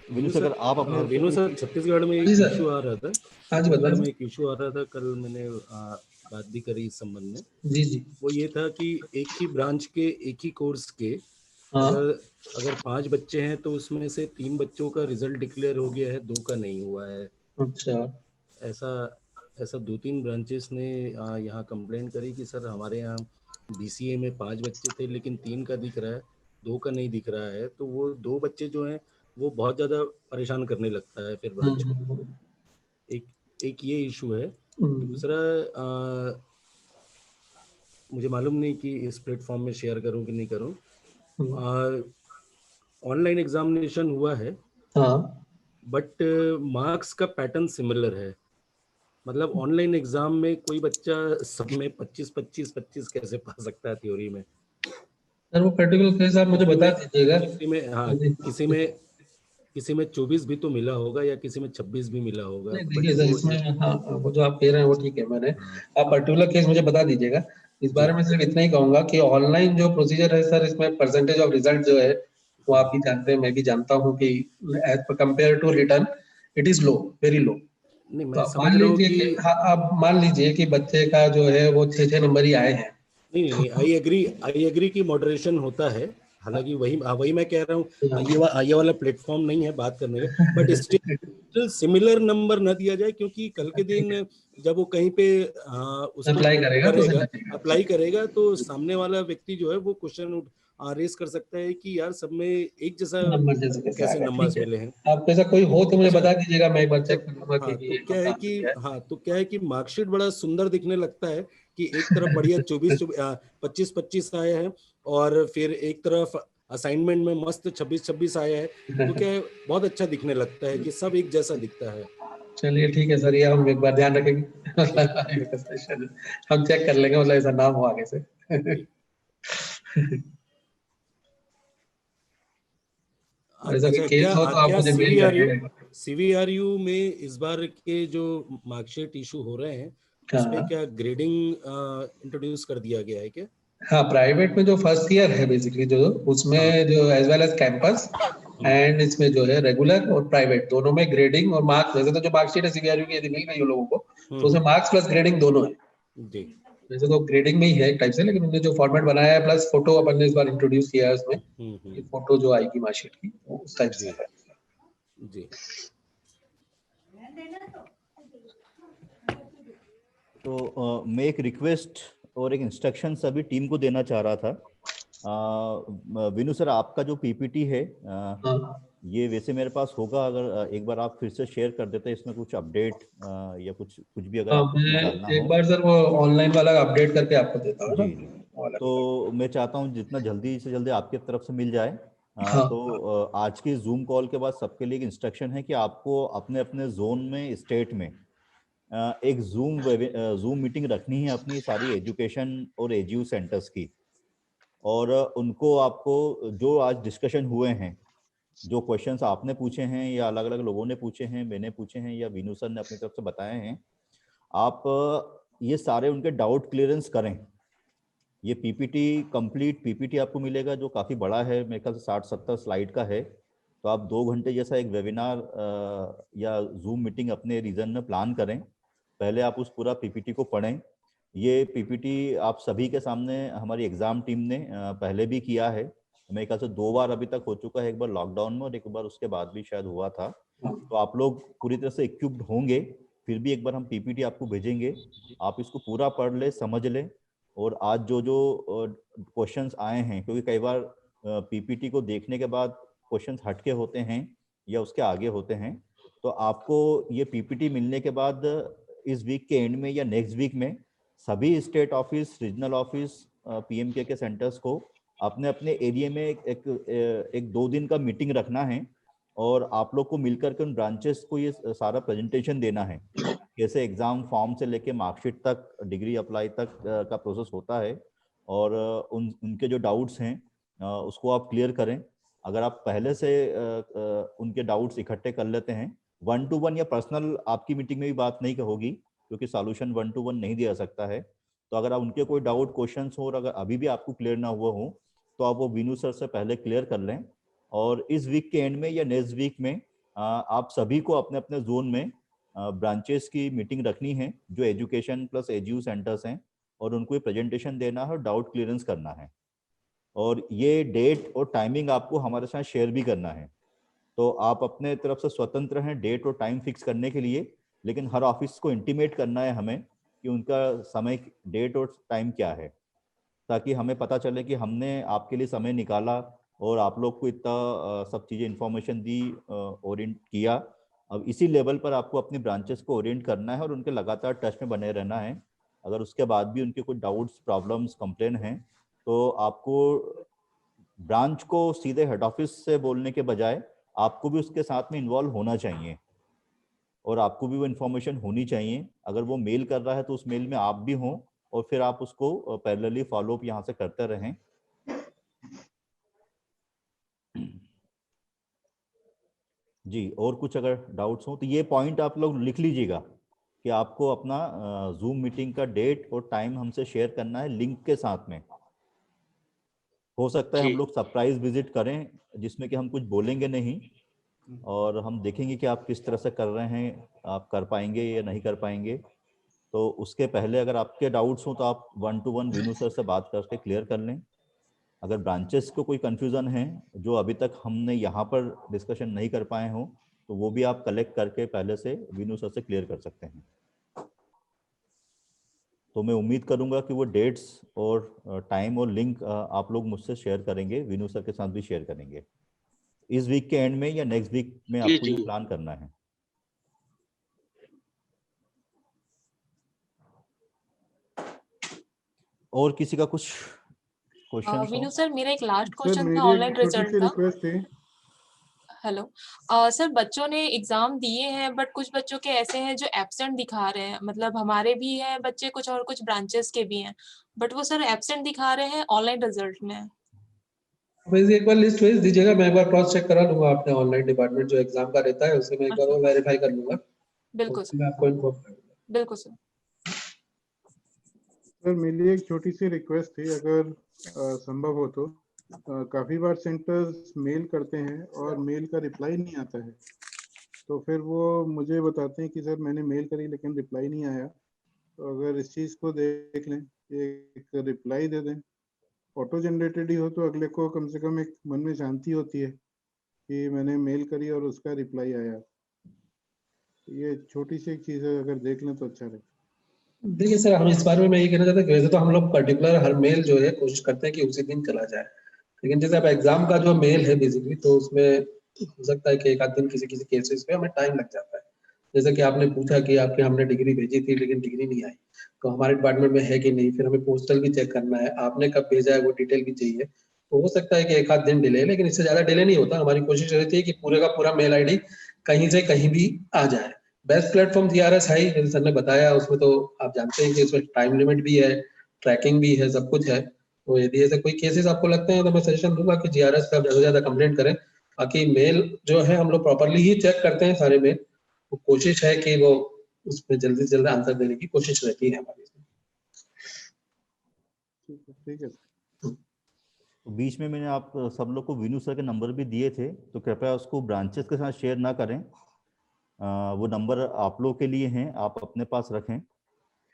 विनू सर, आप अपने विनू सर, छत्तीसगढ़ में एक इशू आ रहा था। छत्तीसगढ़ में एक इशू आ रहा था, कल मैंने बात भी करी इस संबंध में। जी जी। वो ये था कि एक ही ब्रांच के एक ही कोर्स के अगर 5 बच्चे हैं तो उसमें से 3 बच्चों का रिजल्ट डिक्लेयर हो गया है, 2 का नहीं हुआ है। अच्छा। ऐसा 2-3 ब्रांचेस ने यहाँ कंप्लेंट करी कि सर हमारे यहाँ BCA में 5 बच्चे थे लेकिन 3 का दिख रहा है, 2 का नहीं दिख रहा है। तो वो 2 बच्चे जो हैं वो बहुत ज्यादा परेशान करने लगता है फिर ब्रांच को। एक ये इशू है। दूसरा, मुझे मालूम नहीं कि इस प्लेटफॉर्म में शेयर करूं कि नहीं करूं। ऑनलाइन एग्जामिनेशन हुआ है, बट मार्क्स का पैटर्न सिमिलर है। मतलब ऑनलाइन एग्जाम में कोई बच्चा सब में 25 कैसे पा सकता है थ्योरी में? सर वो पर्टिकुलर केस आप मुझे बता दीजिएगा। किसी में 24 भी तो मिला होगा या किसी में 26 भी मिला होगा। देखिए सर, इसमें वो जो आप कह रहे हैं वो ठीक है, मैंने आप पर्टिकुलर केस मुझे बता दीजिएगा। इस बारे में सिर्फ इतना ही कहूंगा कि ऑनलाइन जो प्रोसीजर है सर, इसमें परसेंटेज ऑफ रिजल्ट जो है वो आप भी जानते हैं, मैं भी जानता हूँ कि as per compare to return it is low, very low. मान लीजिए कि आप मान लीजिए कि बच्चे का जो है वो 6 नंबर ही आए हैं। नहीं, आई एग्री कि मॉडरेशन होता है। हालांकि वही मैं कह रहा हूँ, ये वाला प्लेटफॉर्म नहीं है बात करने का, बट स्टिल सिमिलर नंबर न दिया जाए, क्योंकि कल के दिन जब वो कहीं पे अप्लाई करेगा तो सामने वाला व्यक्ति जो है वो क्वेश्चन रेस कर सकता है कि यार सब में एक जैसा कैसे नंबर्स मिले हैं। आप ऐसा कोई हो तो मुझे बता दीजिएगा, मैं एक बार चेक करूंगा कि तो क्या है कि मार्कशीट बड़ा सुंदर दिखने लगता है कि एक तरफ बढ़िया 25 आए हैं और फिर एक तरफ असाइनमेंट में मस्त 26 आया है, तो क्या है बहुत अच्छा दिखने लगता है कि सब एक जैसा दिखता है। चलिए ठीक है सर, ये हम एक बार ध्यान रखेंगे। हम चेक कर लेंगे, मतलब ऐसा नाम हो आगे से। CVRU में इस बार के जो मार्कशीट इशू हो रहे हैं उसमें क्या ग्रेडिंग इंट्रोड्यूस कर दिया गया है क्या? हाँ, प्राइवेट में जो फर्स्ट ईयर है बेसिकली जो उसमें जो as well as campus and इसमें जो है रेगुलर और प्राइवेट दोनों में ग्रेडिंग और मार्क्स, वैसे तो जो मार्कशीट है CVRU की यदि मिल गई लोगों को तो उसमें मार्क्स प्लस ग्रेडिंग दोनों है जी। वैसे तो ग्रेडिंग में ही है एक टाइप से, लेकिन उन्होंने जो फॉर्मेट बनाया है प्लस फोटो अपन ने इस बार इंट्रोड्यूस किया है उसमें, फोटो जो आएगी मार्कशीट की उस टाइप से है जी। तो मैं एक रिक्वेस्ट और एक इंस्ट्रक्शन सभी टीम को देना चाह रहा था। विनू सर, आपका जो PPT है ये वैसे मेरे पास होगा, अगर एक बार आप फिर से शेयर कर देते हैं इसमें कुछ अपडेट या कुछ भी अगर आपको डालना हो। एक बार सर वो ऑनलाइन वाला अपडेट करके आपको देता हूं। जी, तो मैं चाहता हूं जितना जल्दी से जल्दी आपकी तरफ से मिल जाए। तो आज की जूम कॉल के बाद सबके लिए एक इंस्ट्रक्शन है कि आपको अपने अपने जोन में, स्टेट में एक जूम मीटिंग रखनी है अपनी सारी एजुकेशन और एजीयू सेंटर्स की, और उनको आपको जो आज डिस्कशन हुए हैं, जो क्वेश्चंस आपने पूछे हैं या अलग अलग लोगों ने पूछे हैं, मैंने पूछे हैं या विनू सर ने अपनी तरफ से बताए हैं, आप ये सारे उनके डाउट क्लियरेंस करें। ये कंप्लीट पीपीटी आपको मिलेगा जो काफ़ी बड़ा है, मेरे ख्याल से 60-70 स्लाइड का है। तो आप 2 घंटे जैसा एक वेबिनार या जूम मीटिंग अपने रीजन में प्लान करें। पहले आप उस पूरा पीपीटी को पढ़ें। ये पीपीटी आप सभी के सामने हमारी एग्जाम टीम ने पहले भी किया है, मेरे ख्याल से 2 बार अभी तक हो चुका है, एक बार लॉकडाउन में और एक बार उसके बाद भी शायद हुआ था। तो आप लोग पूरी तरह से इक्विप्ड होंगे, फिर भी एक बार हम पीपीटी आपको भेजेंगे, आप इसको पूरा पढ़ ले, समझ लें। और आज जो क्वेश्चंस आए हैं, क्योंकि कई बार पीपीटी को देखने के बाद क्वेश्चंस हटके होते हैं या उसके आगे होते हैं, तो आपको ये पीपीटी मिलने के बाद इस वीक के एंड में या नेक्स्ट वीक में सभी state office, regional office, PMK के सेंटर्स को अपने अपने एरिया में एक 2 दिन का मीटिंग रखना है और आप लोग को मिलकर के उन ब्रांचेस को ये सारा प्रेजेंटेशन देना है। कैसे एग्जाम फॉर्म से लेके मार्कशीट तक, डिग्री अप्लाई तक का प्रोसेस होता है, और उनके जो डाउट्स हैं उसको आप क्लियर करें। अगर आप पहले से उनके डाउट्स इकट्ठे कर लेते हैं, 1-to-1 या पर्सनल आपकी मीटिंग में भी बात नहीं होगी, क्योंकि सॉल्यूशन 1-to-1 नहीं दिया सकता है। तो अगर आप उनके कोई डाउट क्वेश्चंस हो और अगर अभी भी आपको क्लियर ना हुआ हो, तो आप वो वीनू सर से पहले क्लियर कर लें। और इस वीक के एंड में या नेक्स्ट वीक में आप सभी को अपने अपने जोन में ब्रांचेस की मीटिंग रखनी है, जो एजुकेशन प्लस एजू सेंटर्स हैं, और उनको प्रेजेंटेशन देना है और डाउट क्लियरेंस करना है। और ये डेट और टाइमिंग आपको हमारे साथ शेयर भी करना है। तो आप अपने तरफ से स्वतंत्र हैं डेट और टाइम फिक्स करने के लिए, लेकिन हर ऑफिस को इंटीमेट करना है हमें कि उनका समय, डेट और टाइम क्या है, ताकि हमें पता चले कि हमने आपके लिए समय निकाला और आप लोग को इतना सब चीज़ें इन्फॉर्मेशन दी, ओरिएंट किया। अब इसी लेवल पर आपको अपनी ब्रांचेस को ओरिएंट करना है और उनके लगातार टच में बने रहना है। अगर उसके बाद भी उनके कोई डाउट्स, प्रॉब्लम्स, कंप्लेन हैं, तो आपको ब्रांच को सीधे हेड ऑफिस से बोलने के बजाय आपको भी उसके साथ में इन्वॉल्व होना चाहिए, और आपको भी वो इन्फॉर्मेशन होनी चाहिए। अगर वो मेल कर रहा है तो उस मेल में आप भी हों, और फिर आप उसको पैरेलली फॉलोअप यहाँ से करते रहें। जी, और कुछ अगर डाउट्स हो तो ये पॉइंट आप लोग लिख लीजिएगा कि आपको अपना जूम मीटिंग का डेट और टाइम हमसे शेयर करना है लिंक के साथ में। हो सकता है हम लोग सरप्राइज विजिट करें, जिसमें कि हम कुछ बोलेंगे नहीं, और हम देखेंगे कि आप किस तरह से कर रहे हैं, आप कर पाएंगे या नहीं कर पाएंगे। तो उसके पहले अगर आपके डाउट्स हो तो आप 1-to-1 वीनू सर से बात करके क्लियर कर लें। अगर ब्रांचेस को कोई कंफ्यूजन है जो अभी तक हमने यहाँ पर डिस्कशन नहीं कर पाए हों, तो वो भी आप कलेक्ट करके पहले से वीनू सर से क्लियर कर सकते हैं। तो मैं उम्मीद करूंगा कि वो डेट्स और टाइम और लिंक आप लोग मुझसे शेयर करेंगे, वीनू सर के साथ भी शेयर करेंगे। इस वीक के एंड में या नेक्स्ट वीक में आपको ये प्लान करना है। और किसी का कुछ क्वेश्चन? विनू सर, मेरा एक लास्ट क्वेश्चन था ऑनलाइन रिजल्ट का। हेलो सर, बच्चों ने एग्जाम दिए हैं, बट कुछ बच्चों के ऐसे हैं जो एब्सेंट दिखा रहे हैं। मतलब हमारे भी हैं बच्चे कुछ, और कुछ ब्रांचेस के भी हैं, बट वो सर एब्सेंट दिखा रहे हैं ऑनलाइन रिजल्ट में। वैसे एक बार लिस्ट भेज दीजिएगा, मैं एक बार क्रॉस चेक करा लूंगा। अपने ऑनलाइन डिपार्टमेंट जो एग्जाम का रहता है उससे मैं एक बार वो वेरीफाई कर लूंगा। बिल्कुल सर, मैं आपको इन्फॉर्म कर दूंगा। बिल्कुल सर। सर मेरी एक छोटी सी रिक्वेस्ट थी, अगर संभव हो तो। काफी बार सेंटर्स मेल करते हैं और मेल का रिप्लाई नहीं आता है, तो फिर वो मुझे बताते हैं कि सर मैंने मेल करी लेकिन रिप्लाई नहीं आया। तो अगर इस चीज़ को देख लें, एक रिप्लाई दे दें, ऑटो जनरेटेड ही हो, तो अगले को कम से कम एक मन में शांति होती है कि मैंने मेल करी और उसका रिप्लाई आया। ये छोटी सी एक चीज़ है, अगर देख लें तो अच्छा रहे। देखिए सर, हम इस बारे में मैं ये कहना चाहता हूँ कि वैसे तो हम लोग पर्टिकुलर हर मेल जो है कोशिश करते हैं कि उसी दिन चला जाए, लेकिन जैसे अब एग्जाम का जो मेल है बेसिकली, तो उसमें हो सकता है कि एक आध दिन किसी किसी केसेस पे हमें टाइम लग जाता है। जैसे कि आपने पूछा कि आपके हमने डिग्री भेजी थी लेकिन डिग्री नहीं आई, तो हमारे डिपार्टमेंट में है कि नहीं, फिर हमें पोस्टल भी चेक करना है, आपने कब भेजा है वो डिटेल भी चाहिए। तो हो सकता है कि एक आध दिन डिले, लेकिन इससे ज्यादा डिले नहीं होता। हमारी कोशिश रहती है कि पूरे का पूरा मेल आईडी कहीं से कहीं भी आ जाए। बेस्ट प्लेटफॉर्म जीआरएस है ही, जैसे सर ने बताया। उसमें तो आप जानते हैं कि उसमें टाइम लिमिट भी है, ट्रैकिंग भी है, सब कुछ है। तो यदि ऐसे कोई केसेस आपको लगते हैं तो मैं सजेशन दूंगा कि जीआरएस पे आप ज्यादा से ज्यादा कंप्लेंट करें। बाकी मेल जो है हम लोग प्रॉपरली ही चेक करते हैं सारे मेल। तो कोशिश है कि वो उसमें जल्दी से जल्दी आंसर देने की कोशिश रहती है हमारी। ठीक है। तो बीच में मैंने आप सब लोग को वीनू सर के नंबर भी दिए थे, तो कृपया उसको ब्रांचेस के साथ शेयर ना करें। वो नंबर आप लोग के लिए हैं, आप अपने पास रखें,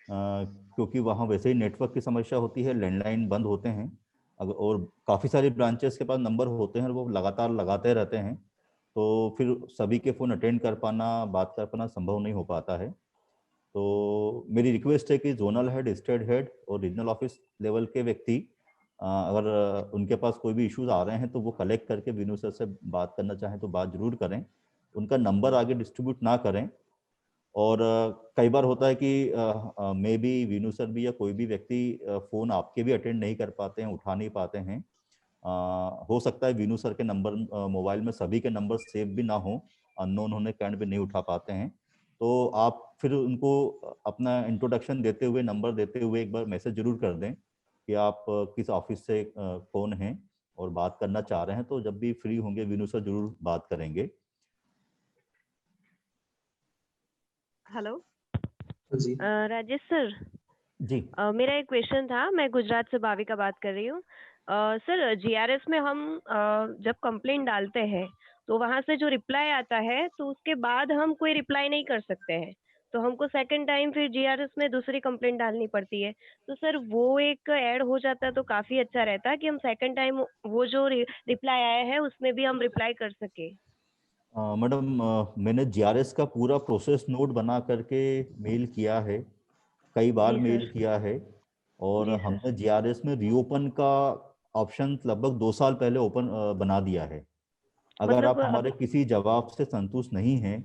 क्योंकि वहाँ वैसे ही नेटवर्क की समस्या होती है, लैंडलाइन बंद होते हैं। और काफ़ी सारी ब्रांचेस के पास नंबर होते हैं और वो लगातार लगाते रहते हैं, तो फिर सभी के फ़ोन अटेंड कर पाना, बात कर पाना संभव नहीं हो पाता है। तो मेरी रिक्वेस्ट है कि जोनल हेड, स्टेट हेड और रीजनल ऑफिस लेवल के व्यक्ति अगर उनके पास कोई भी इश्यूज आ रहे हैं तो वो कलेक्ट करके वीनू सर से बात करना चाहें तो बात जरूर करें, उनका नंबर आगे डिस्ट्रीब्यूट ना करें। और कई बार होता है कि मे बी वीनू सर भी या कोई भी व्यक्ति फ़ोन आपके भी अटेंड नहीं कर पाते हैं, उठा नहीं पाते हैं। हो सकता है वीनू सर के नंबर मोबाइल में सभी के नंबर सेव भी ना हो, अननोन होने के कारण भी नहीं उठा पाते हैं। तो आप फिर उनको अपना इंट्रोडक्शन देते हुए, नंबर देते हुए एक बार मैसेज जरूर कर दें कि आप किस ऑफिस से कौन हैं और बात करना चाह रहे हैं। तो जब भी फ्री होंगे विनू सर जरूर बात करेंगे। हेलो जी राजेश सर जी, मेरा एक क्वेश्चन था। मैं गुजरात से भाविका बात कर रही हूँ। सर जीआरएस में हम जब कंप्लेंट डालते हैं तो वहां से जो रिप्लाई आता है तो उसके बाद हम कोई रिप्लाई नहीं कर सकते हैं, तो हमको सेकंड टाइम फिर जीआरएस में दूसरी कंप्लेंट डालनी पड़ती है। तो सर वो एक ऐड हो जाता है तो काफी अच्छा रहता है कि हम सेकंड टाइम वो जो रिप्लाई आया है उसमें भी हम रिप्लाई कर सके। मैडम मैंने जीआरएस का पूरा प्रोसेस नोट बना करके मेल किया है, कई बार मेल किया है, और हमने जीआरएस में रीओपन का ऑप्शन लगभग 2 साल पहले ओपन बना दिया है। अगर मतलब आप हमारे किसी जवाब से संतुष्ट नहीं हैं,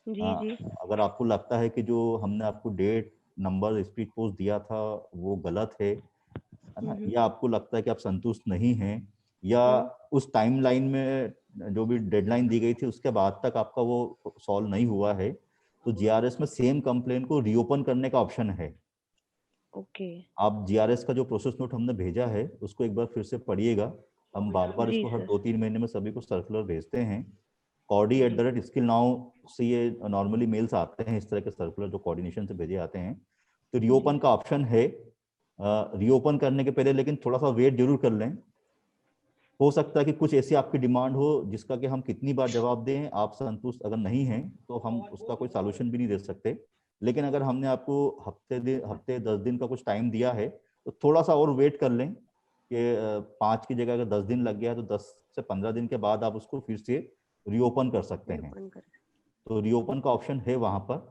जी। अगर आपको लगता है कि जो हमने आपको डेट, नंबर, स्पीड पोस्ट दिया था वो गलत है ना, या आपको लगता है कि आप संतुष्ट नहीं हैं, या उस टाइमलाइन में जो भी डेडलाइन दी गई थी उसके बाद तक आपका वो सॉल्व नहीं हुआ है, तो जीआरएस में सेम कंप्लेन को रीओपन करने का ऑप्शन है। ओके। आप जीआरएस का जो प्रोसेस नोट हमने भेजा है उसको एक बार फिर से पढ़िएगा। हम बार बार इसको हर 2-3 महीने में सभी को सर्कुलर भेजते हैं। coordi@skillnow से ये नॉर्मली मेल्स आते हैं, इस तरह के सर्कुलर जो कोऑर्डिनेशन से भेजे आते हैं। तो रीओपन का ऑप्शन है। रीओपन करने के पहले लेकिन थोड़ा सा वेट जरूर कर लें। हो सकता है कि कुछ ऐसी आपकी डिमांड हो जिसका कि हम कितनी बार जवाब दें, आप संतुष्ट अगर नहीं हैं तो हम उसका कोई सॉल्यूशन भी नहीं दे सकते। लेकिन अगर हमने आपको हफ्ते 10 दिन का कुछ टाइम दिया है तो थोड़ा सा और वेट कर लें कि 5 की जगह अगर 10 दिन लग गया है तो 10 से 15 दिन के बाद आप उसको फिर से रीओपन कर सकते हैं। तो रीओपन का ऑप्शन है वहां पर,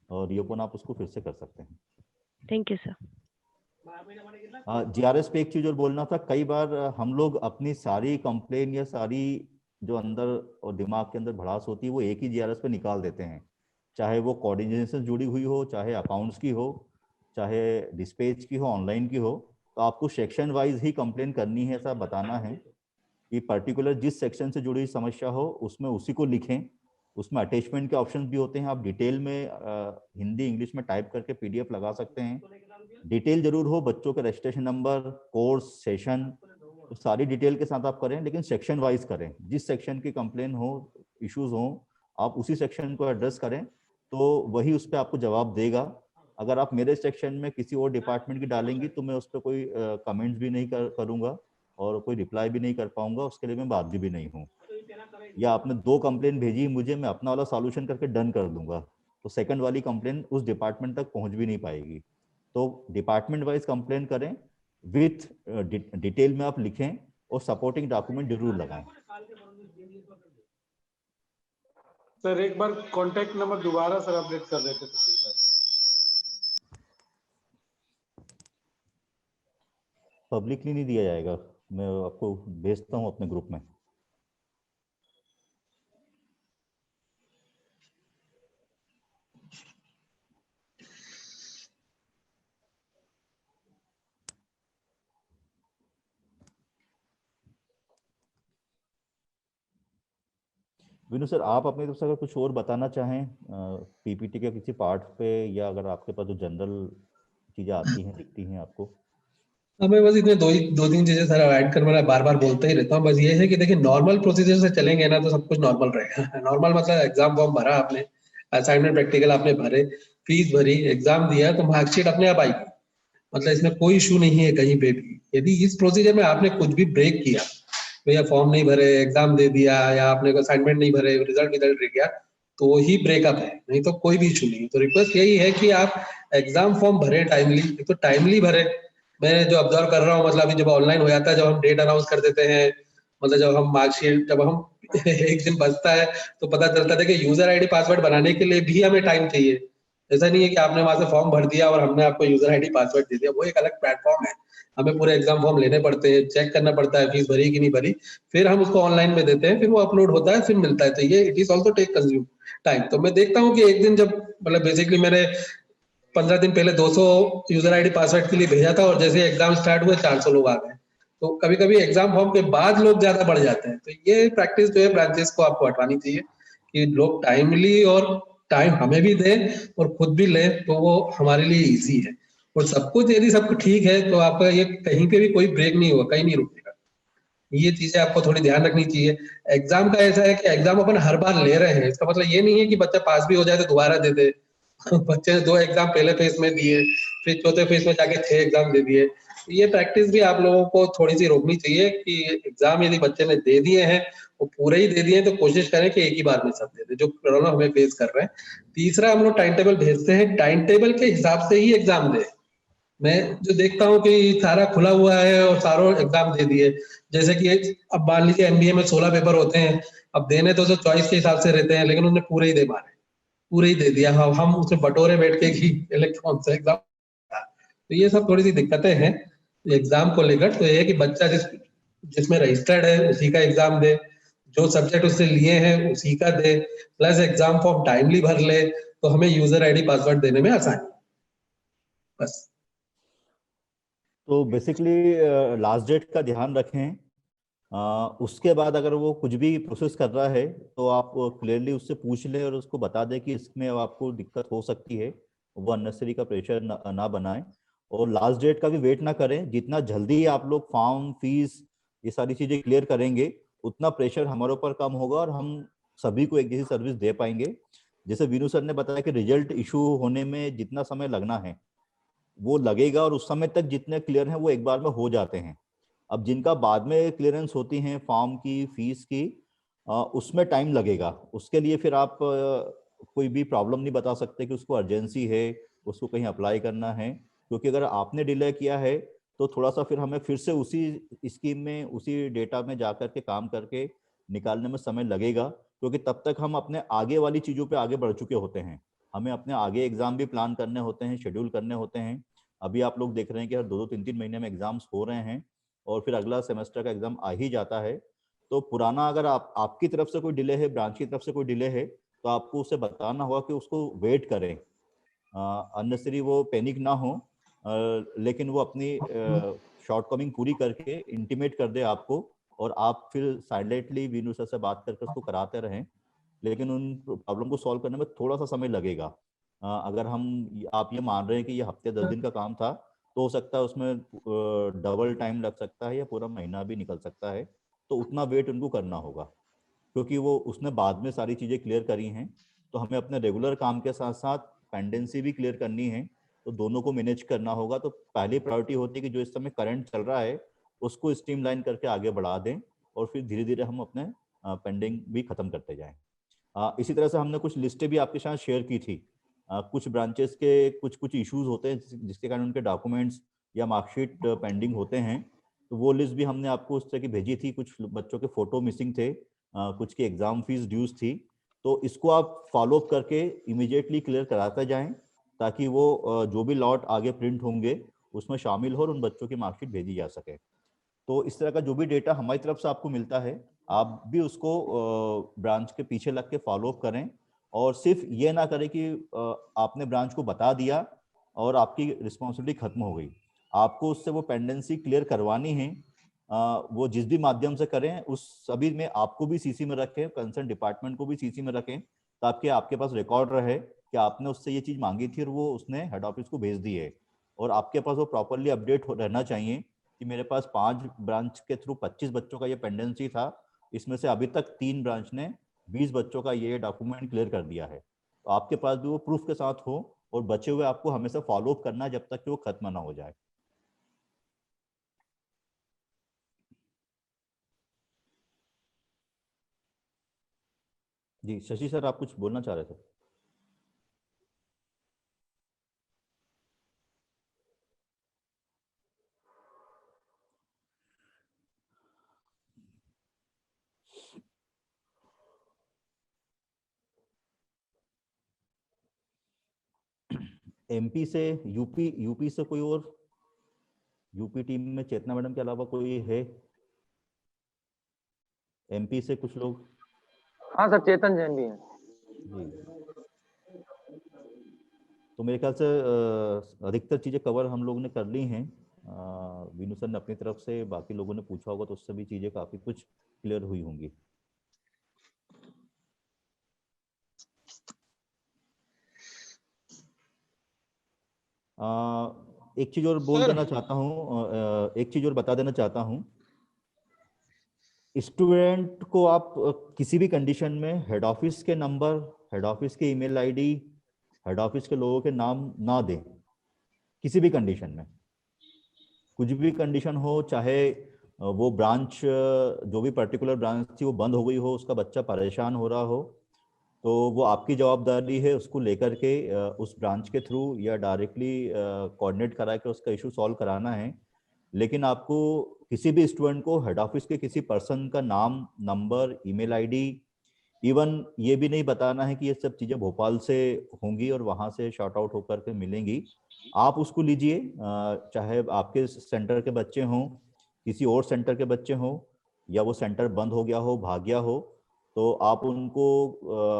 और रीओपन आप उसको फिर से कर सकते हैं। Thank you sir. जीआरएस पे एक चीज और बोलना था, कई बार हम लोग अपनी सारी कंप्लेन या सारी जो अंदर और दिमाग के अंदर भड़ास होती है वो एक ही जीआरएस पे निकाल देते हैं, चाहे वो कोऑर्डिनेशन से जुड़ी हुई हो, चाहे अकाउंट्स की हो, चाहे डिस्पैच की हो, ऑनलाइन की हो। तो आपको सेक्शन वाइज ही कंप्लेन करनी है, ऐसा बताना है कि पर्टिकुलर जिस सेक्शन से जुड़ी समस्या हो उसमें उसी को लिखें। उसमें अटैचमेंट के ऑप्शंस भी होते हैं, आप डिटेल में हिंदी इंग्लिश में टाइप करके पीडीएफ लगा सकते हैं। डिटेल जरूर हो, बच्चों के रजिस्ट्रेशन नंबर, कोर्स, सेशन, तो सारी डिटेल के साथ आप करें, लेकिन सेक्शन वाइज करें। जिस सेक्शन की कंप्लेन हो, इश्यूज हो, आप उसी सेक्शन को एड्रेस करें तो वही उस पर आपको जवाब देगा। अगर आप मेरे सेक्शन में किसी और डिपार्टमेंट की डालेंगी तो मैं उस पर कोई कमेंट्स भी नहीं करूंगा और कोई रिप्लाई भी नहीं कर पाऊंगा, उसके लिए मैं बाध्य भी नहीं हूँ। या आपने 2 कंप्लेन भेजी मुझे, मैं अपना वाला सॉल्यूशन करके डन कर दूंगा, तो सेकंड वाली कंप्लेन उस डिपार्टमेंट तक पहुंच भी नहीं पाएगी। तो डिपार्टमेंट वाइज कंप्लेन करें, विथ डिटेल में आप लिखें और सपोर्टिंग डॉक्यूमेंट जरूर लगाएं। सर एक बार कॉन्टैक्ट नंबर दोबारा सर अपडेट कर देते तो ठीक है। पब्लिकली नहीं दिया जाएगा, मैं आपको भेजता हूं अपने ग्रुप में। विनू सर, आप अपनी तरफ से अगर कुछ और बताना चाहें पीपीटी के किसी पार्ट पे, या अगर आपके पास जो जनरल चीजें आती हैं, दिखती हैं आपको। मैं बस इतने 2-3 चीजें सर ऐड कर, मैं बार बार बोलते ही रहता हूँ। बस ये है कि देखिए नॉर्मल प्रोसीजर से चलेंगे ना तो सब कुछ नॉर्मल रहेगा। नॉर्मल मतलब एग्जाम फॉर्म भरा आपने, असाइनमेंट प्रैक्टिकल आपने भरे, फीस भरी, एग्जाम दिया तो मार्कशीट अपने आप आएगी। मतलब इसमें कोई इशू नहीं है कहीं पे भी। यदि इस प्रोसीजर में आपने कुछ भी ब्रेक किया, भैया फॉर्म नहीं भरे, एग्जाम दे दिया, या आपने असाइनमेंट नहीं भरे, रिजल्ट रह गया, तो वही ब्रेकअप है, नहीं तो कोई भी इशू नहीं। तो रिक्वेस्ट यही है कि आप एग्जाम फॉर्म भरे टाइमली, तो टाइमली भरे। मैं जो ऑब्जर्व कर रहा हूँ, मतलब अभी जब ऑनलाइन हो जाता है, जब हम डेट अनाउंस कर देते हैं, मतलब जब हम मार्कशीट, जब हम एक दिन बचता है तो पता चलता है कि यूजर आईडी पासवर्ड बनाने के लिए भी हमें टाइम चाहिए। ऐसा नहीं है कि आपने वहां से फॉर्म भर दिया और हमने आपको यूजर आईडी पासवर्ड दे दिया, वो एक अलग प्लेटफॉर्म है। हमें पूरे एग्जाम फॉर्म लेने पड़ते हैं, चेक करना पड़ता है फीस भरी कि नहीं भरी, फिर हम उसको ऑनलाइन में देते हैं, फिर वो अपलोड होता है, फिर मिलता है। तो ये it is also take consume time. तो मैं देखता हूँ कि एक दिन जब मतलब बेसिकली मैंने 15 दिन पहले 200 यूजर आईडी पासवर्ड के लिए भेजा था और जैसे एग्जाम स्टार्ट हुए 400 लोग आ गए। तो कभी कभी एग्जाम फॉर्म के बाद लोग ज्यादा बढ़ जाते हैं। तो ये प्रैक्टिस जो है ब्रांचेस को आपको हटवानी चाहिए कि लोग टाइमली और टाइम हमें भी दे और खुद भी ले तो वो हमारे लिए इजी है। और सब कुछ यदि सब कुछ ठीक है तो आपका ये कहीं पे भी कोई ब्रेक नहीं होगा, कहीं नहीं रुकेगा। ये चीजें आपको थोड़ी ध्यान रखनी चाहिए। एग्जाम का ऐसा है कि एग्जाम अपन हर बार ले रहे हैं, इसका मतलब ये नहीं है कि बच्चा पास भी हो जाए तो दोबारा दे दे। बच्चे ने 2 एग्जाम पहले फेज में दिए, फिर चौथे फेज में जाके 6 एग्जाम दे दिए। ये प्रैक्टिस भी आप लोगों को थोड़ी सी रोकनी चाहिए कि एग्जाम यदि बच्चे ने दे दिए हैं वो पूरे ही दे दिए तो कोशिश करें कि एक ही बार में सब दे दे, जो प्रॉब्लम हमें फेस कर रहे हैं। तीसरा, हम लोग टाइम टेबल भेजते हैं, टाइम टेबल के हिसाब से ही एग्जाम दे। मैं जो देखता हूँ कि सारा खुला हुआ है और सारों एग्जाम दे दिए, जैसे कि अब मान लीजिए एमबीए में 16 पेपर होते हैं, अब देने तो चॉइस के हिसाब से रहते हैं, लेकिन उन्होंने पूरे ही दे मारे, पूरे ही दे दिया। हम उसमें बटोरे बैठ के कि कौन सा एग्जाम। तो ये सब थोड़ी सी दिक्कतें हैं एग्जाम को लेकर। तो ये है कि बच्चा जिसमें रजिस्टर्ड है उसी का एग्जाम दे, जो सब्जेक्ट उससे लिए हैं उसी का दे, प्लस एग्जाम फॉर्म टाइमली भर ले, तो हमें यूजर आईडी पासवर्ड देने में आसानी बस। तो बेसिकली लास्ट डेट का ध्यान रखें। उसके बाद अगर वो कुछ भी प्रोसेस कर रहा है तो आप क्लियरली उससे पूछ लें और उसको बता दें कि इसमें आपको दिक्कत हो सकती है, वो अननेसेसरी का प्रेशर ना बनाएं। और लास्ट डेट का भी वेट ना करें। जितना जल्दी आप लोग फॉर्म, फीस, ये सारी चीजें क्लियर करेंगे उतना प्रेशर हमारे ऊपर कम होगा और हम सभी को एक जैसी सर्विस दे पाएंगे। जैसे वीनू सर ने बताया कि रिजल्ट इशू होने में जितना समय लगना है वो लगेगा, और उस समय तक जितने क्लियर हैं वो एक बार में हो जाते हैं। अब जिनका बाद में क्लियरेंस होती हैं फॉर्म की, फीस की, उसमें टाइम लगेगा। उसके लिए फिर आप कोई भी प्रॉब्लम नहीं बता सकते कि उसको अर्जेंसी है, उसको कहीं अप्लाई करना है, क्योंकि अगर आपने डिले किया है तो थोड़ा सा फिर हमें फिर से उसी स्कीम में, उसी डेटा में जाकर के काम करके निकालने में समय लगेगा, क्योंकि तब तक हम अपने आगे वाली चीज़ों पे आगे बढ़ चुके होते हैं। हमें अपने आगे एग्जाम भी प्लान करने होते हैं, शेड्यूल करने होते हैं। अभी आप लोग देख रहे हैं कि हर 2-2, 3-3 महीने में एग्जाम्स हो रहे हैं और फिर अगला सेमेस्टर का एग्जाम आ ही जाता है। तो पुराना अगर आपकी तरफ से कोई डिले है, ब्रांच की तरफ से कोई डिले है, तो आपको उसे बताना होगा कि उसको वेट करें, अननेसेसरी वो पैनिक ना हो, लेकिन वो अपनी शॉर्टकमिंग पूरी करके इंटीमेट कर दे आपको, और आप फिर साइलेंटली वीनू सर से बात करके उसको कराते रहें। लेकिन उन प्रॉब्लम को सॉल्व करने में थोड़ा सा समय लगेगा। अगर आप ये मान रहे हैं कि ये हफ्ते 10 दिन का काम था, तो हो सकता है उसमें डबल टाइम लग सकता है या पूरा महीना भी निकल सकता है। तो उतना वेट उनको करना होगा, क्योंकि वो उसने बाद में सारी चीज़ें क्लियर करी हैं। तो हमें अपने रेगुलर काम के साथ साथ पेंडेंसी भी क्लियर करनी है, तो दोनों को मैनेज करना होगा। तो पहली प्रायोरिटी होती है कि जो इस समय करंट चल रहा है उसको स्ट्रीमलाइन करके आगे बढ़ा दें, और फिर धीरे धीरे हम अपने पेंडिंग भी खत्म करते जाएं। इसी तरह से हमने कुछ लिस्टें भी आपके साथ शेयर की थी। कुछ ब्रांचेस के कुछ इश्यूज होते हैं जिसके कारण उनके डॉक्यूमेंट्स या मार्कशीट पेंडिंग होते हैं, तो वो लिस्ट भी हमने आपको उस तरह की भेजी थी। कुछ बच्चों के फोटो मिसिंग थे, कुछ की एग्जाम फीस ड्यूज थी। तो इसको आप फॉलो अप करके इमीडिएटली क्लियर कराते जाएं, ताकि वो जो भी लॉट आगे प्रिंट होंगे उसमें शामिल हो और उन बच्चों की मार्कशीट भेजी जा सके। तो इस तरह का जो भी डेटा हमारी तरफ से आपको मिलता है, आप भी उसको ब्रांच के पीछे लग के फॉलो अप करें, और सिर्फ ये ना करें कि आपने ब्रांच को बता दिया और आपकी रिस्पॉन्सिबिलिटी खत्म हो गई। आपको उससे वो पेंडेंसी क्लियर करवानी है, वो जिस भी माध्यम से करें उस सभी में आपको भी सीसी में रखें, कंसर्न डिपार्टमेंट को भी सीसी में रखें, ताकि आपके पास रिकॉर्ड रहे कि आपने उससे ये चीज़ मांगी थी और वो उसने हेड ऑफिस को भेज दी है। और आपके पास वो प्रॉपरली अपडेट रहना चाहिए कि मेरे पास 5 ब्रांच के थ्रू 25 बच्चों का ये पेंडेंसी था, इसमें से अभी तक 3 ब्रांच ने 20 बच्चों का ये डॉक्यूमेंट क्लियर कर दिया है। तो आपके पास भी वो प्रूफ के साथ हो, और बचे हुए आपको हमेशा फॉलो अप करना है जब तक कि वो खत्म ना हो जाए। जी शशि सर, आप कुछ बोलना चाह रहे थे? एमपी से यूपी से कोई और, यूपी टीम में चेतना मैडम के अलावा कोई है? एमपी से कुछ लोग? हाँ सर, चेतन जैन भी है जी। तो मेरे ख्याल से अधिकतर चीजें कवर हम लोग ने कर ली हैं। वीनू सर ने अपनी तरफ से, बाकी लोगों ने पूछा होगा तो उससे भी चीजें काफी कुछ क्लियर हुई होंगी। एक चीज और बोल देना चाहता हूँ, एक चीज और बता देना चाहता हूँ। स्टूडेंट को आप किसी भी कंडीशन में हेड ऑफिस के नंबर, हेड ऑफिस के ईमेल आईडी, हेड ऑफिस के लोगों के नाम ना दें किसी भी कंडीशन में। कुछ भी कंडीशन हो, चाहे वो ब्रांच, जो भी पर्टिकुलर ब्रांच थी वो बंद हो गई हो, उसका बच्चा परेशान हो रहा हो, तो वो आपकी जवाबदारी है उसको लेकर के उस ब्रांच के थ्रू या डायरेक्टली कोऑर्डिनेट करा के उसका इशू सॉल्व कराना है। लेकिन आपको किसी भी स्टूडेंट को हेड ऑफिस के किसी पर्सन का नाम, नंबर, ईमेल आईडी, इवन ये भी नहीं बताना है कि ये सब चीज़ें भोपाल से होंगी और वहाँ से शॉर्ट आउट होकर के मिलेंगी। आप उसको लीजिए, चाहे आपके सेंटर के बच्चे हों, किसी और सेंटर के बच्चे हों, या वो सेंटर बंद हो गया हो, भाग गया हो, तो आप उनको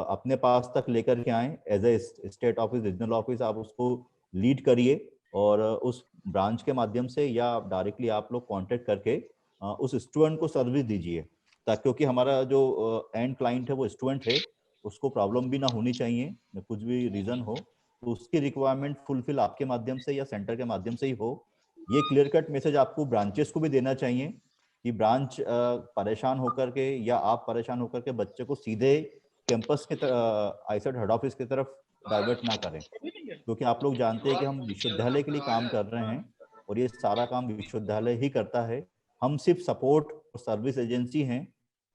अपने पास तक लेकर के आएँ as a state office, regional office. आप उसको लीड करिए और उस ब्रांच के माध्यम से या डायरेक्टली आप लोग कांटेक्ट करके उस स्टूडेंट को सर्विस दीजिए, ताकि क्योंकि हमारा जो एंड क्लाइंट है वो स्टूडेंट है, उसको प्रॉब्लम भी ना होनी चाहिए, कुछ भी रीजन हो तो उसकी रिक्वायरमेंट फुलफिल आपके माध्यम से या सेंटर के माध्यम से ही हो। ये क्लियर कट मैसेज आपको ब्रांचेस को भी देना चाहिए कि ब्रांच परेशान होकर के या आप परेशान होकर के बच्चे को सीधे कैंपस के आईसेट हेड ऑफिस की तरफ डाइवर्ट ना करें, क्योंकि आप लोग जानते हैं कि हम विश्वविद्यालय के लिए काम कर रहे हैं और ये सारा काम विश्वविद्यालय ही करता है। हम सिर्फ सपोर्ट और सर्विस एजेंसी हैं,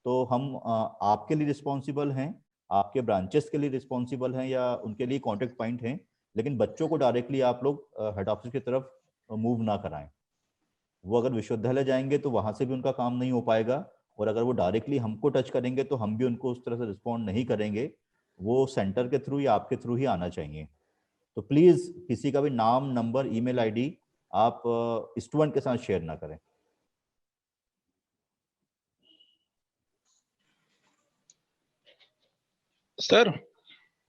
तो हम आपके लिए रिस्पॉन्सिबल हैं, आपके ब्रांचेस के लिए रिस्पॉन्सिबल हैं या उनके लिए कॉन्टेक्ट पॉइंट हैं, लेकिन बच्चों को डायरेक्टली आप लोग हेड ऑफिस की तरफ मूव ना कराएं। वो अगर विश्वविद्यालय जाएंगे तो वहां से भी उनका काम नहीं हो पाएगा, और अगर वो डायरेक्टली हमको टच करेंगे तो हम भी उनको उस तरह से रिस्पॉन्ड नहीं करेंगे। वो सेंटर के थ्रू या आपके थ्रू ही आना चाहिए। तो प्लीज किसी का भी नाम, नंबर, ईमेल आईडी आप स्टूडेंट के साथ शेयर ना करें। सर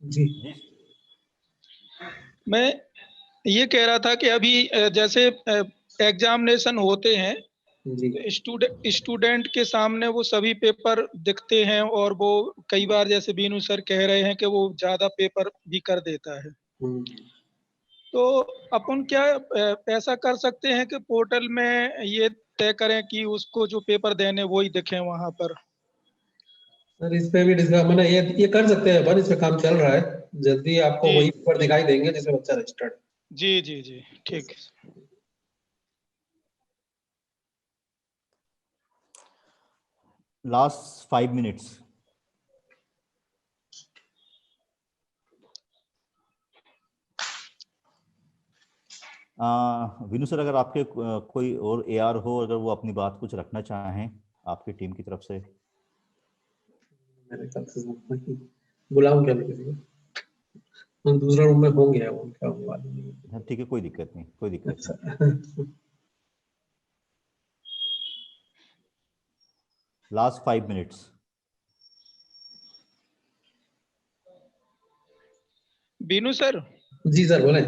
जी, मैं ये कह रहा था कि अभी जैसे एग्जामिनेशन होते हैं, स्टूडेंट के सामने वो सभी पेपर दिखते हैं और वो कई बार जैसे बीनू सर कह रहे हैं कि वो ज्यादा पेपर भी कर देता है। तो अपन क्या ऐसा कर सकते हैं कि पोर्टल में ये तय करें कि उसको जो पेपर देने वो ही दिखे वहां पर? सर इस पे भी मैंने ये कर सकते हैं अपन, इस पे काम चल रहा है, जल्दी आपको वही पेपर दिखाई देंगे जिसमें बच्चा रजिस्टर्ड। जी जी जी, ठीक है। Last 5 minutes. विनू सर, अगर आपके कोई और एआर हो, अगर वो अपनी बात कुछ रखना चाहें आपकी टीम की तरफ से। मेरे ख्याल से बुलाऊं क्या किसी को? हम दूसरा रूम में होंगे, वो क्या मालूम नहीं। ठीक है, कोई दिक्कत नहीं, कोई दिक्कत नहीं। Last 5 minutes. बीनू सर। जी सर, बोले।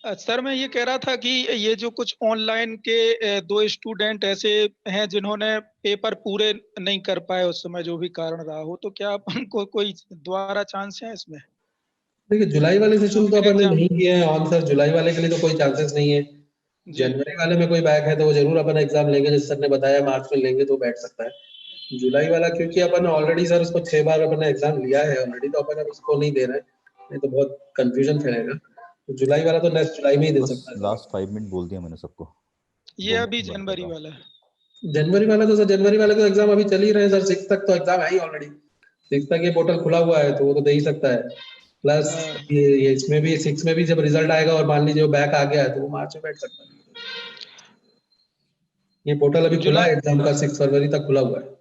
सर मैं ये कह रहा था कि ये जो कुछ ऑनलाइन के 2 स्टूडेंट ऐसे हैं जिन्होंने पेपर पूरे नहीं कर पाए उस समय, जो भी कारण रहा हो, तो क्या अपन को कोई दोबारा चांस है इसमें? देखिए, जुलाई वाले सेशन तो अपन ने नहीं किए हैं ऑन सर, जुलाई वाले के लिए तो कोई चांसेस नहीं है। जनवरी वाले में कोई बैक है तो वो जरूर अपन एग्जाम लेंगे, जैसे सर ने बताया मार्च में लेंगे तो बैठ सकता है। जुलाई वाला क्योंकि अपन ऑलरेडी सर उसको 6 बार अपन ने एग्जाम लिया है ऑलरेडी, तो अपन अब उसको नहीं दे रहे हैं, नहीं तो बहुत कंफ्यूजन फैलेगा। तो जुलाई वाला तो नेक्स्ट जुलाई में ही दे सकता है। लास्ट 5 मिनट बोल दिया मैंने सबको। ये अभी जनवरी वाला है। जनवरी वाला तो सर, जनवरी वाले तो एग्जाम अभी चल ही रहे हैं सर, 6 तक तो एग्जाम है ही ऑलरेडी। 6 तक ये पोर्टल खुला हुआ है तो वो तो दे ही सकता है। प्लस ये इसमें भी 6 में भी जब रिजल्ट आएगा और मान लीजिए वो बैक आ गया है तो वो मार्च में बैठ सकता है। ये पोर्टल अभी खुला है एग्जाम का, 6 फरवरी तक खुला हुआ है।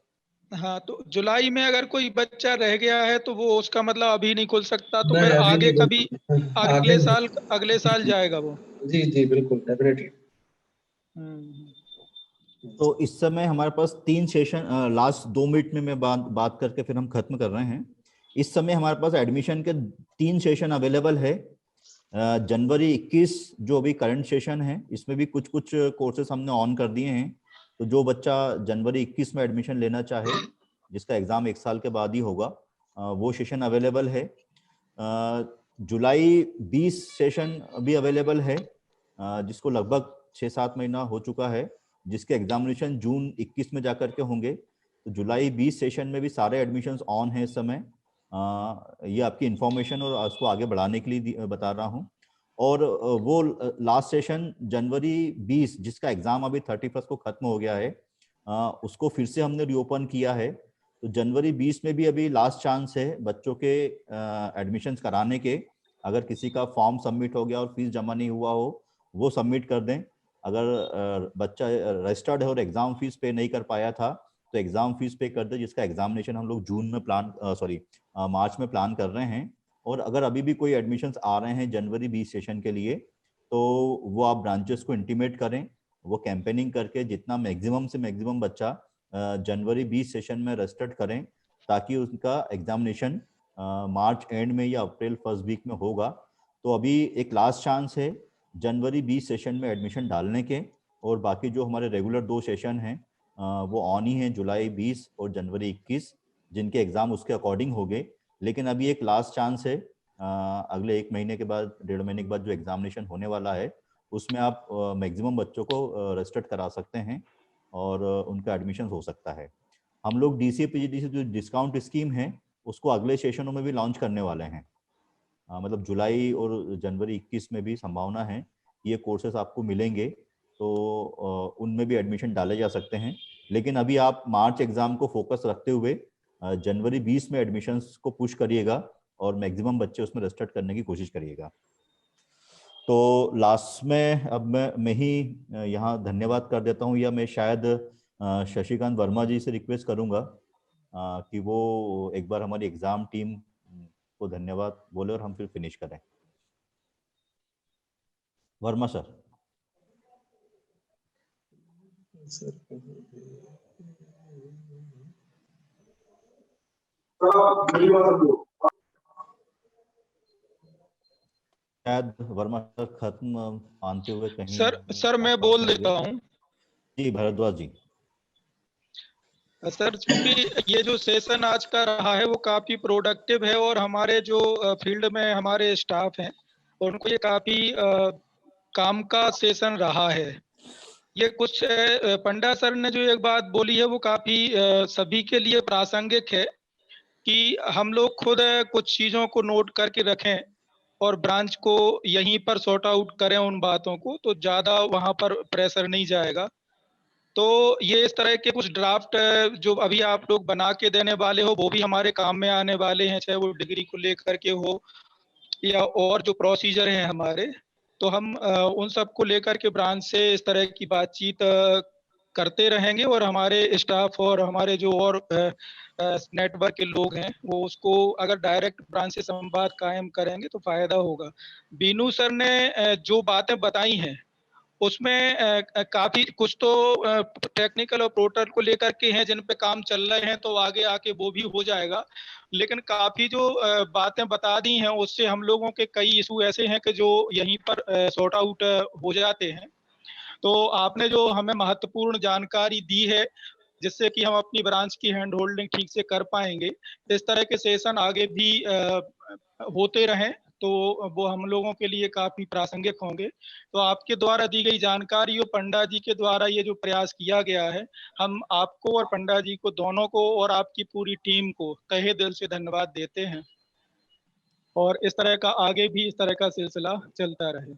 हाँ, तो जुलाई में अगर कोई बच्चा रह गया है तो वो उसका मतलब अभी नहीं खुल सकता, तो फिर आगे कभी अगले साल जाएगा वो? जी जी बिल्कुल, डेफिनेटली। तो इस समय हमारे पास 3 सेशन, लास्ट 2 मिनट में मैं बात करके फिर हम खत्म कर रहे हैं। इस समय हमारे पास एडमिशन के 3 सेशन अवेलेबल है। जनवरी 21 जो अभी करंट सेशन है, इसमें भी कुछ कोर्सेस हमने ऑन कर दिए हैं। तो जो बच्चा जनवरी 21 में एडमिशन लेना चाहे, जिसका एग्जाम 1 साल के बाद ही होगा, वो सेशन अवेलेबल है। जुलाई 20 सेशन भी अवेलेबल है, जिसको लगभग 6-7 महीना हो चुका है, जिसके एग्जामिनेशन जून 21 में जाकर के होंगे। तो जुलाई 20 सेशन में भी सारे एडमिशन्स ऑन हैं इस समय। ये आपकी इंफॉर्मेशन और उसको आगे बढ़ाने के लिए बता रहा हूँ। और वो लास्ट सेशन जनवरी 20 जिसका एग्जाम अभी 31 को खत्म हो गया है, उसको फिर से हमने रीओपन किया है। तो जनवरी 20 में भी अभी लास्ट चांस है बच्चों के एडमिशन्स कराने के। अगर किसी का फॉर्म सबमिट हो गया और फीस जमा नहीं हुआ हो, वो सबमिट कर दें। अगर बच्चा रजिस्टर्ड है और एग्जाम फीस पे नहीं कर पाया था तो एग्जाम फीस पे कर दे, जिसका एग्जामिनेशन हम लोग जून में मार्च में प्लान कर रहे हैं। और अगर अभी भी कोई एडमिशन्स आ रहे हैं जनवरी 20 सेशन के लिए, तो वो आप ब्रांचेस को इंटीमेट करें। वो कैंपेनिंग करके जितना मैक्सिमम से मैक्सिमम बच्चा जनवरी 20 सेशन में रजिस्टर्ड करें, ताकि उनका एग्जामिनेशन मार्च एंड में या अप्रैल फर्स्ट वीक में होगा। तो अभी एक लास्ट चांस है जनवरी 20 सेशन में एडमिशन डालने के। और बाकी जो हमारे रेगुलर 2 सेशन हैं वो ऑन ही हैं, जुलाई 20 और जनवरी 21, जिनके एग्ज़ाम उसके अकॉर्डिंग हो गए। लेकिन अभी एक लास्ट चांस है, अगले 1 महीने के बाद, 1.5 महीने के बाद जो एग्जामिनेशन होने वाला है, उसमें आप मैक्सिमम बच्चों को रजिस्टर्ड करा सकते हैं और उनका एडमिशन हो सकता है। हम लोग DCA PGDCA जो डिस्काउंट स्कीम है उसको अगले सेशनों में भी लॉन्च करने वाले हैं। मतलब जुलाई और जनवरी 21 में भी संभावना है ये कोर्सेज आपको मिलेंगे, तो उनमें भी एडमिशन डाले जा सकते हैं। लेकिन अभी आप मार्च एग्जाम को फोकस रखते हुए जनवरी 20 में एडमिशन्स को पुश करिएगा और मैक्सिमम बच्चे उसमें रजिस्टर्ड करने की कोशिश करिएगा। तो लास्ट में अब मैं ही यहाँ धन्यवाद कर देता हूँ, या मैं शायद शशिकांत वर्मा जी से रिक्वेस्ट करूँगा कि वो एक बार हमारी एग्जाम टीम को धन्यवाद बोले और हम फिर फिनिश करें। वर्मा सर। शायद वर्मा सर खत्म मानते हुए कहीं। सर मैं बोल देता हूँ। जी भारद्वाज जी। सर क्योंकि ये जो सेशन आज का रहा है वो काफी प्रोडक्टिव है और हमारे जो फील्ड में हमारे स्टाफ हैं उनको ये काफी काम का सेशन रहा है। ये कुछ पंडा सर ने जो एक बात बोली है वो काफी सभी के लिए प्रासंगिक है कि हम लोग खुद कुछ चीजों को नोट करके रखें और ब्रांच को यहीं पर सॉर्ट आउट करें उन बातों को, तो ज्यादा वहां पर प्रेशर नहीं जाएगा। तो ये इस तरह के कुछ ड्राफ्ट जो अभी आप लोग बना के देने वाले हो वो भी हमारे काम में आने वाले हैं, चाहे वो डिग्री को लेकर के हो या और जो प्रोसीजर हैं हमारे। तो हम उन सब को लेकर के ब्रांच से इस तरह की बातचीत करते रहेंगे और हमारे स्टाफ और हमारे जो और नेटवर्क के लोग हैं वो उसको अगर डायरेक्ट ब्रांच से संवाद कायम करेंगे तो फायदा होगा। बीनू सर ने जो बातें बताई हैं उसमें काफी कुछ तो टेक्निकल और पोर्टल को लेकर के हैं जिन पे काम चल रहे हैं, तो आगे आके वो भी हो जाएगा। लेकिन काफी जो बातें बता दी हैं उससे हम लोगों के कई इशू ऐसे हैं कि जो यहीं पर सॉर्ट आउट हो जाते हैं। तो आपने जो हमें महत्वपूर्ण जानकारी दी है जिससे कि हम अपनी ब्रांच की हैंड होल्डिंग ठीक से कर पाएंगे, इस तरह के सेशन आगे भी होते रहें तो वो हम लोगों के लिए काफी प्रासंगिक होंगे। तो आपके द्वारा दी गई जानकारी और पंडा जी के द्वारा ये जो प्रयास किया गया है, हम आपको और पंडा जी को दोनों को और आपकी पूरी टीम को तहे दिल से धन्यवाद देते हैं और इस तरह का आगे भी इस तरह का सिलसिला चलता रहे।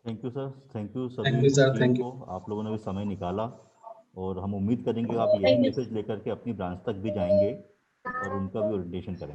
Thank you sir, thank you सभी टीम को, आप लोगों ने भी समय निकाला और हम उम्मीद करेंगे आप यही मैसेज लेकर के अपनी ब्रांच तक भी जाएंगे और उनका भी ओरिएंटेशन करेंगे।